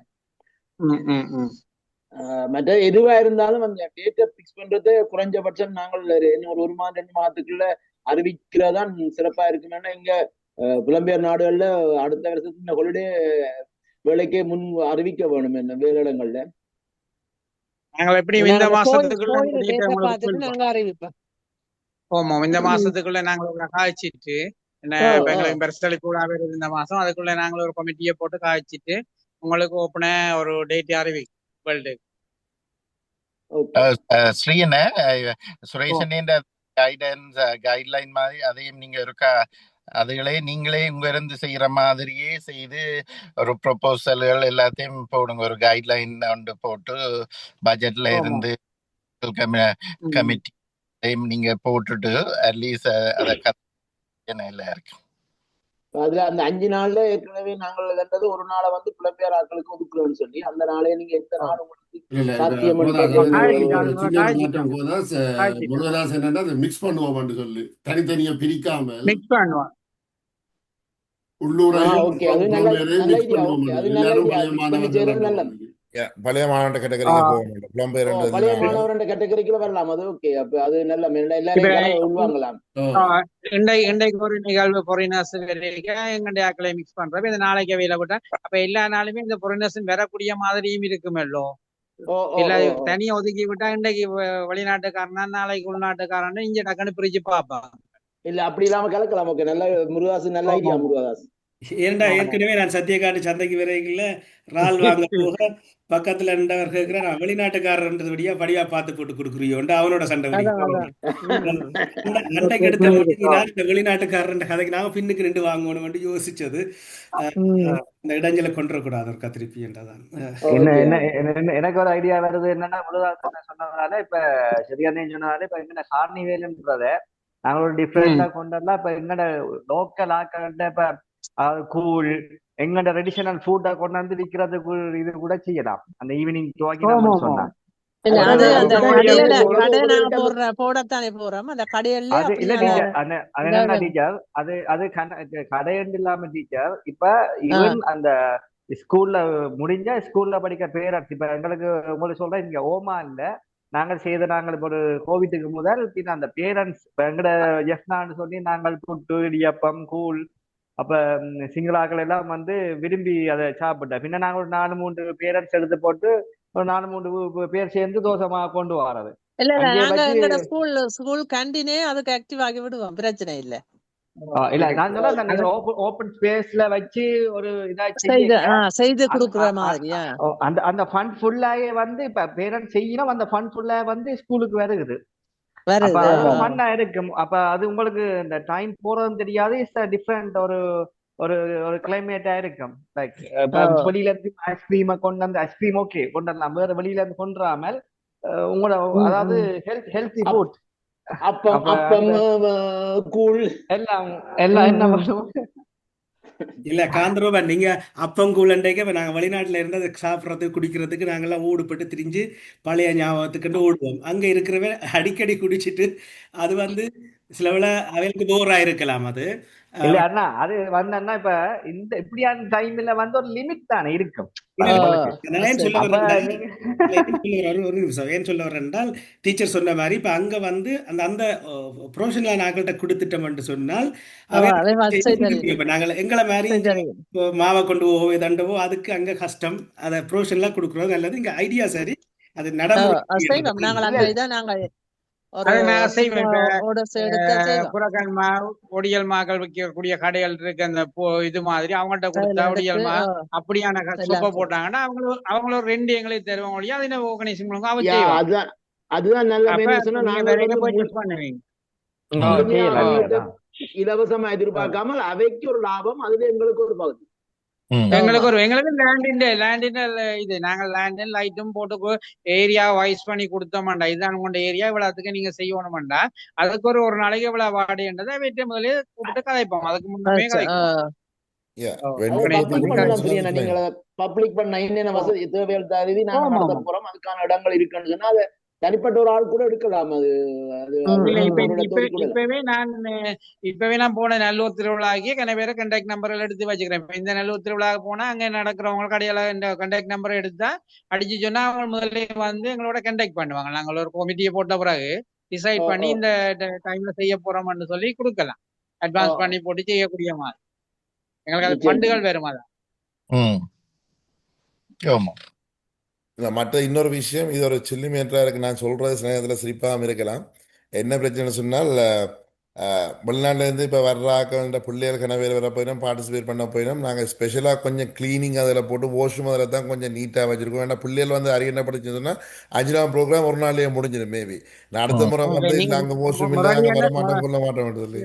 மற்ற எதுவா இருந்தாலும் அந்த டேட்டை பிக்ஸ் பண்றது குறைஞ்சபட்சம் நாங்கள் இன்னும் ஒரு மாதம் 2 மாதத்துக்குள்ள அறிவிக்கிறதான் சிறப்பா இருக்கும். ஏன்னா இங்க புலம்பெயர் நாடுகள்ல அடுத்த வருஷத்துக்கு இந்த ஹாலிடே வேலைக்கே முன் அறிவிக்க வேணும். என்ன வேலையிடங்கள்ல நாங்கள் எப்படி இந்த மாசத்துக்குள்ள அறிவிப்போம். இந்த மாசத்துக்குள்ள நாங்கள் காய்ச்சிட்டு எங்களுக்கு பெருசளி கூட வருது இந்த மாசம். அதுக்குள்ள நாங்கள் ஒரு கமிட்டியை போட்டு காய்ச்சிட்டு உங்களுக்கு ஓப்பன ஒரு டேட் அறிவிக்கும். ஸ்ரீயன சுரேஷன் கைட்லைன் மாதிரி அதையும் நீங்க இருக்கா அதுகளே நீங்களே உங்க இருந்து செய்யற மாதிரியே செய்து ஒரு ப்ரொபோசல்கள் எல்லாத்தையும் போடுங்க. ஒரு கைட்லைன் ஒன்று போட்டு பட்ஜெட்ல இருந்து கமிட்டி நீங்க போட்டுட்டு அட்லீஸ்ட் அதை இருக்கு. அதுல அந்த 5 நாள்ல ஏற்கனவே நாங்கள் கண்டது ஒரு நாளை வந்து புலம்பெயர் ஆட்களுக்கு ஒதுக்குறோம்னு சொல்லி அந்த நாளே நீங்க எந்த நாள் உங்களுக்கு இல்ல சாத்தியம் ஒரு சின்ன மாற்றம் முருகதாஸ் என்னன்னா மிக்ஸ் பண்ணுவோம் சொல்லி தனித்தனியா பிரிக்காமல் மிக்ஸ் பண்ணுவோம். உள்ளூரையும் ஓகே அது நல்ல நல்ல ஐடியா. ஓகே அது நல்ல எல்லாரும் ஐடியா. பழைய மிக்ஸ் பண்ணி செய்யறது நல்லது. பழைய மாணவன் கேட்டகரிக்கு போக பழைய மாணவர்ன்ற கேட்டகரிக்குள்ள வரலாம். அது ஓகே. அப்ப அது நல்ல எல்லாரும் உள்வாங்கலாம். இன்றைக்கு ஒரு நிகழ்வு பொரினர்ஸ் எங்களுடைய ஆக்களை மிக்ஸ் பண்றப்ப இந்த நாளைக்கு வேலை விட்டா அப்ப எல்லா நாளுமே இந்த பொரினர்ஸ் வரக்கூடிய மாதிரியும் இருக்குமல்லோ. இல்ல தனியா ஒதுக்கி விட்டா இன்றைக்கு வெளிநாட்டுக்காரனா நாளைக்கு உள்நாட்டுக்காரன் இங்க டக்குன்னு பிரிச்சு பாப்பான். இல்ல அப்படி இல்லாம கலக்கலாம். ஓகே நல்ல முருகாசு நல்ல ஐடியா முருகாதாஸ். ஏன்டா ஏற்கனவே நான் சத்தியக்காட்டு சந்தைக்கு வரைக்குள்ள ரால் வாங்க போக பக்கத்துல இருந்தவர் கேட்கிற நான் வெளிநாட்டுக்காரன்றபடியா படியா பார்த்து போட்டு கொடுக்குறியோண்டு அவனோட சண்டை அண்டைக்கு எடுத்த இந்த வெளிநாட்டுக்காரன்ற கதைக்கு நாங்க பின்னுக்கு 2 வாங்கணும் யோசிச்சது. இந்த இடைஞ்சலை கொண்டுறக்கூடாது ஒரு கத்திரிப்பி என்றதான். எனக்கு ஒரு ஐடியா வருது என்னன்னா முழுதாசன் சொன்னதுனால இப்ப சரியான சொன்னதால இப்ப என்ன கார்னிவேல்ன்றத நாங்க ஒரு டிஃப்ரெண்டா கொண்டா இப்ப எங்கட லோக்கல் ஆக்கள்கிட்ட இப்ப கூழ் எங்கட ட்ரெடிஷனல் ஃபுட்டா கொண்டாந்து விற்கிறதுக்கு இது கூட செய்யலாம். அந்த ஈவினிங் துவக்கி நம்ம சொன்னா கடையண்டு இல்லாம டீச்சர் இப்ப ஈவன் அந்த ஸ்கூல்ல முடிஞ்ச ஸ்கூல்ல படிக்க பேரண்ட்ஸ் இப்ப எங்களுக்கு உங்களுக்கு சொல்றேன் இங்க ஓமா இல்ல நாங்கள் செய்த நாங்கள் இப்போ ஒரு கோவிட்டுக்கு முதல் பின்ன அந்த பேரண்ட்ஸ் எங்கட எஃப்னான்னு சொல்லி நாங்கள் புட்டு இடியப்பம் கூழ் அப்ப சிங்களாக்கள் எல்லாம் வந்து விரும்பி அதை சாப்பிட்டேன். பின்ன நாங்க ஒரு 4-3 பேரண்ட்ஸ் எடுத்து போட்டு ஒரு 4-3 பேர் சேர்ந்து தோசமா கொண்டு வர்றது. இல்ல ஸ்கூல் கேண்டீனே அதுக்கு ஆக்டிவ் ஆகி விடுவோம். பிரச்சனை இல்ல. இல்ல நான் சொல்ல ஓபன் ஸ்பேஸ்ல வச்சு ஒரு இதா செய்து கொடுக்குற மாதிரியா அந்த ஃபண்ட் ஃபுல்லாயே வந்து இப்ப பேரண்ட்ஸ் செய்யணும். அந்த ஃபண்ட் ஃபுல்லா வந்து ஸ்கூலுக்கு வருகுது. ஃபன்னா இருக்கும். அப்ப அது உங்களுக்கு இந்த டைம் போறதும் தெரியாது. இட்ஸ் டிஃப்ரெண்ட் ஒரு ஒரு ஒரு கிளைமேட்டா இருக்கும். லைக் வெளியில இருந்து ஐஸ்கிரீமை கொண்டு வந்து ஐஸ்கிரீம் ஓகே கொண்டு வரலாம். வேற வெளியில இருந்து கொண்டுறாமல் உங்களோட அதாவது ஹெல்த்தி ஃபுட் அப்பம் கூழ் எல்லாம் என்ன பண்ணுவோம். இல்ல காந்தரூபன் நீங்க அப்பம் கூழண்டைக்கு நாங்க வெளிநாட்டுல இருந்து அதை சாப்பிட்றதுக்கு குடிக்கிறதுக்கு நாங்கெல்லாம் ஊடுபட்டு திரிஞ்சு பழைய ஞாபகத்துக்கு ஓடுவோம். அங்க இருக்கிறவ அடிக்கடி குடிச்சிட்டு அது வந்து சில வேளை அவளுக்கு போரா இருக்கலாம். அது இல்ல அண்ணா அது வந்தா இப்ப இந்த இப்படியான டைம்ல வந்து ஒரு லிமிட் தானே இருக்கும். ஏன் சொல்ல வர்றேன் என்றால் டீச்சர் சொன்ன மாதிரி இப்ப அங்க வந்து அந்த ப்ரொஃபஷனல் நாங்கள்கிட்ட கொடுத்துட்டோம் சொன்னால் நாங்கள் எங்களை மாதிரி மாவை கொண்டு போகவே தண்டவோ அதுக்கு அங்க கஷ்டம். அதை ப்ரொஃபஷனலா கொடுக்குறது நல்லது. இங்க ஐடியா சரி அது நடைமுறை ஒடியல் மாக்கள் விற்கக்கூடிய கடைகள் இருக்கு. அந்த இது மாதிரி அவங்கள்ட்ட கொடுத்தா ஒடியல் மா அப்படியான சூப்ப போட்டாங்கன்னா அவங்களும் 2 எங்களுக்கு தருவாங்க ஒழிய அது ஆர்கனைசிங் பண்ணுவாங்க. அதுதான் நல்ல இலவசமா எதிர்பார்க்காமல் அவைக்கு ஒரு லாபம் அதுல எங்களுக்கு ஒரு பகுதி எங்களுக்கு லேண்டின் இது நாங்க லேண்டின் லைட்டும் போட்டு ஏரியா வைஸ் பண்ணி கொடுத்தோம்டா. இதுதான் உங்களோட ஏரியா இவ்வளவுக்கு நீங்க செய்யணும்டா. அதுக்கு ஒரு நாளைக்கு இவ்வளவு வாடகைன்றதை வீட்டு முதலே கூப்பிட்டு கதைப்போம். அதுக்கு முன்னமே கதைப்போம். நீங்க பப்ளிக் பண்ண என்னென்ன வசதி தேவைகள் தருவி நாங்க நடத்த போறோம். அதுக்கான இடங்கள் இருக்குன்னு சொன்னா அதை தனிப்பட்ட ஒரு ஆள் கூட எடுக்கலாம். இப்பவே நான் போன நல்லூர் திருவிழாக்கு கன பேரை கண்டாக்ட் நம்பர் எடுத்து வச்சுக்கிறேன். இந்த நல்லூர் திருவிழாக்கு போனா அங்க நடக்கிறவங்க கடையில இந்த கண்டாக்ட் நம்பர் எடுத்தா அடிச்சு சொன்னா அவங்க முதல்ல வந்து எங்களோட கண்டாக்ட் பண்ணுவாங்க. நாங்கள் ஒரு கமிட்டியை போட்ட பிறகு டிசைட் பண்ணி இந்த டைம்ல செய்ய போறோம்னு சொல்லி கொடுக்கலாம். அட்வான்ஸ் பண்ணி போட்டு செய்யக்கூடிய மாதிரி எங்களுக்கு அது ஃபண்டுகள் வேறு மாதிரி. மற்ற இன்னொரு விஷயம், இது ஒரு சில்லி மேட்டரா இருக்கு. நான் சொல்றது சில நேரத்தில் சிரிப்பாகவும் இருக்கலாம். என்ன பிரச்சனை சொன்னால் வெளிநாட்டிலேருந்து இப்போ வர்றாக்கிற பிள்ளைகள் கனவேறு வர போயிடும் பார்ட்டிசிபேட் பண்ண போயிடும். நாங்கள் ஸ்பெஷலாக கொஞ்சம் க்ளீனிங் அதில் போட்டு வாஷ்ரூம் அதில் தான் கொஞ்சம் நீட்டாக வச்சுருக்கோம். ஏன்னா பிள்ளைகள் வந்து அறிய என்ன படிச்சதுன்னா 5ஆம் ப்ரோக்ராம் ஒரு நாள்லேயே முடிஞ்சிடும். மேபி நான் அடுத்த முறை வந்து இல்லை அங்கே வாஷ்ரூம் இல்லை அங்கே வரமாட்டோம் கொள்ள மாட்டோம் சொல்லி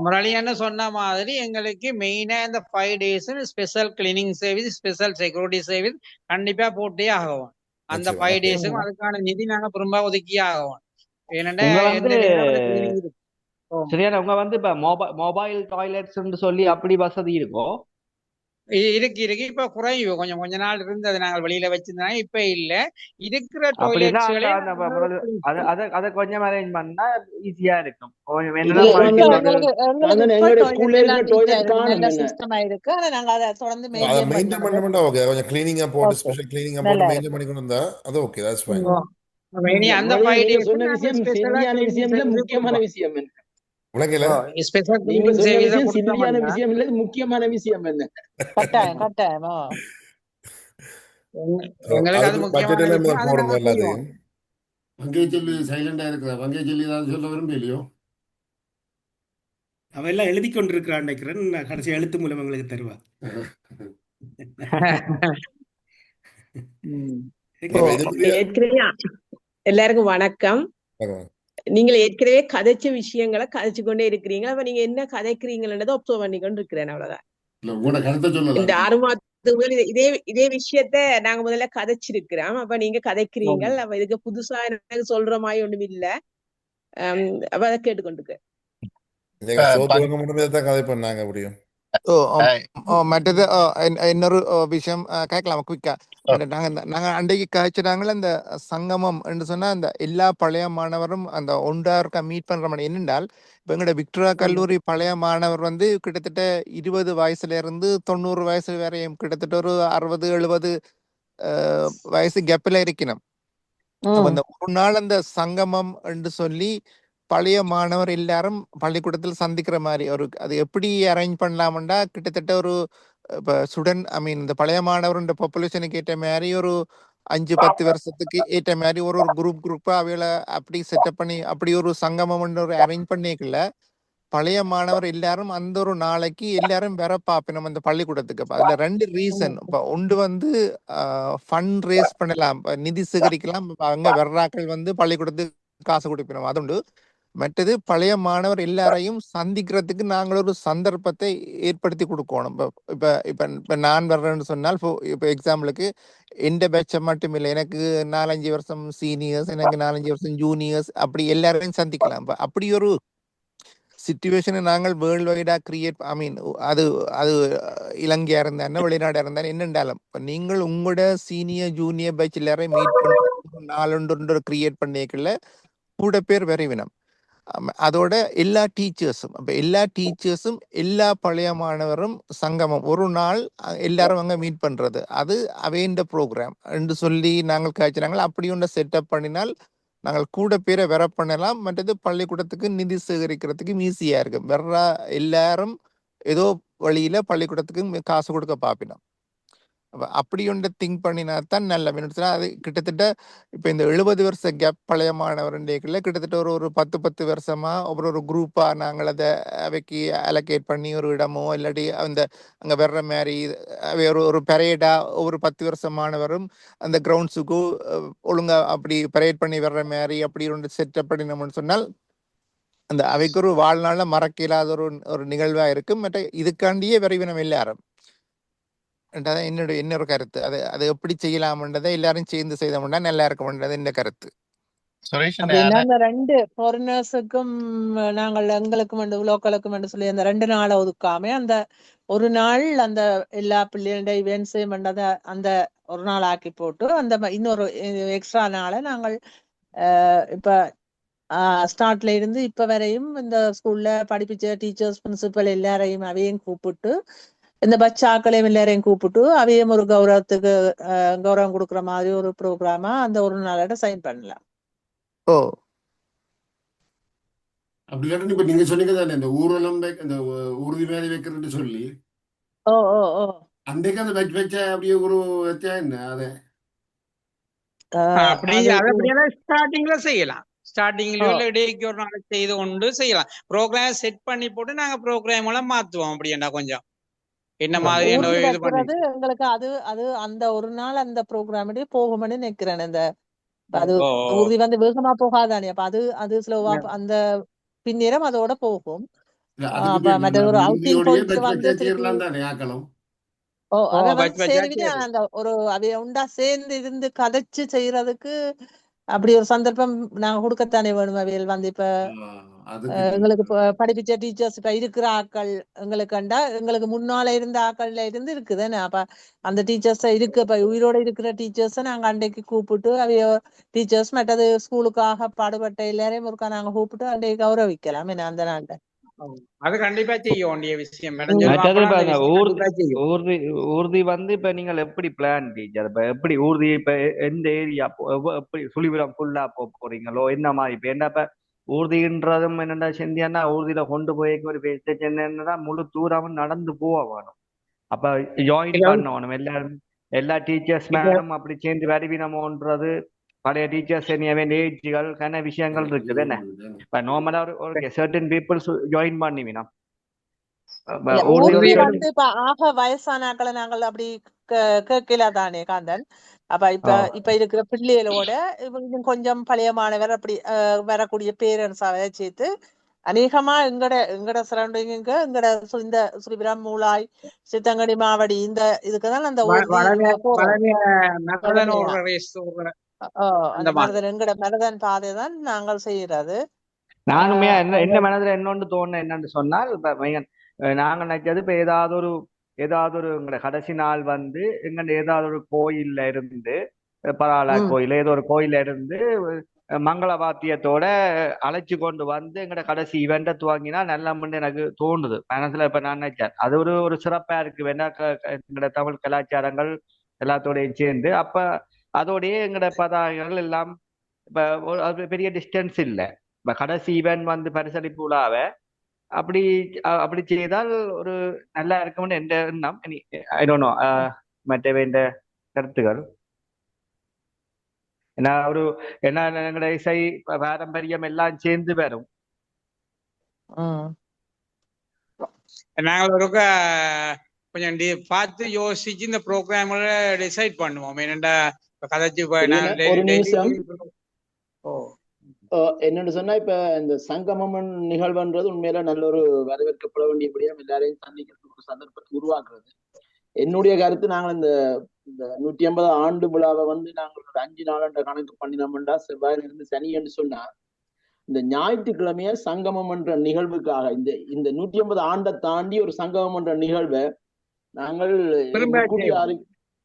முரளியன்னு சொன்ன மாதிரி எங்களுக்கு மெயினா இந்த 5 days special cleaning service special security service கண்டிப்பா போட்டே ஆகும். அந்த 5 days அதுக்கான நிதி நாங்க திரும்ப ஒதுக்கியே ஆகும். ஏன்னா சரியான உங்க வந்து இப்ப மொபைல் டாய்லெட்ஸ் சொல்லி அப்படி வசதி இருக்கும். இருக்கு இப்ப குறையும். கொஞ்ச நாள் இருந்தது, நாங்கள் வெளியில வச்சிருந்தா இப்ப இல்ல. இருக்கிற அப்படின்னா டாய்லெட்ஸ்களே அதை கொஞ்சம் அரேஞ்ச் பண்ணா ஈஸியா இருக்கும். எங்களோட ஸ்கூல்ல இருக்கிற டாய்லெட் காணும் என்ன சிஸ்டமா இருக்கு. ஆனா நாங்க அதை தொடர்ந்து அதை மெயின்டைன் மெயின்டைன் பண்ண ஓகே, கொஞ்சம் கிளீனிங்கா போட்டு ஸ்பெஷல் கிளீனிங்கா போட்டு மெயின்டைன் பண்ணி கொண்டு வந்தா அது ஓகே, தட்ஸ் ஃபைன். அந்த நீங்க சொன்ன விஷயம் சில்லியான விஷயம் இல்ல, முக்கியமான விஷயம் என்ன? உலகில நீங்க சொன்ன விஷயம் சில்லியான விஷயம் இல்ல, முக்கியமான விஷயம் என்ன? கட்டாயம் கட்டாயமா எங்களுக்கு அது முக்கியமான விஷயம். அது போடுங்க நாங்க எல்லாத்தையும். வங்கை சொல்லி சைலண்டா இருக்கிற வங்கை சொல்லி ஏதாவது சொல்ல விரும்பலையோ? அவன் எல்லாம் எழுதி கொண்டிருக்கிறான் நினைக்கிறேன். நான் கடைசி எழுத்து மூலம் எங்களுக்கு தருவா. எல்லாருக்கும் வணக்கம். நீங்கள் ஏற்கனவே கதைச்ச விஷயங்களை கதைச்சு கொண்டே இருக்கிறீங்க. அப்ப நீங்க என்ன கதைக்கிறீங்கன்றதை ஒப்சர்வ் பண்ணி கொண்டு இருக்கிறேன். அவ்வளவுதான். இந்த 6 மாதத்துக்கு முதல் இதே விஷயத்த நாங்க முதல்ல கதைச்சிருக்கிறோம். அப்ப நீங்க கதைக்கிறீங்க. அப்ப இதுக்கு புதுசா எனக்கு சொல்ற மாதிரி ஒண்ணும் இல்ல. அப்ப அதை கேட்டுக்கொண்டிருக்க கதை பண்ணாங்க முடியும். மற்றது இன்னொரு விஷயம் கேட்கலாம் குயிக்கா. நாங்க அன்றைக்கு காய்ச்சினாங்களே அந்த சங்கமம் என்று சொன்னா அந்த எல்லா பழைய மாணவரும் அந்த ஒன்றாருக்கா மீட் பண்ற மாதிரி. என்னென்றால் இப்ப எங்களோட விக்டோரியா கல்லூரி பழைய மாணவர் வந்து கிட்டத்தட்ட 20 வயசுல இருந்து 90 வயசு வரையும் கிட்டத்தட்ட ஒரு 60-70 வயசு கேப்ல இருக்கணும். அந்த ஒரு நாள் அந்த சங்கமம் என்று சொல்லி பழைய மாணவர் எல்லாரும் பள்ளிக்கூடத்தில் சந்திக்கிற மாதிரி ஒரு அது எப்படி அரேஞ்ச் பண்ணலாம்டா கிட்டத்தட்ட ஒரு இப்போ இந்த பழைய மாணவர் பாப்புலேஷனுக்கு ஏற்ற மாதிரி ஒரு 5-10 வருஷத்துக்கு ஏற்ற மாதிரி ஒரு குரூப்பா அவைகளை அப்படி செட்டப் பண்ணி அப்படி ஒரு சங்கமம் ஒரு அரேஞ்ச் பண்ணிக்கல. பழைய மாணவர் எல்லாரும் அந்த ஒரு நாளைக்கு எல்லாரும் வேற பார்ப்போம் அந்த பள்ளிக்கூடத்துக்கு. அதுல 2 ரீசன். இப்போ ஒன்று வந்து ஃபண்ட் ரேஸ் பண்ணலாம், நிதி சேகரிக்கலாம். அங்க வர்றாக்கள் வந்து பள்ளிக்கூடத்துக்கு காசு கொடுக்கணும், அது உண்டு. மற்றது பழைய மாணவர் எல்லாரையும் சந்திக்கிறதுக்கு நாங்கள் ஒரு சந்தர்ப்பத்தை ஏற்படுத்தி கொடுக்கணும். இப்ப இப்ப இப்ப நான் வர்றேன்னு சொன்னால் இப்ப எக்ஸாம்பிளுக்கு எந்த பேட்சை மட்டும் இல்லை, எனக்கு 4-5 வருஷம் சீனியர்ஸ், எனக்கு 4-5 வருஷம் ஜூனியர்ஸ், அப்படி எல்லாரையும் சந்திக்கலாம். அப்படி ஒரு சிச்சுவேஷனை நாங்கள் வேர்ல்டு வைடா கிரியேட் அது அது இலங்கையா இருந்தாலும் வெளிநாடா இருந்தாலும் என்னென்றாலும் இப்போ நீங்கள் உங்களோட சீனியர் ஜூனியர் பேட்ச் எல்லாரையும் மீட் பண்ண 4 கிரியேட் பண்ணிக்கல கூட பேர் விரைவினம். அதோட எல்லா டீச்சர்ஸும் எல்லா பழைய மாணவரும் சங்கமம் ஒரு நாள் எல்லாரும் அங்கே மீட் பண்றது, அது அவைண்ட ப்ரோக்ராம் என்று சொல்லி நாங்கள் காய்ச்சினாங்கள். அப்படி ஒன்று செட்டப் பண்ணினால் நாங்கள் கூட பேரை வெற பண்ணலாம். மற்றது பள்ளிக்கூடத்துக்கு நிதி சேகரிக்கிறதுக்கு ஈஸியா இருக்கும். வெற எல்லாரும் ஏதோ வழியில பள்ளிக்கூடத்துக்கு காசு கொடுக்க பார்ப்பினோம். அப்படி ஒன்று திங்க் பண்ணினா தான் நல்ல மினிட்ஸ்னா அது கிட்டத்தட்ட இப்போ இந்த 70 வருஷ கேப் பழைய மாணவருடைய கிட்டத்தட்ட ஒரு 10 வருஷமா ஒரு குரூப்பா நாங்கள் அதை அவைக்கு அலோகேட் பண்ணி ஒரு இடமோ இல்லாட்டி அந்த அங்கே வர்ற மாதிரி ஒரு பரேடா ஒவ்வொரு 10 வருஷம் மாணவரும் அந்த கிரவுண்ட்ஸுக்கு ஒழுங்கா அப்படி பரேட் பண்ணி வர்ற மாதிரி அப்படி ஒன்று செட்டப் பண்ணினோம்னு சொன்னால் அந்த அவைக்கு ஒரு வாழ்நாள்ல மறக்க இல்லாத ஒரு நிகழ்வா இருக்கும். மற்ற இதுக்காண்டியே விரைவினம் எல்லாரும் என்னோட இன்னொரு கருத்து. அது எப்படி செய்யலாம்ன்றதை எல்லாரும் சேர்ந்து செய்தோம்னா நல்லா இருக்கும்ன்றது என்ன கருத்து. அப்படின்னா அந்த 2 ஃபாரினர்ஸுக்கும் நாங்கள் எங்களுக்கும் லோக்கலுக்கும் சொல்லி அந்த 2 நாளை ஒதுக்காம அந்த ஒரு நாள் அந்த எல்லா பிள்ளைகளோட இவெண்ட்ஸையும் பண்ணத அந்த ஒரு நாள் ஆக்கி போட்டு அந்த இன்னொரு எக்ஸ்ட்ரா நாளை நாங்கள் இப்ப ஸ்டார்ட்ல இருந்து இப்ப வரையும் இந்த ஸ்கூல்ல படிப்பிச்ச டீச்சர்ஸ் பிரின்சிபல் எல்லாரையும் அவையும் கூப்பிட்டு இந்த பச்சாக்களையும் எல்லாரையும் கூப்பிட்டு அவையும் ஒரு கௌரவம் கொடுக்குற மாதிரி ஒரு ப்ரோக்ராமா அந்த ஒரு நாளோட சைன் பண்ணலாம். அப்படி இல்லாட்டி இப்ப நீங்க சொன்னீங்க தானே இந்த ஊர்வலம் இந்த உறுதி மேலே வைக்கிறேன்னு சொல்லி அன்றைக்கு அந்த வச்ச அப்படியே ஒரு வச்சா என்ன அதை ஸ்டார்டிங்ல செய்யலாம். ஸ்டார்டிங்லயோ இல்ல இடைக்கு ஒரு நாள் செய்து கொண்டு செய்யலாம். ப்ரோக்ராம் செட் பண்ணி போட்டு நாங்க ப்ரோக்ராம் எல்லாம் மாத்துவோம். அப்படின்னா கொஞ்சம் என்ன மாதிரி எங்களுக்கு அது அந்த ஒரு நாள் அந்த ப்ரோக்ராம் போகும்னு நினைக்கிறேன். அந்த அது உறுதி வந்து வேகமா போகாதானே, அப்ப அது ஸ்லோவா அந்த பின்னேரம் அதோட போகும். மற்ற ஒரு அவுட்டிங் போயிட்டு வந்து அதை வந்து சேர்ந்து அந்த ஒரு அவைய உண்டா சேர்ந்து இருந்து கதைச்சு செய்யறதுக்கு அப்படி ஒரு சந்தர்ப்பம் நாங்க கொடுக்கத்தானே வேணும். அவையில் வந்து இப்ப எங்களுக்கு படிப்பிச்ச டீச்சர்ஸ் இப்ப இருக்கிற ஆக்கள் எங்களுக்கு கண்டா எங்களுக்கு முன்னால இருந்த ஆக்கள்ல இருந்து இருக்குதுன்னு. அப்ப அந்த டீச்சர்ஸ் இருக்கு, இப்ப உயிரோட இருக்கிற டீச்சர்ஸ நாங்க அன்றைக்கு கூப்பிட்டு அவைய டீச்சர்ஸ் மற்றது ஸ்கூலுக்காக பாடுபட்ட எல்லாரையும் ஒருக்கா நாங்க கூப்பிட்டு அன்றைக்கு கௌரவிக்கலாம் என்ன அந்த நாள்ல. அது கண்டிப்பா செய்ய வேண்டிய விஷயம். ஊர்தி வந்து இப்ப நீங்கள் எப்படி பிளான் டீச்சர், இப்ப எப்படி ஊர்தி இப்ப எந்த ஏரியா எப்படி சுழிவிடம் ஃபுல்லா போறீங்களோ என்ன மாதிரி இப்ப என்ன ஊர்தின்றதும் என்னடா செந்தியானா ஊர்தியில கொண்டு போய் ஒரு பேச என்னன்னா முழு தூரமும் நடந்து போக வேணும். அப்ப ஜாயின் பண்ணணும் எல்லாரும், எல்லா டீச்சர்ஸ் மேலும் அப்படி சேர்ந்து வருவினமோன்றது பழைய டீச்சர்ஸ் ஏஜ்கள் கன விஷயங்கள் இருக்குது என்ன. இப்ப நார்மலா ஒரு சர்டன் பீப்புள்ஸ் ஜாயின் பண்ணிவினா ஊர்தி வந்து இப்ப ஆக வயசானாக்களை நாங்கள் அப்படி கேட்கல தானே காந்தன். அப்ப இப்ப இருக்கிற பிள்ளைகளோட இன்னும் கொஞ்சம் பழைய மாணவர் அப்படி வரக்கூடிய பேரண்ட்ஸாக சேர்த்து அநேகமா எங்கட சரௌண்டிங்க எங்கட இந்த ஸ்ரீபிராம் மூலாய் சித்தங்கடி மாவடி இந்த இதுக்குதான் அந்த எங்கட மரதன் பாதை தான் நாங்கள் செய்யறது. நானுமே என்ன மனதுல என்னொன்று தோணுன என்னன்னு சொன்னால் நாங்க நினைச்சது இப்ப ஏதாவது ஒரு கடைசி நாள் வந்து எங்க ஏதாவது ஒரு கோயில்ல இருந்து பராளா கோயில் ஏதோ ஒரு கோயில்ல இருந்து மங்கள வாத்தியத்தோட அழைச்சு கொண்டு வந்து எங்கட கடைசி இவெண்ட துவங்கினா நல்ல எனக்கு தோணுது மனசுல. இப்ப நான் நினைச்சேன் அது ஒரு சிறப்பா இருக்கு வேணா எங்கட தமிழ் கலாச்சாரங்கள் எல்லாத்தோடையும் சேர்ந்து அப்ப அதோடய எங்கட பதாகைகள் எல்லாம் இப்ப அது பெரிய டிஸ்டன்ஸ் இல்லை. இப்ப கடைசி ஈவென்ட் வந்து பரிசளிப்பு விழாவை அப்படி செய்தால் ஒரு நல்லா இருக்கும்னு என்ற எண்ணம். ஐ டோன்ட் நோ மற்ற வேண்ட கருத்துகள் என்ன எங்களோட இசை பாரம்பரியம் எல்லாம் சேர்ந்து வரும். நாங்கள் ஒரு கொஞ்சம் பார்த்து யோசிச்சு இந்த ப்ரோக்ராம்ல டிசைட் பண்ணுவோம். என்னண்டா கதைச்சு என்னன்னு சொன்னா இப்ப இந்த சங்கமம் நிகழ்வுன்றது உண்மையில நல்ல ஒரு வரவேற்கப்பட வேண்டியபடியா எல்லாரையும் சந்திக்கிறதுக்கு ஒரு சந்தர்ப்பத்தை உருவாக்குறது. என்னுடைய கருத்து நாங்கள் இந்த 150 ஆண்டு விழாவை வந்து நாங்கள் ஒரு 5 நாள் கணக்கு பண்ணினோம்டா செவ்வாயிலிருந்து சனி என்று சொன்னா இந்த ஞாயிற்றுக்கிழமைய சங்கமம் என்ற நிகழ்வுக்காக இந்த 150 ஆண்டை தாண்டி ஒரு சங்கமம் என்ற நிகழ்வை நாங்கள்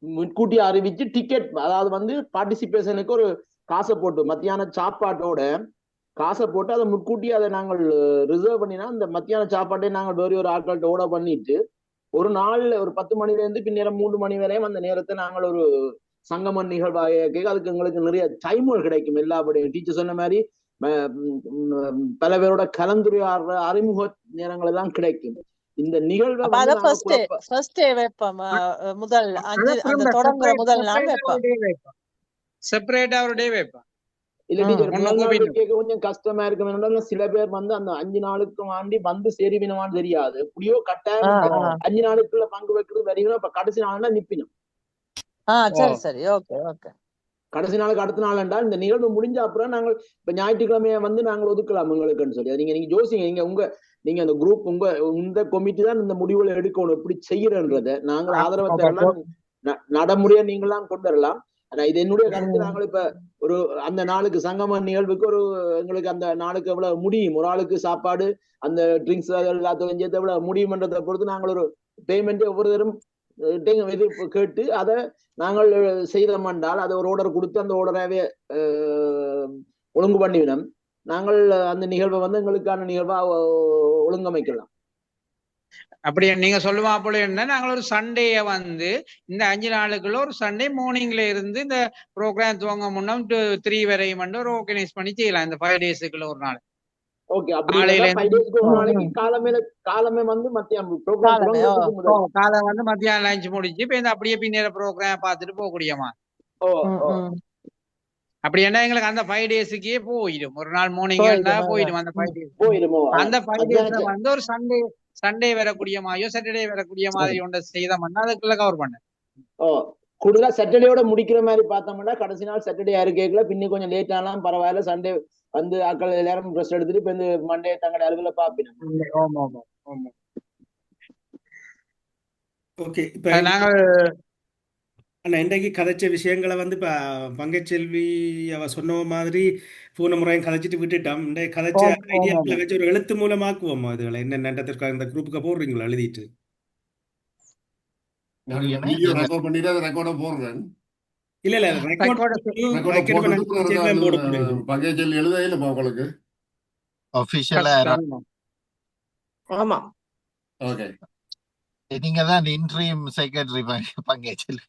முன்கூட்டி அறிவிச்சு டிக்கெட், அதாவது வந்து பார்ட்டிசிபேஷனுக்கு ஒரு காசை போட்டு மத்தியான சாப்பாட்டோட காசை போட்டு அதை முன்கூட்டி அதை நாங்கள் ரிசர்வ் பண்ணினா அந்த மத்தியான சாப்பாட்டை நாங்கள் வேறு ஒரு ஆட்கள்கிட்ட ஓட பண்ணிட்டு ஒரு நாள்ல ஒரு 10 மணில இருந்து பின்னேரம் 3 மணி வரையும் அந்த நேரத்தை நாங்கள் ஒரு சங்கமன் நிகழ்வாக அதுக்கு எங்களுக்கு நிறைய டைம்கள் கிடைக்கும். எல்லாபடியும் டீச்சர் சொன்ன மாதிரி பல பேரோட கலந்துரையாடுற அறிமுக நேரங்கள் எல்லாம் கிடைக்கும். இந்த நிகழ்வை கொஞ்சம் கஷ்டமா இருக்கும். சில பேர் வந்து அந்த 5 நாளுக்கு வாண்டி வந்து சேருவினவான்னு தெரியாது. எப்படியோ கட்டாயம் 5 நாளுக்குள்ள பங்கு வைக்கிறது வரையும். இப்ப கடைசி நாள்னா நிப்பினும். கடைசி நாளுக்கு அடுத்த நாள் என்றால் இந்த நிகழ்வு முடிஞ்ச அப்புறம் நாங்கள் இப்ப ஞாயிற்றுக்கிழமையை வந்து நாங்கள் ஒதுக்கலாம் உங்களுக்குன்னு சொல்லி நீங்க யோசிங்க. நீங்க அந்த குரூப் இந்த கமிட்டி தான் இந்த முடிவுகளை எடுக்கணும் எப்படி செய்யறன்றத நாங்கள் ஆதரவை தரலாம், நடைமுறையை நீங்களாம் கொண்டு வரலாம். ஆனா இது என்னுடைய கருத்து. நாங்கள் இப்ப ஒரு அந்த நாளுக்கு சங்கம நிகழ்வுக்கு எங்களுக்கு அந்த நாளுக்கு எவ்வளவு முடியும், ஒரு ஆளுக்கு சாப்பாடு அந்த ட்ரிங்க்ஸ் எல்லாத்தையும் சேர்த்து எவ்வளவு முடியும்ன்றதை பொறுத்து நாங்கள் ஒரு பேமெண்ட் ஒவ்வொருத்தரும் எதிர்ப்பு கேட்டு அதை நாங்கள் செய்தோம்னால் அதை ஒரு ஆர்டர் கொடுத்து அந்த ஆர்டராகவே ஒழுங்கு பண்ணிவிடும். நாங்கள் அந்த நிகழ்வை வந்து எங்களுக்கான நிகழ்வா ஒழுங்கமைக்கலாம். அப்படி நீங்க சொல்லுவா போல என்ன, நாங்கள் ஒரு சண்டேய வந்து இந்த 5 நாளுக்குள்ள ஒரு சண்டே மார்னிங்ல இருந்து இந்த ப்ரோக்ராம் துவங்க முன்ன 3 வரையும் வந்து ஒரு ஆர்கனைஸ் பண்ணி செய்யலாம். இந்த 5 டேஸுக்குள்ள ஒரு நாள். ஓகே, அப்படி 5 டேஸ்க்கு ஒரு நாளைக்கு காலமே வந்து காலம் வந்து மத்தியானம் லஞ்ச் முடிச்சு இப்ப அப்படியே பின்னேற ப்ரோக்ராம் பார்த்துட்டு போகக்கூடியமா. அப்படி என்ன எங்களுக்கு அந்த 5 டேஸுக்கே போயிடும். ஒரு நாள் மார்னிங் போயிடும். அந்த 5 டேஸ் அந்த 5 டேஸ் வந்து ஒரு சண்டே வரக்கூடிய மாதிரியோ சாட்டர்டே வரக்கூடிய மாதிரி ஒன்றை செய்தோம்னா அதுக்குள்ள கவர் பண்ண கூடுதலா சாட்டர்டேயோட முடிக்கிற மாதிரி பார்த்தோம்னா கடைசி நாள் சாட்டர்டே இருக்கல பின்ன கொஞ்சம் லேட் ஆனாலும் பரவாயில்ல. சண்டே வந்து ஆட்கள் எல்லாரும் ரெஸ்ட் எடுத்துட்டு இப்ப இந்த மண்டே தங்களோட அலுவல பாப்பினோம். ஓகே, இப்ப நாங்கள் ஆனால் இன்றைக்கு கதைச்ச விஷயங்களை வந்து இப்போ பங்கச்செல்வி அவ சொன்ன மாதிரி பூன முறையும் கதைச்சிட்டு விட்டுட்டோம். இன்றைய கதைச்ச ஐடியாக்களை வச்சு ஒரு எழுத்து மூலமாக்குவோமா இதுகளை என்னென்னதுக்காக இந்த குரூப்புக்கு போடுறீங்களா எழுதிட்டு? நான் வீடியோ ரெக்கார்ட் பண்ணிட்டு அதை ரெக்கார்டை போடுறேன். இல்ல ரெக்கார்ட் போட்டுட்டு பங்கேஜல் எழுத இல்லைப்பா உங்களுக்கு ஆஃபீஷியலா ஆமா. ஓகே, நீங்க தான் இன்ட்ரீம் செக்ரட்டரி பங்கேஜல்.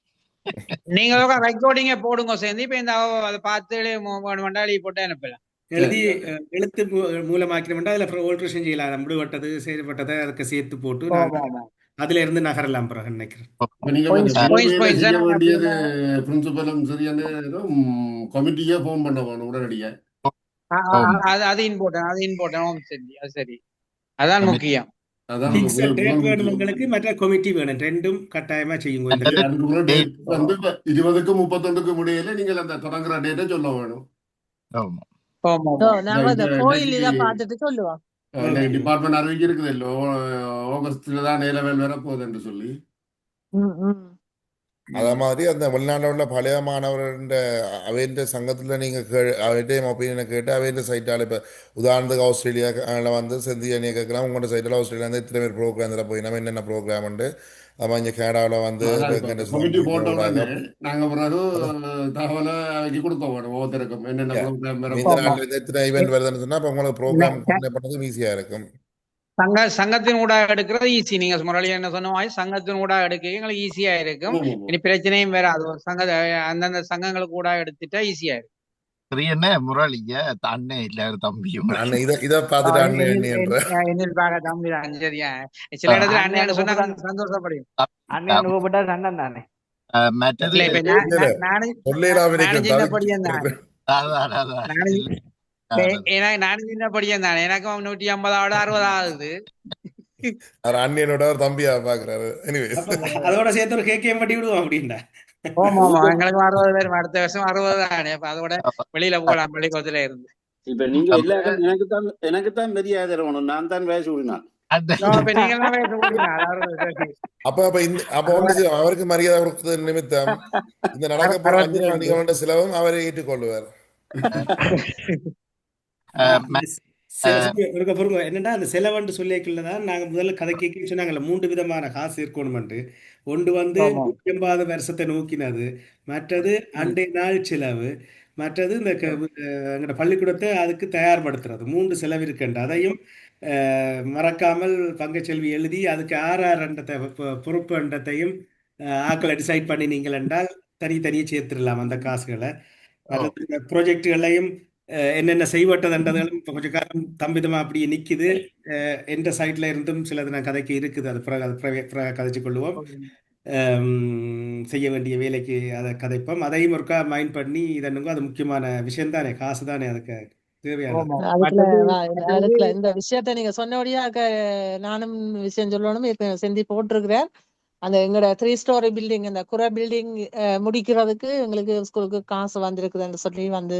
நீங்க ரெக்கார்டிங்க போடுங்க சேர்ந்து இப்ப இந்த அதை பார்த்து எழுதி போட்டு அனுப்பலாம். எழுதி எழுத்து மூலமாக்கினோம்னா அதுல ஆல்ட்ரேஷன் செய்யலாம். முடிவட்டது செயல்பட்டதை அதுக்கு சேர்த்து போட்டு அதுல இருந்து நகரலாம் பிறகு நினைக்கிறேன். செய்ய வேண்டியது பிரின்சிபலும் சரியான கமிட்டியா ஃபார்ம் பண்ண வேணும் உடனடியா. அது இம்பார்ட்டன்ட் சரி, அதான் முக்கியம். வேணுங்களுக்கு மற்ற கமிட்டி வேணும், ரெண்டும் கட்டாயமா செய்யுங்க. 20க்கும் 31க்கும் இடையில நீங்கள் அந்த தொடங்குற டேட்டை சொல்ல வேணும். டிபார்ட்மெண்ட் அறிவிக்க இருக்குது இல்ல, ஆகஸ்ட்ல தான் A level வர போகுதுன்னு சொல்லி. அதே மாதிரி அந்த வெளிநாட்டில் உள்ள பழைய மாணவர்கள அவைன்ற சங்கத்தில் நீங்கள் அவைட்டையும் ஒப்பீனியனை கேட்டு அவைன்ற சைட்டால் இப்போ உதாரணத்துக்கு ஆஸ்திரேலியாவில் வந்து செந்தியனியை கேட்கலாம். உங்களோட சைட்டில் ஆஸ்திரேலியாவில் இத்தனை பேர் ப்ரோக்ராம் போய் நம்ம என்னென்ன ப்ரோக்ராம் உண்டு. அப்போ இங்கே கனடாவில் வந்து நாங்கள் பிறகு தகவலை கொடுக்க வேணும் ஒவ்வொருத்தருக்கும் என்னென்ன ப்ரோக்ராம் இந்த நாட்டில் எத்தனை ஈவெண்ட் வருதுன்னு சொன்னால் அப்போ உங்களுக்கு ப்ரோக்ராம் பண்ணது ஈஸியாக இருக்கும். சங்கத்தின் ஊடா எடுக்கிறது ஈஸி. நீங்க முரளி என்ன சொன்ன மாதிரி சங்கத்தின் ஊடா எடுக்க எங்களுக்கு ஈஸியா இருக்கும். இனி பிரச்சனையும் வராது. அந்தந்த சங்கங்களுக்கு ஊடா எடுத்துட்டா ஈஸியா இருக்கும். என்ன முரளிய அண்ணே இல்ல தம்பியும் இதை பார்த்துட்டு தம்பி தான். சரியா, சில இடத்துல அண்ணன் சொன்னா சந்தோஷப்படும். அண்ணன் கூப்பிட்டா அண்ணன் தானே. நானும் சின்ன படியன் தானே, எனக்கும் 150 60 ஆகுது. அண்ணியனோட ஒரு தம்பியா பாக்குறாரு. அதோட சேர்த்து ஒரு கேக்கையும் பட்டி விடுவோம் அப்படின்னா. எங்களுக்கு 60 பேர் அடுத்த வருஷம் 60 தானே. அதோட வெளியில போகலாம் பள்ளிக்கூடத்துல இருந்து. இப்ப நீங்க எல்லாரும் எனக்கு தான் பெரிய ஆதரவு, நான் தான் வயசு விடுனான். அவருக்கு மரியாதை கொடுத்தது நிமித்தம் இந்த நடக்க போற 5 நாள் நிகழ்வுடைய செலவும் அவரை ஏற்றுக்கொள்வார். என்னன்னா அந்த செலவண்டு சொல்லிக்கலதான் நாங்க முதல்ல கதை கேட்க சொன்னாங்கல்ல 3 விதமான காசு இருக்கணும்ட்டு. ஒன்று வந்து 180 வருஷத்தை நோக்கினது, மற்றது அண்டை நாள் செலவு, மற்றது இந்த எங்களோட பள்ளிக்கூடத்தை அதுக்கு தயார்படுத்துறது. 3 செலவு இருக்குண்டு. அதையும் மறக்காமல் பங்கச்செல்வி எழுதி அதுக்கு ஆர்ஆர்ன்றதை பொறுப்புன்றதையும் ஆக்களை டிசைட் பண்ணி நீங்கள் என்றால் தனித்தனியே சேர்த்துடலாம் அந்த காசுகளை. ப்ராஜெக்டுகளையும் என்னென்ன செய்வட்டதுன்றதுகளும் இப்போ கொஞ்சம் காலம் தம்பிதமா அப்படியே நிற்குது. எந்த சைட்ல இருந்தும் சிலது நான் கதைக்கு இருக்குது. அது கதைச்சு கொள்ளுவோம். செய்ய வேண்டிய வேலைக்கு அதை கதைப்போம். அதையும் ஒருக்கா மைண்ட் பண்ணி இதனுங்க. அது முக்கியமான விஷயம் தானே, காசு தானே அதுக்கு தேவையான. இந்த விஷயத்த நீங்க சொன்னபடியா நானும் விஷயம் சொல்லணும். இப்ப செஞ்சு போட்டிருக்கிறேன். அந்த எங்களோட 3 story பில்டிங், அந்த குறை பில்டிங் முடிக்கிறதுக்கு எங்களுக்கு ஸ்கூலுக்கு காசு வந்திருக்குதுன்னு சொல்லி வந்து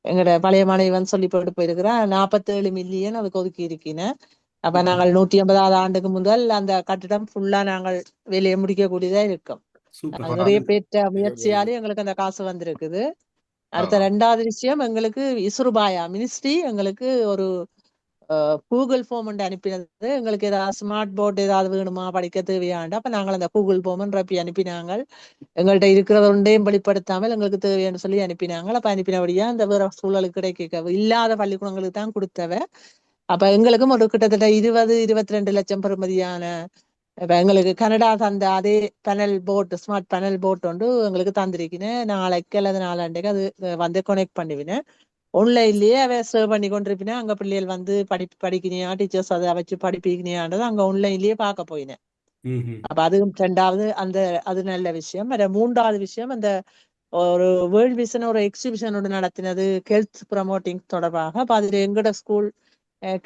எங்களோட பழைய மாணவன் சொல்லி போட்டு போயிருக்கிறேன். 47 மில்லியன் அதுக்கு ஒதுக்கி இருக்கேன். அப்ப நாங்கள் 180வது ஆண்டுக்கு முதல் அந்த கட்டிடம் ஃபுல்லா நாங்கள் வேலையை முடிக்கக்கூடியதா இருக்கும். நிறைய பேற்ற முயற்சியாலே எங்களுக்கு அந்த காசு வந்திருக்குது. அடுத்த 2வது விஷயம், எங்களுக்கு இசுருபாயா மினிஸ்ட்ரி எங்களுக்கு ஒரு கூகுள் ஃபார்ம் அனுப்பினது. எங்களுக்கு ஏதாவது ஸ்மார்ட் போர்டு ஏதாவது வேணுமா படிக்க தேவையாண்டு. அப்ப நாங்கள் அந்த கூகுள் ஃபார்ம் ரப்பி அனுப்பினாங்க. எங்கள்கிட்ட இருக்கிறத ஒன்றையும் வெளிப்படுத்தாமல் எங்களுக்கு தேவையான்னு சொல்லி அனுப்பினாங்க. அப்ப அனுப்பினபடியா அந்த வேற சூழலுக்கு கிடைக்க இல்லாத பள்ளிக்கூடங்களுக்கு தான் கொடுத்தவ. அப்ப எங்களுக்கும் ஒரு கிட்டத்தட்ட 20-22 லட்சம் பெறுமதியான எங்களுக்கு கனடா தந்த அதே panel board, smart panel board ஒன்று எங்களுக்கு தந்திருக்கிறேன். நாளைக்கு அல்லது நாளாண்டைக்கு அது வந்து கனெக்ட் பண்ணுவினேன். ஆன்லைன்லயே அவ சர்வ் பண்ணி கொண்டிருப்பினா அங்க பிள்ளைகள் வந்து படிக்கணியா, டீச்சர்ஸ் அதை வச்சு படிப்பிக்கணியான்றது அங்க ஆன்லைன்லயே பார்க்க போயினேன். அப்ப அதுவும் 2வது அது நல்ல விஷயம். 3வது விஷயம், அந்த ஒரு வேர்ல்ட் விஷன் ஒரு எக்ஸிபிஷன் ஒன்று நடத்தினது ஹெல்த் ப்ரமோட்டிங் தொடர்பாக. அப்ப அதுல எங்கட ஸ்கூல்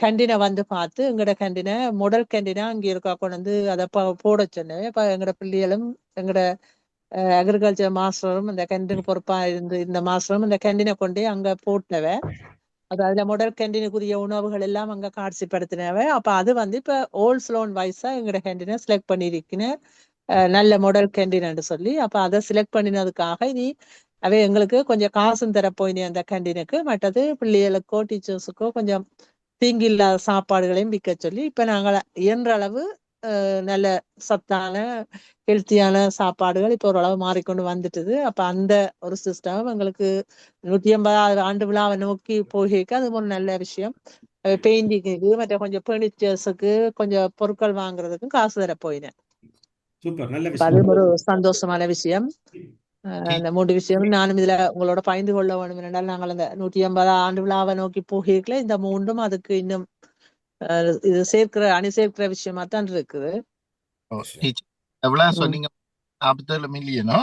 கேண்டீனை வந்து பார்த்து எங்கட கேண்டீனை மாடல் கேண்டீனா அங்கே இருக்கா கொண்டு வந்து அதை போட சொன்னேன். இப்ப எங்கட பிள்ளைகளும் எங்கட அக்ரிகல்ச்சர் மாஸ்டரும் இந்த கேண்டீன் பொறுப்பா இருந்து இந்த மாஸ்டரும் இந்த கேண்டீனை கொண்டே அங்க போட்டவ. அதுல மாடல் கேண்டீனுக்குரிய உணவுகள் எல்லாம் அங்க காட்சிப்படுத்தினவ. அப்ப அது வந்து இப்ப ஓல்ட் ஸ்லோன் வைஸா எங்கட கேண்டீனை செலக்ட் பண்ணிருக்கேன். நல்ல மாடல் கேண்டீன் சொல்லி அப்ப அதை செலக்ட் பண்ணினதுக்காக இனி அவை எங்களுக்கு கொஞ்சம் காசும் தர போயினே அந்த கேண்டீனுக்கு. மற்றது பிள்ளைகளுக்கோ டீச்சர்ஸுக்கோ கொஞ்சம் தீங்கில்லாத சாப்பாடுகளையும் விற்க சொல்லி இப்ப நாங்கள் இயன்ற அளவு நல்ல சத்தான ஹெல்த்தியான சாப்பாடுகள் இப்போ ஓரளவு மாறிக்கொண்டு வந்துட்டுது. அப்ப அந்த ஒரு சிஸ்டம் எங்களுக்கு 150வது ஆண்டு விழாவை நோக்கி போகிக்க அது ஒரு நல்ல விஷயம். பெயிண்டிங்கு மற்ற கொஞ்சம் பர்னிச்சர்ஸுக்கு கொஞ்சம் பொருட்கள் வாங்குறதுக்கும் காசு தர போயினேன். அது ஒரு சந்தோஷமான விஷயம். அந்த 3 விஷயம் நானும் இதுல உங்களோட பகிர்ந்து கொள்ள வேண்டும் என்றால் நாங்கள் அந்த 150 ஆண்டு விழாவை நோக்கி போகல இந்த 3ம் அதுக்கு இன்னும் இது அணி சேர்க்கிற விஷயமா தான் இருக்குது. 47 மில்லியனோ?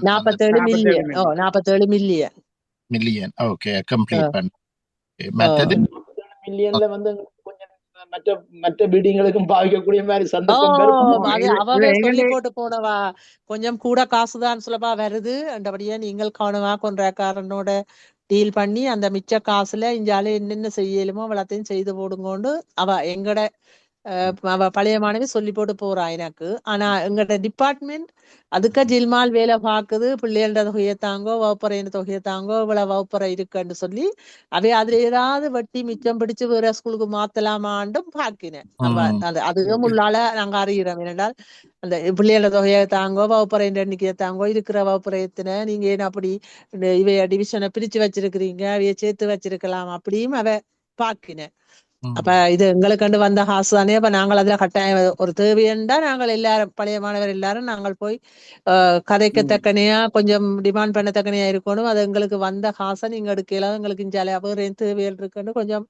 47 million. 47 million million. Okay, complete பண்ண. மற்றது மில்லியன்ல வந்து கொஞ்சம் மற்ற பில்டிங்களுக்கும் பாவிக்கக்கூடிய மாதிரி சந்தர்ப்பம் அவ சொல்லி போட்டு போனவா கொஞ்சம் கூட காசுதான் சுலபா வருது. அந்தபடியே நீங்கள் கவனமா கொண்டாக்காரனோட டீல் பண்ணி அந்த மிச்ச காசுல இஞ்சால என்னென்ன செய்யலுமோ எல்லாத்தையும் செய்து போடுங்கோண்டு அவ எங்கட அவ பழைய மாணவி சொல்லி போட்டு போறா எனக்கு. ஆனா எங்கட டிபார்ட்மெண்ட் அதுக்கு ஜில்மால் வேலை பார்க்குது. பிள்ளைகளோட தொகையை தாங்கோ வகுப்பறையின் தொகையை தாங்கோ இவ்வளவு வகுப்பறை இருக்குன்னு சொல்லி அவை அதுல ஏதாவது வட்டி மிச்சம் பிடிச்சு வேற ஸ்கூலுக்கு மாத்தலாமாண்டும் பார்க்கினேன். அதுவும் உள்ளால நாங்க அறிகிறோம். ஏனென்றால் அந்த பிள்ளைகளோட தொகையை தாங்கோ வகுப்பறையின் எண்ணிக்கையை தாங்கோ இருக்கிற வகுப்பறையத்தின நீங்க ஏன் அப்படி இவைய டிவிஷனை பிரிச்சு வச்சிருக்கிறீங்க அவைய சேர்த்து வச்சிருக்கலாம் அப்படியும் அவ பார்க்கினேன். அப்ப இது எங்களுக்கு வந்த காசு தானே. அப்ப நாங்கள் அதுல கட்டாயம் ஒரு தேவையண்டா நாங்கள் எல்லாரும் பழைய மாணவர் எல்லாரும் நாங்கள் போய் கதைக்கத்தக்கனையா கொஞ்சம் டிமாண்ட் பண்ணத்தக்கனையா இருக்கணும். அது எங்களுக்கு வந்த காசை நீங்க எடுக்கலாம் எங்களுக்கு இஞ்சாலே வேற தேவைகள் இருக்குன்னு கொஞ்சம்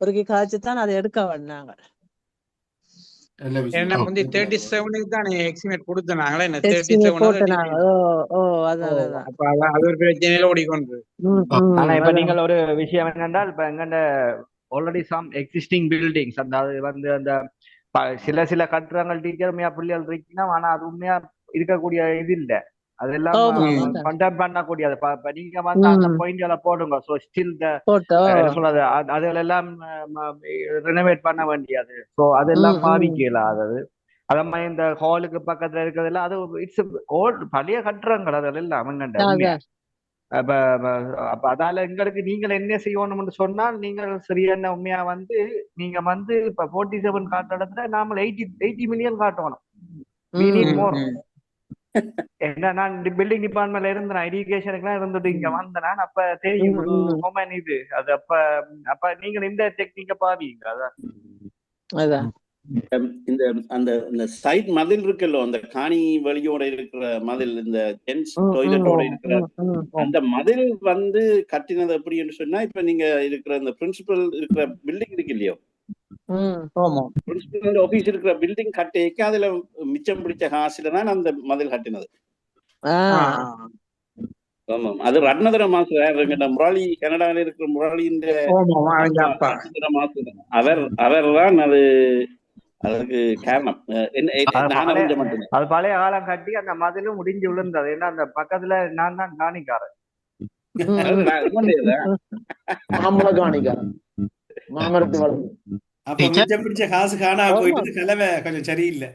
ஒரு காய்ச்சித்தான் அதை எடுக்க வந்தாங்க. முந்தி 37 தான் எக்ஸ்டிமேட் கொடுத்தாங்களே. அது ஒரு பிரச்சனையில ஓடிக்கொண்டு. ஆனா இப்ப நீங்கள் ஒரு விஷயம் என்னென்றால் இப்ப எங்க ஆல்ரெடி சம் எக்ஸிஸ்டிங் பில்டிங்ஸ் அதாவது வந்து அந்த சில கட்டுறங்கள் டீச்சர் உண்மையா பிள்ளைகள் இருக்குன்னா ஆனா அது உண்மையா இருக்கக்கூடிய இது இல்ல. அதெல்லாம் கண்டெக்ட் பண்ணக்கூடியது. நீங்க வந்து அந்த பாயிண்ட்ல போடுங்க. ஸோ ஸ்டில் சொல்றது அதெல்லாம் ரெனோவேட் பண்ண வேண்டியது. ஸோ அதெல்லாம் பாதிக்கலாதது. அத மாதிரி இந்த ஹாலுக்கு பக்கத்துல இருக்கிறதெல்லாம் அது இட்ஸ் ஓல்ட் பழைய கட்டுறங்கள் அதெல்லாம் அவங்கண்ட. அப்ப அதால எங்களுக்கு நீங்கள் என்ன செய்யணும்னு சொன்னால் நீங்கள் சரியான உண்மையா வந்து நீங்க வந்து இப்ப 47 காட்டுற இடத்துல நாம 80 மில்லியன் காட்டணும். என்ன நான் பில்டிங் டிபார்ட்மெண்ட்ல இருந்து நான் எஜுகேஷனுக்குலாம் இருந்தது இங்க வந்தேன். அப்ப தெரியும் இது அது. அப்ப நீங்கள் இந்த டெக்னிக்க பாவீங்க. அதான் இந்த சைட் மதில் இருக்குல்ல, அந்த காணி வழியோட இருக்கிற மதில், இந்த ஜென்ஸ் டாய்லெட்டோட இருக்கிற அந்த மதில் வந்து கட்டினது எப்படின்னு சொன்னா இப்ப நீங்க இருக்கிற இந்த பிரின்சிபல் இருக்கிற பில்டிங் இருக்கு இல்லையோ, பிரின்சிபல் ஆபீஸ் இருக்கிற பில்டிங் கட்டிக்க அதுல மிச்சம் பிடிச்ச காசுல தான் அந்த மதில் கட்டினது. ஆமாம், அது ரத்னதர மாஸ்டர் முரளி, கனடாவில் இருக்கிற முரளியின் அவர் தான் அதுக்கு காரணம். அது பழைய காலம் கட்டி அந்த மதிலும் முடிஞ்சு விழுந்தது. ஏன்னா அந்த பக்கத்துல நான் தான் காணிக்காரன். காசு காணா போயிட்டு கிளம்ப கொஞ்சம் சரியில்லை.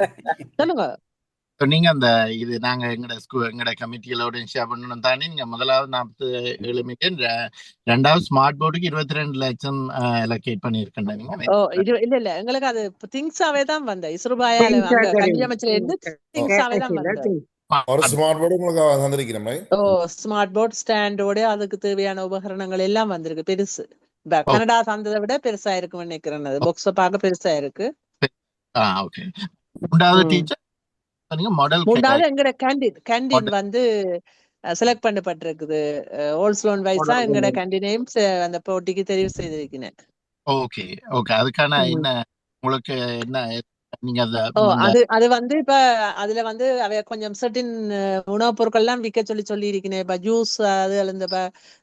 நீங்க அந்த இது நாங்க எங்கட கமிட்டிகளோட ஷேர் பண்ணணும் தானே. நீங்க முதலாவது 47 மில்லியன், ரெண்டாவது ஸ்மார்ட் போர்டுக்கு 22 லட்சம் அலோகேட் பண்ணிருக்கேன். இல்ல எங்களுக்கு அது திங்ஸாவே தான் வந்த இஸ்ரூபாயால கல்வி அமைச்சர் இருந்து திங்ஸாவே தான் வந்தது. ஒரு ஸ்மார்ட் போர்டு உங்களுக்கு வந்திருக்கிறோம். ஸ்மார்ட் போர்டு ஸ்டாண்டோட அதுக்கு தேவையான உபகரணங்கள் எல்லாம் வந்திருக்கு. பெருசு கனடா தந்ததை விட பெருசா இருக்குன்னு நினைக்கிறேன். அது பாக்ஸ பார்க்க பெருசா இருக்கு. மூன்றாவது எங்கட கேண்டீன் வந்து செலக்ட் பண்ணப்பட்டிருக்குது. ஓல்ஸ்லோன் வைஸா எங்கட கேண்டீனையும் அந்த போட்டிக்கு தெரிவு செய்திருக்கிறேன். ஓகே ஓகே, அதுக்கான என்ன உங்களுக்கு என்ன நீங்க அது வந்து இப்ப அதுல வந்து அவைய கொஞ்சம் சர்டின் உணவுப் பொருட்கள் எல்லாம் விற்க சொல்லி இருக்கிறேன். இப்ப ஜூஸ், அது இந்த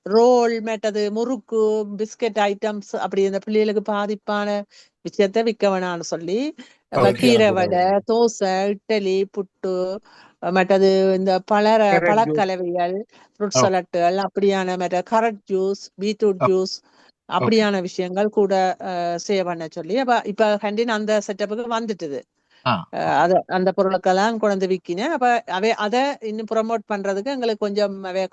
ரோல், மெட்டது முறுக்கு, பிஸ்கட் ஐட்டம்ஸ், அப்படி இந்த பிள்ளைகளுக்கு பாதிப்பான விஷயத்த விற்க வேணாம்னு சொல்லி கீரை வடை, தோசை, இட்லி, புட்டு, மற்றது இந்த பழக்கலவைகள், ஃப்ரூட் சலாட்டுகள், அப்படியான மற்ற கரட் ஜூஸ், பீட்ரூட் ஜூஸ், அப்படியான விஷயங்கள் கூட செய்ய பண்ண சொல்லி இப்ப கேண்டீன் அந்த செட்டப்புக்கு வந்துட்டுது. அந்த பொருளுக்கெல்லாம் கொண்டு விற்கினேன். அப்ப அதை இன்னும் ப்ரொமோட் பண்றதுக்கு எங்களுக்கு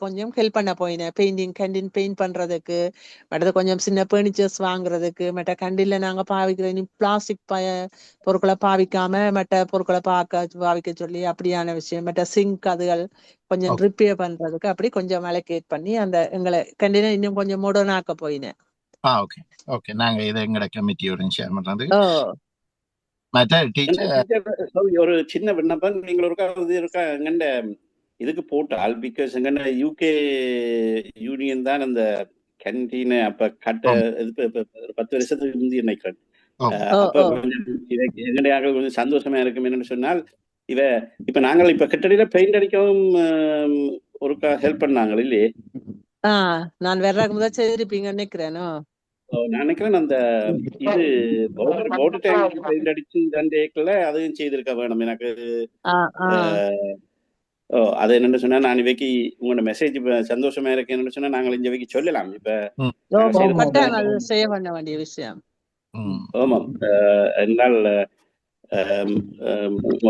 கொஞ்சம் ஹெல்ப் பண்ண போயினேன். கேண்டீன் பெயிண்ட் பண்றதுக்கு, மற்றது கொஞ்சம் சின்ன பர்னிச்சர்ஸ் வாங்குறதுக்கு, மற்ற கண்டில நாங்க பாவிக்கிற பிளாஸ்டிக் பொருட்களை பாவிக்காம மற்ற பொருட்களை பாவிக்க சொல்லி அப்படியான விஷயம், மற்ற சிங்க் அதுகள் கொஞ்சம் ரிப்பேர் பண்றதுக்கு அப்படி கொஞ்சம் அலோகேட் பண்ணி அந்த எங்களை கண்டின இன்னும் கொஞ்சம் மாடர்ன் ஆக்க போயினேன். ஓகே நாங்க இதை எங்கட கமிட்டியோட ஷேர் பண்றது. ஒரு சின்ன விண்ணப்பம், நீங்கள் இருக்கா எங்கண்ட இதுக்கு போட்டால், பிகாஸ் எங்கண்ட யூகே யூனியன் தான் அந்த கேன்டீன் அப்ப கட்ட 10 வருஷத்துக்கு முந்தி நினைக்கிறேன். அப்ப எங்கடையாக கொஞ்சம் சந்தோஷமா இருக்கும். என்னன்னு சொன்னால், இப்ப நாங்கள் இப்ப கிட்டத்தட்ட பெயிண்ட் அடிக்கவும் ஒருக்கா ஹெல்ப் பண்ணாங்க இல்லையே? நான் வேற முதல் செய்திருப்பீங்கன்னு நினைக்கிறேனோ. நான் நினைக்கிறேன் அந்த இது போட்டு டேங்க் பெயிண்ட் அடிச்சு 2 ஏக்கர்ல அதையும் செய்திருக்க வேணும் எனக்கு. அது என்னன்னு சொன்னா, நான் இவைக்கு உங்களோட மெசேஜ் சந்தோஷமா இருக்கு என்னன்னு சொன்னா, நாங்கள் இந்த வைக்க சொல்லலாம். இப்ப செய்ய பண்ண வேண்டிய விஷயம். ஆமாம். என்னால்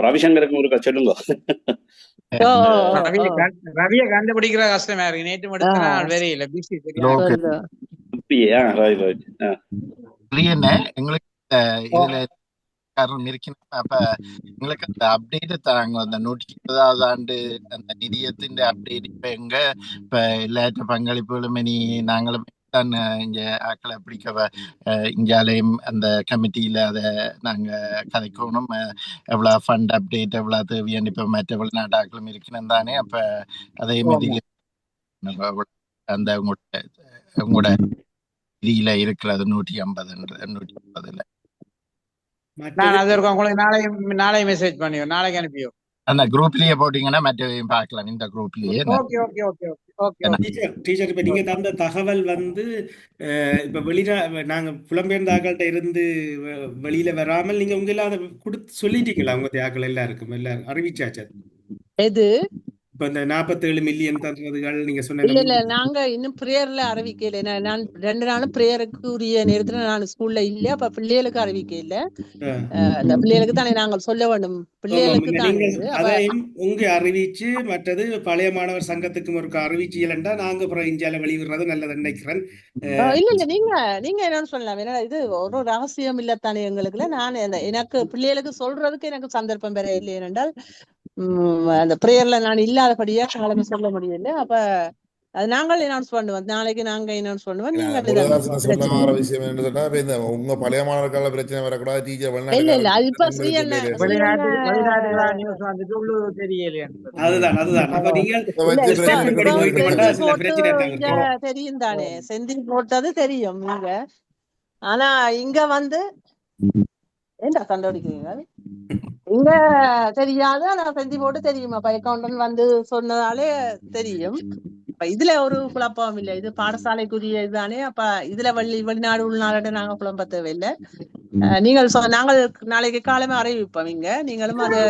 ரவிசங்கருக்கு ஒருக்கா சொல்லுங்க. ரவியை கண்டுபிடிக்கிற கஷ்டமா இருக்கு. நேற்று மட்டும் நான் வெரி இல்ல பிஸி. எங்களுக்கு இதுல காரணம் இருக்கணும். அப்ப எங்களுக்கு அந்த அப்டேட் தராங்க, அந்த 120வது ஆண்டு அந்த நிதியத்தின் அப்டேட். இப்ப எங்க இப்ப எல்லாற்ற பங்களிப்புகளும் இனி நாங்களும் தான் இங்க ஆக்களை பிடிக்க இங்காலையும் அந்த கமிட்டியில அதை நாங்க கதைக்கணும். எவ்வளவு ஃபண்ட் அப்டேட் எவ்வளவு தேவையான இப்ப மற்ற வெளிநாட்டு ஆக்களும் இருக்கணும் தானே. அப்ப அதே மாதிரி அந்த உங்களோட நிதியில இருக்கிறது 150 நான் அது இருக்கும் உங்களுக்கு நாளை மெசேஜ் பண்ணியோ, நாளைக்கு அனுப்பியோ. அந்த குரூப்லயே போட்டீங்கன்னா மற்றவையும் பார்க்கலாம். இந்த குரூப்லயே. டீச்சர் இப்ப நீங்க தந்த தகவல் இப்ப நாங்க புலம்பெயர்ந்த ஆக்கள்கிட்ட இருந்து வெளியில வராமல் நீங்க உங்க எல்லாம் அதை சொல்லிட்டீங்களா? உங்க ஆக்கள் எல்லாருக்கும் அறிவிச்சாச்சு. எது இப்ப இந்த 47 மில்லியன் தந்ததுகள் நீங்க சொன்ன? இல்ல நாங்க இன்னும் பிரேயர்ல அறிவிக்கல. நான் 2 நாளும் பிரேயருக்கு உரிய நேரத்துல நான் ஸ்கூல்ல இல்ல. அப்ப பிள்ளைகளுக்கு அறிவிக்க இல்ல. அந்த பிள்ளைகளுக்கு தானே நாங்கள் சொல்ல வேண்டும். பிள்ளைகளுக்கு தானே உங்க அறிவிச்சு மற்றது பழைய மாணவர் சங்கத்துக்கு ஒரு அறிவிச்சு இல்லைண்டா நாங்க அப்புறம் இந்தியால வெளியிடுறது நல்லது நினைக்கிறேன். இல்ல நீங்க என்னன்னு சொல்லலாம். ஏன்னா இது ஒரு ரகசியம் இல்லத்தானே எங்களுக்குல. நான் எனக்கு பிள்ளைகளுக்கு சொல்றதுக்கு எனக்கு சந்தர்ப்பம் பெற இல்லை. ஏனென்றால் அந்த பிரேயர்ல நான் இல்லாதபடியா காலமே சொல்ல முடியல. அப்ப அது நாங்கள் அனௌன்ஸ் பண்ணுவோம். நாளைக்கு நாங்க அனௌன்ஸ் பண்ணுவோம். நீங்க விஷயம் என்ன சொன்னா, உங்க பழைய மாணவர்கள் பிரச்சனை வரக்கூடாது. டீச்சர் இல்ல அது இப்ப தெரியும் தானே, செந்தில் போட்டது தெரியும் நீங்க. ஆனா இங்க ஏண்டா கண்டுபிடிக்கிறீங்க? இங்க தெரியாது. ஆனா செஞ்சு போட்டு தெரியுமா? அக்கௌண்டன்ட் சொன்னதாலே தெரியும். இதுல ஒரு குழப்பம் இல்லை. இது பாடசாலைக்குரிய இதுதானே. அப்ப இதுல வெளிநாடு உள்நாடு நாங்க குழப்ப தேவையில்லை. நீங்கள் நாங்கள் நாளைக்கு காலமே அறிவிப்போம். இங்க நீங்களும் அதை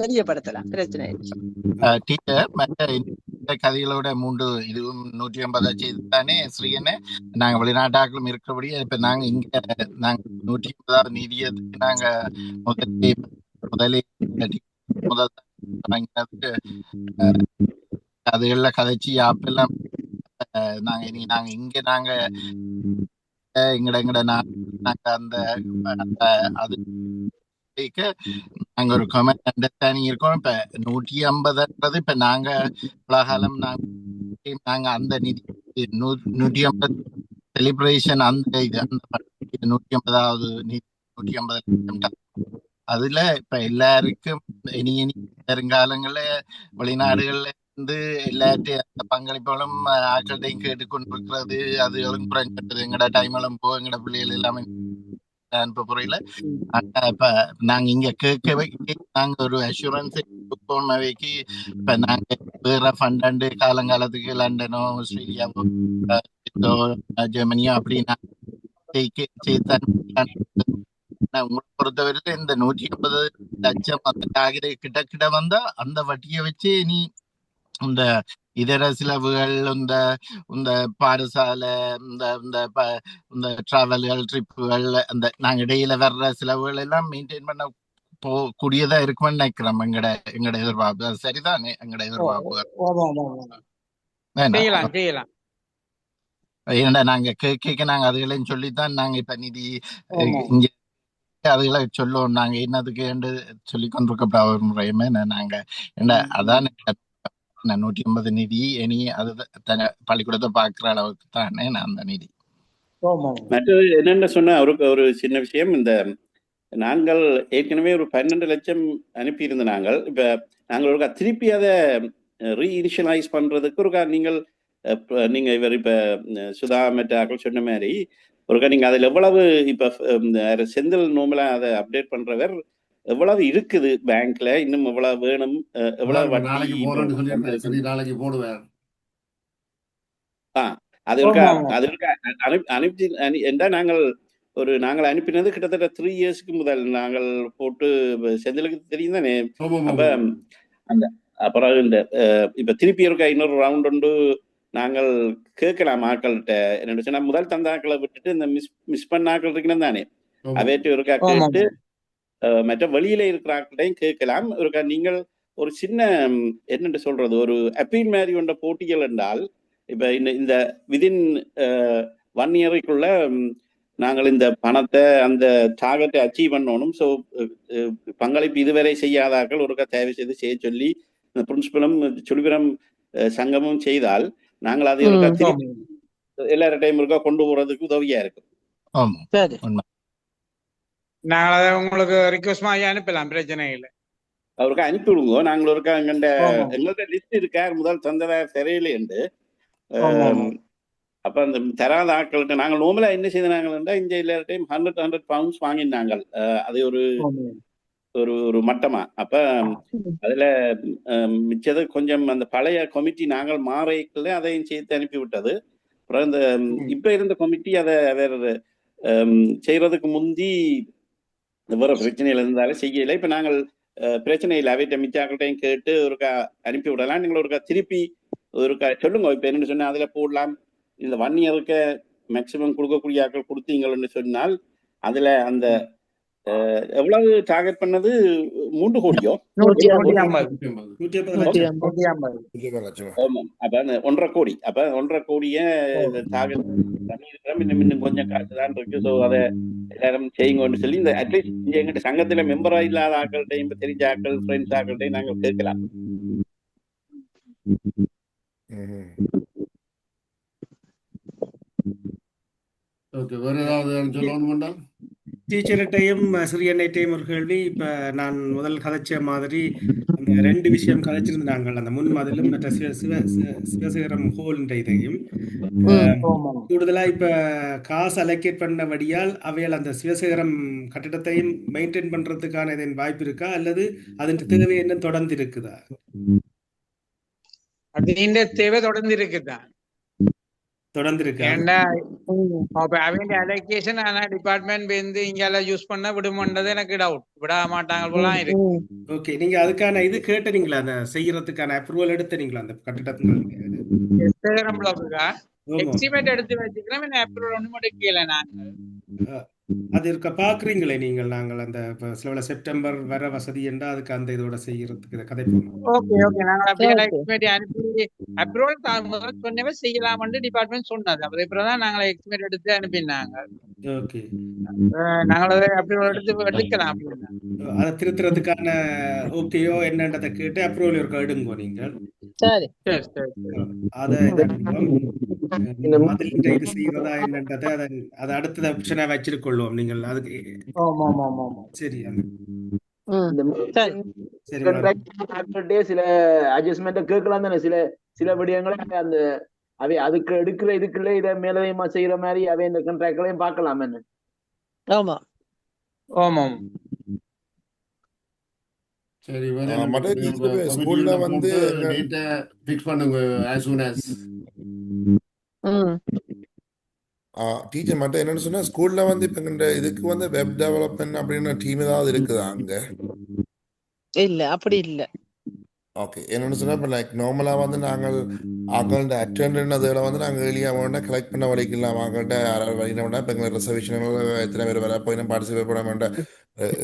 தெரியப்படுத்தலாம். பிரச்சனை கதைகளோட 3 இதுவும் 150 செய்துதானே ஸ்ரீயன்னு. நாங்க வெளிநாட்டாக்களும் இருக்கிறபடி இப்ப நாங்க இங்க 150வது நிதியத்துக்கு நாங்க முதலே அதுகள்ல கதைச்சி ஆப்பெல்லாம் நாங்க இங்க நாங்க எங்கட நாங்க அந்த அது நாங்க ஒரு கமெண்ட் அண்டர்ஸ்டாண்டிங் இருக்கோம். இப்ப 150ன்றது இப்ப நாங்க உலகாலம் நாங்க அந்த நிதி 150 செலிப்ரேஷன் அந்த இது அந்த 150வது 150 அதுல இப்ப எல்லாருக்கும் இனி வருங்காலங்கள்ல வெளிநாடுகள்ல இருந்து எல்லாத்தையும் அந்த பங்களிப்புகளும் ஆக்கள்டையும் கேட்டுக்கொண்டிருக்கிறது. அதுகளும் குறைஞ்சிட்டது. எங்கட டைமெல்லாம் எங்கட பிள்ளைகள் எல்லாமே அனுப்ப புரியல. இப்ப நாங்க இங்க நாங்க ஒரு அஷூரன்ஸ் வைக்கி இப்ப நாங்க வேற ஃபண்ட் காலங்காலத்துக்கு லண்டனோ ஆஸ்திரேலியாவோ ஜெர்மனியோ அப்படின்னா உங்களை பொறுத்தவரையில இந்த 150 லட்சம் அந்த டார்கெட் கிட்ட வந்தா அந்த வட்டியை வச்சு நீ இந்த இதர செலவுகள் இந்த பாடசாலை இந்த டிராவல்கள் ட்ரிப்புகள் அந்த நாங்க இடையில வர்ற செலவுகள் எல்லாம் மெயின்டைன் பண்ண கூடியதா இருக்குமென்னு நினைக்கிறோம். எங்கட எதிர்பார்ப்பு அது சரிதானே? எங்கட எதிர்பார்ப்பு செய்யலாம் செய்யலாம். ஏன்னா நாங்க கேட்க நாங்க அதுகளையும் சொல்லித்தான் நாங்க இப்ப நிதி இங்க அதுகளை சொல்லுவோம். நாங்க என்னதுக்கு சொல்லி கொண்டிருக்க ஒரு முறையுமே நாங்க என்ன அதான் 150 நிதி இனி அது பள்ளிக்கூடத்தை பாக்குற அளவுக்கு தானே அந்த நிதி. மற்றது என்னென்ன சொன்ன அவருக்கு ஒரு சின்ன விஷயம், இந்த நாங்கள் ஏற்கனவே ஒரு 12 லட்சம் அனுப்பியிருந்த நாங்கள் இப்ப நாங்கள் ஒரு திருப்பி அதை ரீஇனிஷியலைஸ் பண்றதுக்கு ஒரு நீங்க இவர் இப்ப சுதா மெட்டாக்கள் சொன்ன மாதிரி ஒருக்கா நீங்க அதில் எவ்வளவு இப்ப செந்தில் நோம்பலா அதை அப்டேட் பண்றவர் எவ்வளவு இருக்குது பேங்க்ல, இன்னும் எவ்வளவு வேணும், எவ்வளவு வட்டி நாளைக்கு போடுவேன். அது இருக்கா அனுப்பி என்றா நாங்கள் அனுப்பினது கிட்டத்தட்ட 3 இயர்ஸ்க்கு முதல் நாங்கள் போட்டு செந்திலுக்கு தெரியும் தானே. அப்ப அந்த அப்புறம் இந்த இப்ப திருப்பி இருக்கா இன்னொரு ரவுண்ட் உண்டு நாங்கள் கேட்கலாம் ஆக்கள்கிட்ட. என்ன சொன்னா முதல் தந்த ஆக்களை விட்டுட்டு இந்த மிஸ் பண்ண ஆக்கள் இருக்கணும் தானே, அவைட்டு இருக்கா கேட்டு மற்ற வெளியில இருக்கிற ஆட்கள்டையும் கேட்கலாம். இருக்கா நீங்கள் ஒரு சின்ன என்னென்று சொல்றது ஒரு அப்பீல் மாதிரி கொண்ட போட்டிகள் என்றால் இப்ப இந்த விதின் 1 இயருக்குள்ள நாங்கள் இந்த பணத்தை அந்த டார்கெட்டை அச்சீவ் பண்ணணும். ஸோ பங்களிப்பு இதுவரை செய்யாதாக்கள் ஒருக்கா தேவை செய்ய சொல்லி இந்த பிரின்சிபலும் சுழிபுரம் சங்கமும் செய்தால் நாங்கள் அதை ஒருக்கா திருப்பி எல்லார டைம் இருக்கா கொண்டு போறதுக்கு உதவியா இருக்கும். நாங்கள் அதை உங்களுக்கு ரிக்வெஸ்ட் அனுப்பலாம், பிரச்சனை இல்லை. அவருக்கா அனுப்பி விடுங்க. நாங்கள் ஒருக்கா எங்கள்கிட்ட லிஸ்ட் இருக்கார் முதல் தந்ததார் தெரியல என்று. அப்ப அந்த தராத ஆட்கள்கிட்ட நாங்கள் நோமலா என்ன செய்தாங்கன்னா இந்த எல்லா டைம் 100 பவுண்ட்ஸ் வாங்கினாங்க. அது ஒரு மட்டமா. அப்ப அதுல மிச்சது கொஞ்சம் அந்த பழைய கமிட்டி நாங்கள் மாறைக்குள்ள அதையும் சேர்த்து அனுப்பி விட்டது. அப்புறம் இந்த இப்ப இருந்த கமிட்டி அதை வேற செய்யறதுக்கு முந்தி வேற பிரச்சனைகள் இருந்தாலும் செய்யலை. இப்ப நாங்கள் பிரச்சனை இல்லை, அவைட்ட மிச்சாக்கள்கிட்டையும் கேட்டு ஒருக்கா அனுப்பி விடலாம். நீங்கள் ஒருக்கா திருப்பி ஒருக்கா சொல்லுங்க. இப்ப என்னன்னு சொன்னா அதுல போடலாம், இந்த 1 இயருக்கு மேக்சிமம் கொடுக்கக்கூடிய ஆட்கள் கொடுத்தீங்கன்னு சொன்னால் அதுல அந்த எவ்வளவு டார்கெட் பண்ணது 3 கோடியோ 150. அப்ப அந்த 1.5 கோடி. அப்ப 1.5 கோடிய டார்கெட் பண்ணிருக்கிறோம். இன்னும் கொஞ்சம் காசு தான் இருக்கு. ஸோ அதை எல்லாரும் செய்யுங்கன்னு சொல்லி இந்த அட்லீஸ்ட் எங்கிட்ட சங்கத்துல மெம்பரா இல்லாத ஆக்கள்கிட்டையும் தெரிஞ்ச ஆக்கள் ஃப்ரெண்ட்ஸ் ஆக்கள்கிட்டையும் நாங்கள் கேட்கலாம். வேற ஏதாவது சொல்லணும்? டீச்சர்கிட்டையும் சிறியண்ணைட்டையும் ஒரு கேள்வி. இப்போ நான் முதல் கதைச்ச மாதிரி அந்த 2 விஷயம் கதைச்சிருந்தாங்க, அந்த முன் மாதிலும் மற்ற சிவசேகரம் ஹோல்ன்ற இதையும் கூடுதலாக இப்போ காசு அலோகேட் பண்ணபடியால் அவையால் அந்த சிவசேகரம் கட்டிடத்தையும் மெயின்டைன் பண்ணுறதுக்கான இதன் வாய்ப்பு இருக்கா, அல்லது அதன் தேவை என்ன தொடர்ந்து இருக்குதா? அது தேவை தொடர்ந்து இருக்குதா? தொடர்ந்து இருக்கு. அவங்க அலோகேஷன் ஆனா டிபார்ட்மெண்ட் வந்து இங்க யூஸ் பண்ண விடுமன்றது எனக்கு டவுட். விட மாட்டாங்க போல இருக்கு. ஓகே, நீங்க அதுக்கான இது கேட்டீங்களா, அந்த செய்யறதுக்கான அப்ரூவல் எடுத்தீங்களா அந்த கட்டிடத்துக்கு? எஸ்டிமேட் எடுத்து வச்சுக்கிறோம், என்ன அப்ரூவல் ஒண்ணும் எடுக்கல. நாங்கள் அது இருக்க பாக்குறீங்களே நீங்கள். நாங்கள் அந்த சில செப்டம்பர் வர வசதி என்றா அதுக்கு அந்த இதோட செய்யறதுக்கு கதை போனோம். ஓகே ஓகே, நாங்கள் அப்படியே எஸ்டிமேட் அனுப்பி அப்ரூவல் சொன்னவே செய்யலாம்னு டிபார்ட்மெண்ட் சொன்னது. அப்புறம் தான் நாங்கள் எஸ்டிமேட் எடுத்து அனுப்பினாங்க. ஓகே, நாங்கள் அதை அப்ரூவல் எடுக்கலாம். அதை திருத்துறதுக்கான ஓகேயோ என்னன்றதை கேட்டு அப்ரூவல் இருக்க எடுங்கோ நீங்கள். சரி சரி சரி, அதை இது செய்யறதா என்னன்றதை அதை அடுத்தது ஆப்ஷனா வச்சிருக்கொள்வோம் நீங்கள். அதுக்கு சரி சில அட்ஜஸ்ட்மெண்ட் கேட்கலாம் தானே. சில விடயங்களை அந்த அவை அதுக்கு எடுக்கிற இதுக்குள்ள இதை மேலதையுமா செய்யற மாதிரி அவை இந்த கான்ட்ராக்ட்களையும் பார்க்கலாம். என்ன ஆமா ஆமாம் சரி, ஸ்கூல்ல வந்து ஃபிக்ஸ் பண்ணுங்க as soon as. டீச்சர் மட்டும் என்னன்னு சொன்னா ஸ்கூல்ல வந்து இப்ப இதுக்கு வந்து வெப் டெவலப்மெண்ட் அப்படின்னு டீம் ஏதாவது இருக்குதா அங்க? இல்ல, அப்படி இல்ல. ஓகே என்னென்னு சொன்னால் இப்போ லைக் நார்மலாக வந்து நாங்கள் அவங்கள்ட்ட அட்டெண்டன்ட் அதில் வந்து நாங்கள் ஏர்லியாக வேண்டாம் கலெக்ட் பண்ண வழிக்கலாம் அவங்கள்ட்ட யாராவது வழியில் வேண்டாம் இப்போ எங்களுக்கு ரிசர்வேஷன்கள் எத்தனை பேர் வர போய் பார்ட்டிசிபேட் பண்ண வேண்டாம்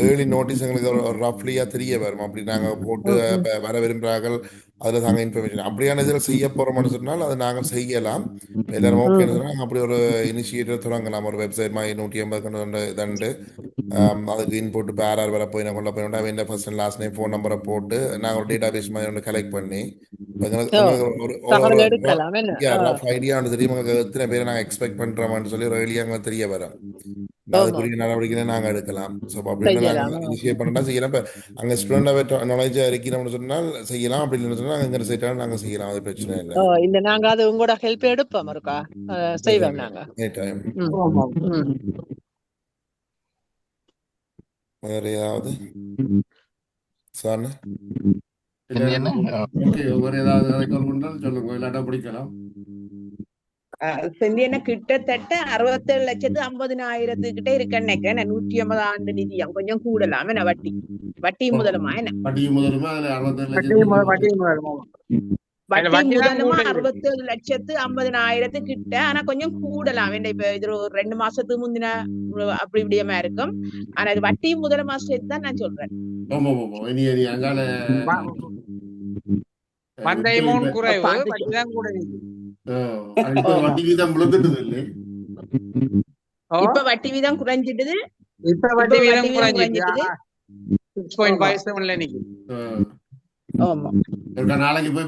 ஏர்லி நோட்டீஸ் எங்களுக்கு ஒரு ரஃப்லியாக தெரிய வரும் அப்படி நாங்கள் போட்டு வர விரும்புகிறார்கள் அதில் தாங்க இன்ஃபர்மேஷன் அப்படியான இதில் செய்ய போகிறோம்னு சொன்னால் அதை நாங்கள் செய்யலாம் எல்லாரும் ஓகேன்னு சொன்னால் நாங்கள் அப்படி ஒரு இனிஷியேட்டிவ் தொடங்கலாம் ஒரு வெப்சைட் மாதிரி 180 இதண்டு அதுக்கு இன்புட் இப்போ யார் வர போய் நான் கொள்ள போய் வேண்டிய first and last name phone நம்பரை போட்டு நாங்கள் ஒரு டேட்டா பேஸ் மாதிரி ஒன்று கலெக்ட் பண்ணி ரஃப் ஐடியா ஒன்று தெரியும் எத்தனை பேரை நாங்கள் எக்ஸ்பெக்ட் பண்ணுறோம்னு சொல்லி ஒரு ஐடியா அங்கே தெரிய வரும் அதுக்குரிய நடவடிக்கை நாங்கள் எடுக்கலாம். ஸோ அப்படின்னு நாங்கள் இனிஷியேட் பண்ணா செய்யலாம். இப்போ அங்கே ஸ்டூடெண்டாக நாலேஜாக இருக்கணும்னு சொன்னால் செய்யலாம், அப்படி இல்லைன்னு சொன்னால் அங்கே சைட்டாக நாங்கள் செய்யலாம், அது பிரச்சனை இல்லை. இல்ல நாங்க அது உங்களோட ஹெல்ப் எடுப்போம் இருக்கா செய்வோம் நாங்க. வேற ஏதாவது சார் வேற ஏதாவது சொல்லுங்க, இல்லாட்டா பிடிக்கலாம். செந்தியன கிட்டத்தட்ட 67,50,000 கிட்ட இருக்குன்னு நினைக்கிறேன். 150 ஆண்டு நிதியம் கொஞ்சம் கூடலாம். என்ன வட்டி முதலுமா என்ன வட்டி முதலுமா 67,50,000 கிட்ட. ஆனா கொஞ்சம் கூடலாம். இப்ப இது 2 மாசத்துக்கு முந்தின அப்படி இப்படியமா இருக்கும். ஆனா இது வட்டி முதலமா சேர்த்து தான் நான் சொல்றேன். இப்ப வட்டி வீதம் குறைஞ்சிடுது. நாளைக்கு போய்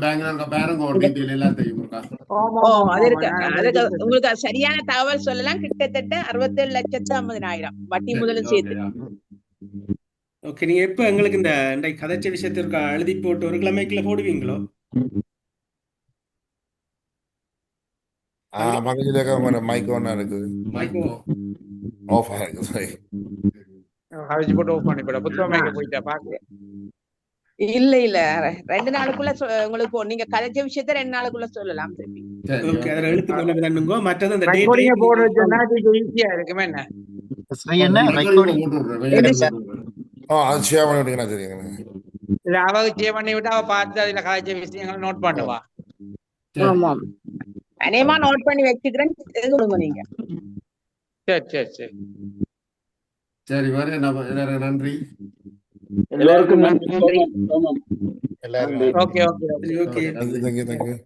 உங்களுக்கு சரியான தகவல் சொல்லலாம். கிட்டத்தட்ட 67,50,000 வட்டி முதலும் சேர்த்து. ஓகே, நீங்க எப்ப எங்களுக்கு இந்த கதைச்ச விஷயத்திற்கு எழுதி போட்டு ஒரு கிழமைக்குள்ள போடுவீங்களோ? பக்கத்துல உங்களோட மைக் ஒன்னா இருக்கு, மைக் ஆஃப் ஆயிருக்கு. சாரி, அழிச்சு போட்டு ஆஃப் பண்ணி போட புத்தகமே போயிட்டா பாக்க. இல்ல 2 நாளுக்குள்ள உங்களுக்கு நீங்க கதைச்ச விஷயத்தை 2 நாளுக்குள்ள சொல்லலாம். ஓகே, அத எழுத்து பண்ணனுங்க. மற்றது அந்த ரெக்கார்டிங் போடுறது சொன்னா இது ஈஸியா இருக்குமே. என்ன சரி, என்ன ரெக்கார்டிங் அது ஷேர் பண்ணி விட்டீங்கன்னா தெரியுங்க. இல்ல அவ ஷேர் பண்ணி விட்டு அவ பார்த்து அதுல கதைச்ச விஷயங்களை நோட் பண்ணுவா. ஆமா, அநேகமா நோட் பண்ணி வச்சுக்கிறேன். நீங்க சரி சரி வேற நன்றி எல்லாருக்கும் நன்றி. எல்லாரும் ஓகே தேங்க்யூ.